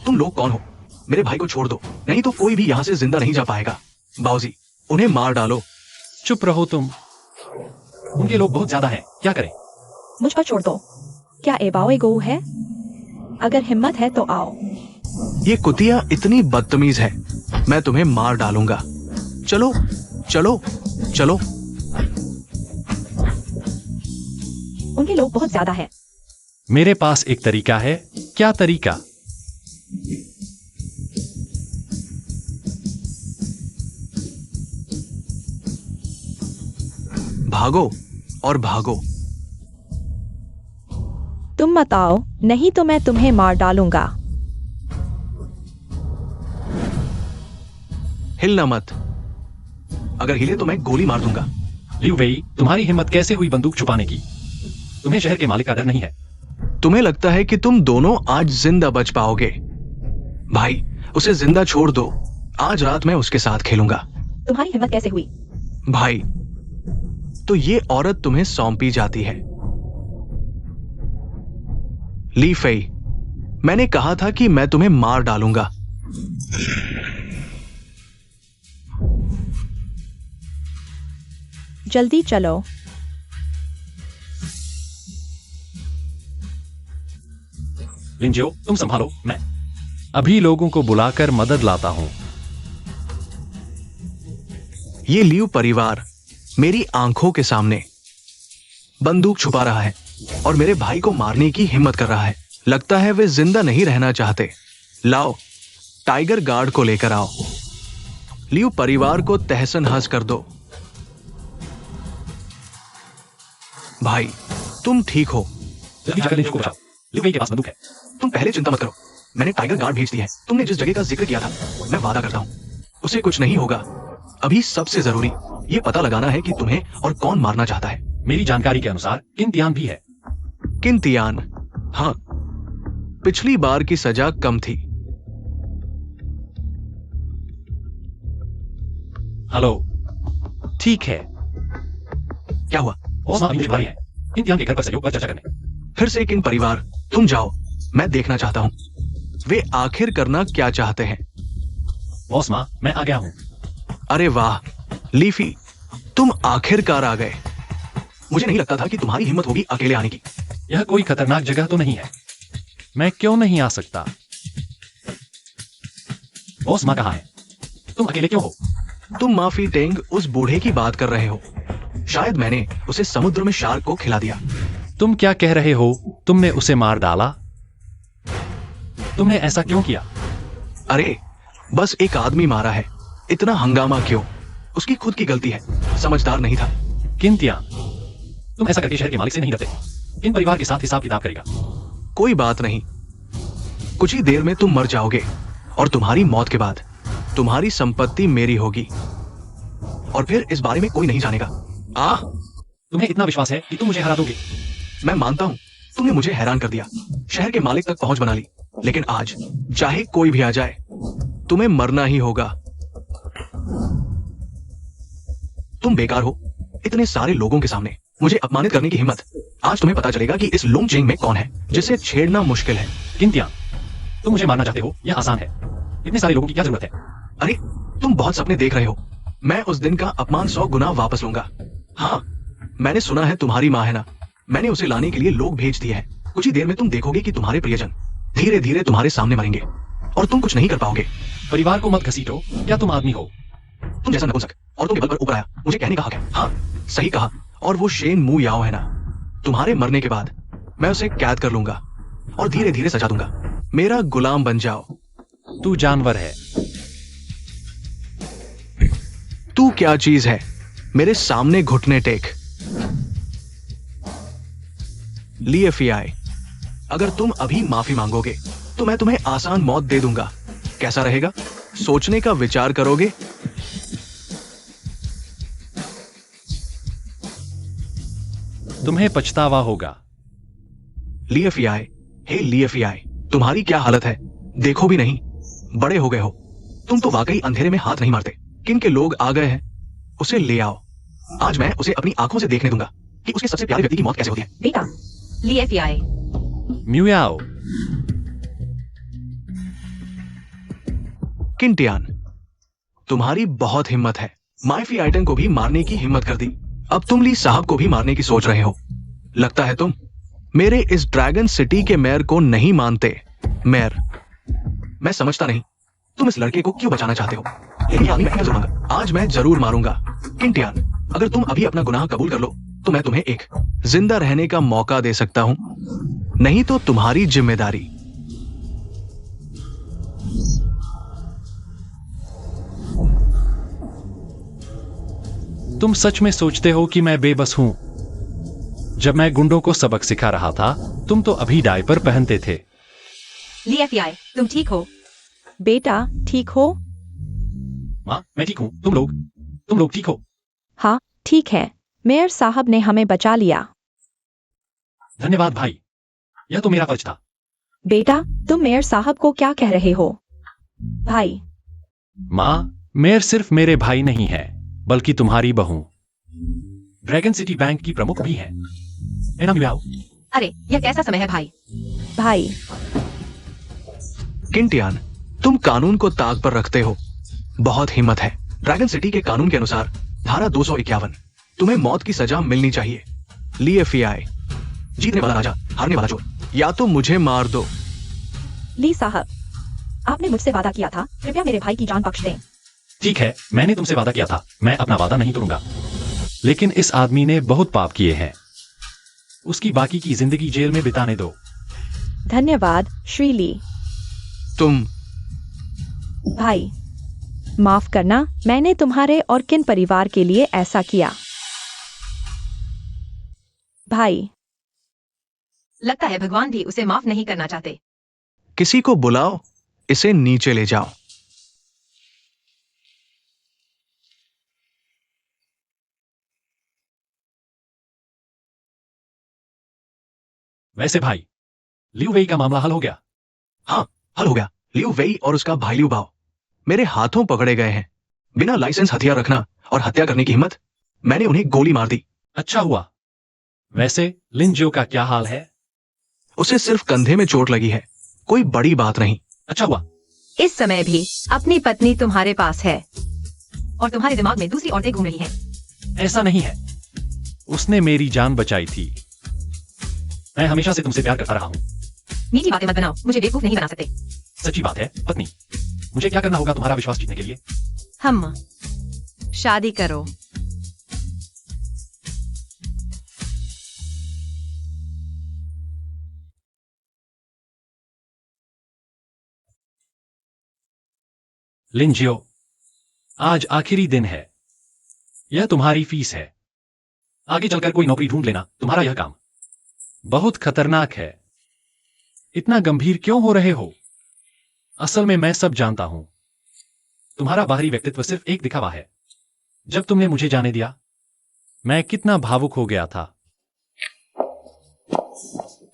तुम लोग कौन हो? मेरे भाई को छोड़ दो, नहीं तो कोई भी यहाँ से जिंदा नहीं जा पाएगा। बाऊजी, उन्हें मार डालो। चुप रहो तुम। उनके लोग बहुत ज्यादा हैं, क्या करें? मुझ पर छोड़ दो। क्या एबाओ गो है? अगर हिम्मत है तो आओ। ये कुतिया इतनी बदतमीज है, मैं तुम्हें मार डालूंगा। चलो चलो चलो। उनके लोग बहुत ज्यादा है। मेरे पास एक तरीका है। क्या तरीका? भागो और भागो। तुम मत आओ, नहीं तो मैं तुम्हें मार डालूंगा। हिलना मत, अगर हिले तो मैं गोली मार दूंगा। लियू वेई, तुम्हारी हिम्मत कैसे हुई बंदूक छुपाने की? तुम्हें शहर के मालिक का डर नहीं है? तुम्हें लगता है कि तुम दोनों आज जिंदा बच पाओगे? भाई, उसे जिंदा छोड़ दो। आज रात मैं उसके साथ खेलूंगा। तुम्हारी हिम्मत कैसे हुई? भाई, तो ये औरत तुम्हें सौंपी जाती है। ली फेई, मैंने कहा था कि मैं तुम्हें मार डालूंगा। जल्दी चलो। लिंजियो, तुम संभालो, मैं अभी लोगों को बुलाकर मदद लाता हूं। ये लियू परिवार मेरी आंखों के सामने बंदूक छुपा रहा है और मेरे भाई को मारने की हिम्मत कर रहा है। लगता है वे जिंदा नहीं रहना चाहते। लाओ, टाइगर गार्ड को लेकर आओ। लियू परिवार को तहस नहस कर दो। भाई, तुम ठीक हो? जल्दी जाकर लिंजियो को बचाओ। लियू वेई के पास बंदूक है। तुम पहले चिंता मत करो, मैंने टाइगर गार्ड भेज दिया है। तुमने जिस जगह का जिक्र किया था, मैं वादा करता हूं उसे कुछ नहीं होगा। अभी सबसे जरूरी ये पता लगाना है कि तुम्हें और कौन मारना चाहता है। मेरी जानकारी के अनुसार किंतियान भी है। किंतियान? हाँ, पिछली बार की सजा कम थी। हेलो, ठीक है। क्या हुआ? बॉस मां अभी मुझे बुला रही है किंतियान के घर पर सहयोग पर चर्चा करने। फिर से किन परिवार, तुम जाओ, मैं देखना चाहता हूं वे आखिर करना क्या चाहते हैं। बॉस मां, मैं आ गया हूं। अरे वाह लीफी, तुम आखिरकार आ गए। मुझे नहीं लगता था कि तुम्हारी हिम्मत होगी अकेले आने की। यह कोई खतरनाक जगह तो नहीं है? मैं क्यों नहीं आ सकता? बॉस मां कहाँ है? तुम अकेले क्यों हो? तुम माफी टेंग उस बूढ़े की बात कर रहे हो। शायद मैंने उसे समुद्र में शार्क को खिला दिया। तुम क्या कह रहे हो? तुमने उसे मार डाला? तुमने ऐसा क्यों किया? अरे, बस एक आदमी मारा है, इतना हंगामा क्यों? उसकी खुद की गलती है, समझदार नहीं था। किंतियान, तुम ऐसा करके शहर के मालिक से नहीं डरते? इन परिवार के साथ हिसाब किताब करेगा। कोई बात नहीं, कुछ ही देर में तुम मर जाओगे और तुम्हारी मौत के बाद तुम्हारी संपत्ति मेरी होगी और फिर इस बारे में कोई नहीं जानेगा। तुम्हें इतना विश्वास है कि तुम मुझे हरा दोगे? मैं मानता हूं तुमने मुझे हैरान कर दिया, शहर के मालिक तक पहुंच बना ली, लेकिन आज चाहे कोई भी आ जाए तुम्हें मरना ही होगा। तुम बेकार हो, इतने सारे लोगों के सामने मुझे अपमानित करने की हिम्मत। आज तुम्हें पता चलेगा कि इस लुंगचिंग में कौन है जिसे छेड़ना मुश्किल है। किंतियान, तुम मुझे मारना चाहते हो? यह आसान है। इतने सारे लोगों की क्या जरूरत है? अरे, तुम बहुत सपने देख रहे हो। मैं उस दिन का अपमान 100 गुना वापस लूंगा। हाँ, मैंने सुना है तुम्हारी मां है ना, मैंने उसे लाने के लिए लोग भेज दिए हैं। कुछ ही देर में तुम देखोगे कि तुम्हारे प्रियजन धीरे धीरे तुम्हारे सामने मरेंगे और तुम कुछ नहीं कर पाओगे। परिवार को मत घसीटो, क्या तुम आदमी हो? तुम जैसा नपुंसक और तुम के बल पर ऊपर आया, मुझे कहने का हक है। हाँ, सही कहा। और वो शेन मू याओ है ना, तुम्हारे मरने के बाद मैं उसे कैद कर लूंगा और धीरे धीरे सजा दूंगा। मेरा गुलाम बन जाओ। तू जानवर है। तू क्या चीज है? मेरे सामने घुटने टेक। लिएफियाई, अगर तुम अभी माफी मांगोगे तो मैं तुम्हें आसान मौत दे दूंगा। कैसा रहेगा? सोचने का विचार करोगे? तुम्हें पछतावा होगा। लिएफियाई, हे लिएफियाई, तुम्हारी क्या हालत है? देखो भी नहीं, बड़े हो गए हो। तुम तो वाकई अंधेरे में हाथ नहीं मारते। किन के लोग आ गए हैं, उसे ले आओ। आज मैं उसे अपनी आंखों से देखने दूंगा कि उसके सबसे प्यारे व्यक्ति की मौत कैसे होती है। बेटा, लिएफियाई। म्यूयाओ। किंटियान, तुम्हारी बहुत हिम्मत है। माइफी आइटन को भी मारने की हिम्मत कर दी। अब तुम ली साहब को भी मारने की सोच रहे हो। लगता है तुम मेरे इस ड्रैगन सिटी के मेयर को नहीं मानते। मेयर, मैं समझता नहीं तुम इस लड़के को क्यों बचाना चाहते हो, लेकिन आज मैं जरूर मारूंगा। किंटियान, अगर तुम अभी अपना गुनाह कबूल कर लो तो मैं तुम्हें एक जिंदा रहने का मौका दे सकता हूं, नहीं तो तुम्हारी जिम्मेदारी। तुम सच में सोचते हो कि मैं बेबस हूं? जब मैं गुंडों को सबक सिखा रहा था तुम तो अभी डायपर पहनते थे। ली एफआई, तुम ठीक हो? बेटा ठीक हो? माँ, मैं ठीक हूं। तुम लोग ठीक हो? हाँ ठीक है, मेयर साहब ने हमें बचा लिया। धन्यवाद भाई, यह तो मेरा फर्ज था। बेटा तुम मेयर साहब को क्या कह रहे हो? भाई। माँ, मेयर सिर्फ मेरे भाई नहीं है बल्कि तुम्हारी बहू ड्रैगन सिटी बैंक की प्रमुख भी है। अरे यह कैसा समय है भाई? भाई। किंटियान, तुम कानून को ताक पर रखते हो, बहुत हिम्मत है। ड्रैगन सिटी के कानून के अनुसार धारा 251, तुम्हें मौत की सजा मिलनी चाहिए। ली एफआई, जीतने वाला राजा, हारने वाला चोर। या तो मुझे मार दो। ली साहब, आपने मुझसे वादा किया था, कृपया मेरे भाई की जान बख्श दें। ठीक है, मैंने तुमसे वादा किया था, मैं अपना वादा नहीं तोड़ूंगा। लेकिन इस आदमी ने बहुत पाप किए हैं, उसकी बाकी की जिंदगी जेल में बिताने दो। धन्यवाद श्री ली। तुम भाई, माफ करना, मैंने तुम्हारे और किन परिवार के लिए ऐसा किया। भाई। लगता है भगवान भी उसे माफ नहीं करना चाहते। किसी को बुलाओ, इसे नीचे ले जाओ। वैसे भाई, लियू वेई का मामला हल हो गया? हाँ, हल हो गया। लियू वेई और उसका भाई लियू बाओ मेरे हाथों पकड़े गए हैं। बिना लाइसेंस हथियार रखना और हत्या करने की हिम्मत, मैंने उन्हें गोली मार दी। अच्छा हुआ। वैसे लिन जियो का क्या हाल है? उसे सिर्फ कंधे में चोट लगी है, कोई बड़ी बात नहीं। अच्छा हुआ। इस समय भी अपनी पत्नी तुम्हारे पास है और तुम्हारे दिमाग में दूसरी औरतें घूम रही हैं। ऐसा नहीं है, उसने मेरी जान बचाई थी। मैं हमेशा से तुमसे प्यार करता रहा हूं। मीठी बातें मत बनाओ, मुझे बेवकूफ नहीं बना सकते। सच्ची बात है पत्नी, मुझे क्या करना होगा तुम्हारा विश्वास जीतने के लिए? हम शादी करो। लिन जियो, आज आखिरी दिन है, यह तुम्हारी फीस है। आगे चलकर कोई नौकरी ढूंढ लेना, तुम्हारा यह काम बहुत खतरनाक है। इतना गंभीर क्यों हो रहे हो? असल में मैं सब जानता हूं। तुम्हारा बाहरी व्यक्तित्व सिर्फ एक दिखावा है। जब तुमने मुझे जाने दिया, मैं कितना भावुक हो गया था।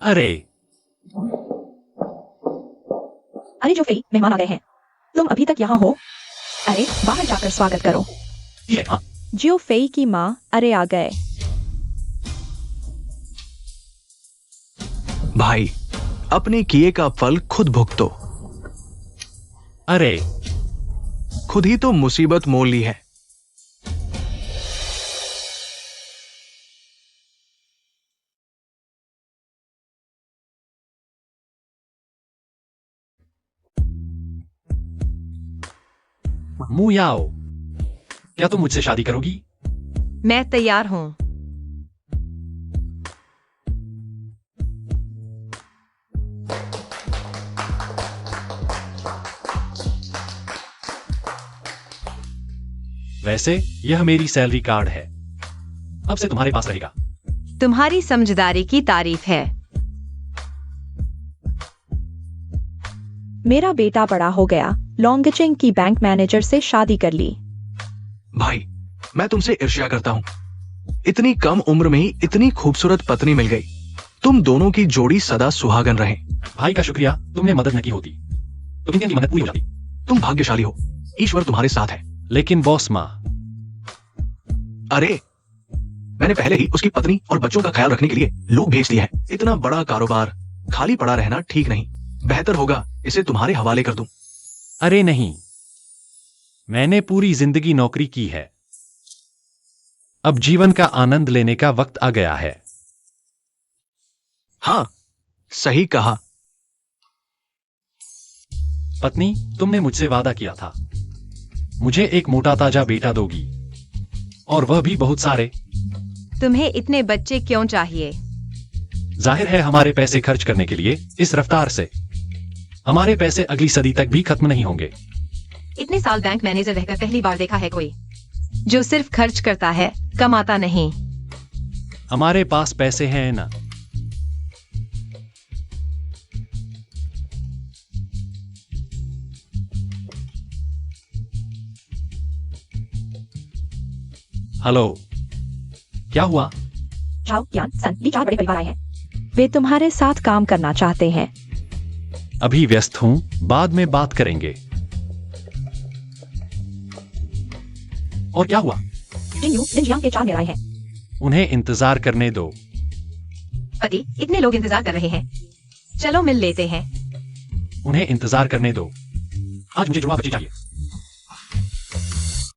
अरे जो फेई, मेहमान आ गए हैं। तुम अभी तक यहाँ हो? अरे बाहर जाकर स्वागत करो। ये हाँ, जियो फेई की माँ अरे आ गए। भाई, अपने किए का फल खुद भुगतो। अरे खुद ही तो मुसीबत मोल ली है। मु याओ, क्या तुम मुझसे शादी करोगी? मैं तैयार हूं। वैसे यह मेरी सैलरी कार्ड है, अब से तुम्हारे पास रहेगा। तुम्हारी समझदारी की तारीफ है। मेरा बेटा बड़ा हो गया, लॉन्गचिंग की बैंक मैनेजर से शादी कर ली। भाई, मैं तुमसे ईर्ष्या करता हूं। इतनी कम उम्र में ही इतनी खूबसूरत पत्नी मिल गई। तुम दोनों की जोड़ी सदा सुहागन रहे। भाई का शुक्रिया, तुमने मदद न की होती तो किंतियन की मदद पूरी हो जाती। तुम भाग्यशाली हो, ईश्वर तुम्हारे साथ है। लेकिन बॉस माँ, अरे, मैंने पहले ही उसकी पत्नी और बच्चों का ख्याल रखने के लिए लोग भेज दिए हैं। इतना बड़ा कारोबार खाली पड़ा रहना ठीक नहीं। बेहतर होगा इसे तुम्हारे हवाले कर दूं। अरे नहीं, मैंने पूरी जिंदगी नौकरी की है, अब जीवन का आनंद लेने का वक्त आ गया है। हाँ, सही कहा। पत्नी, तुमने मुझसे वादा किया था मुझे एक मोटा ताजा बेटा दोगी, और वह भी बहुत सारे। तुम्हें इतने बच्चे क्यों चाहिए? जाहिर है हमारे पैसे खर्च करने के लिए इस रफ्तार से हमारे पैसे अगली सदी तक भी खत्म नहीं होंगे। इतने साल बैंक मैनेजर रहकर पहली बार देखा है कोई जो सिर्फ खर्च करता है, कमाता नहीं। हमारे पास पैसे हैं ना। हेलो, क्या हुआ? शाओ, यान, सन, ली 4 बड़े परिवार आए हैं। वे तुम्हारे साथ काम करना चाहते हैं। अभी व्यस्त हूं, बाद में बात करेंगे। और क्या हुआ? जिन यू, जिन जियांग के 4 मेयर आए हैं। उन्हें इंतजार करने दो। पति, इतने लोग इंतजार कर रहे हैं, चलो मिल लेते हैं। उन्हें इंतजार करने दो। आज मुझे जुड़वा बच्चे चाहिए।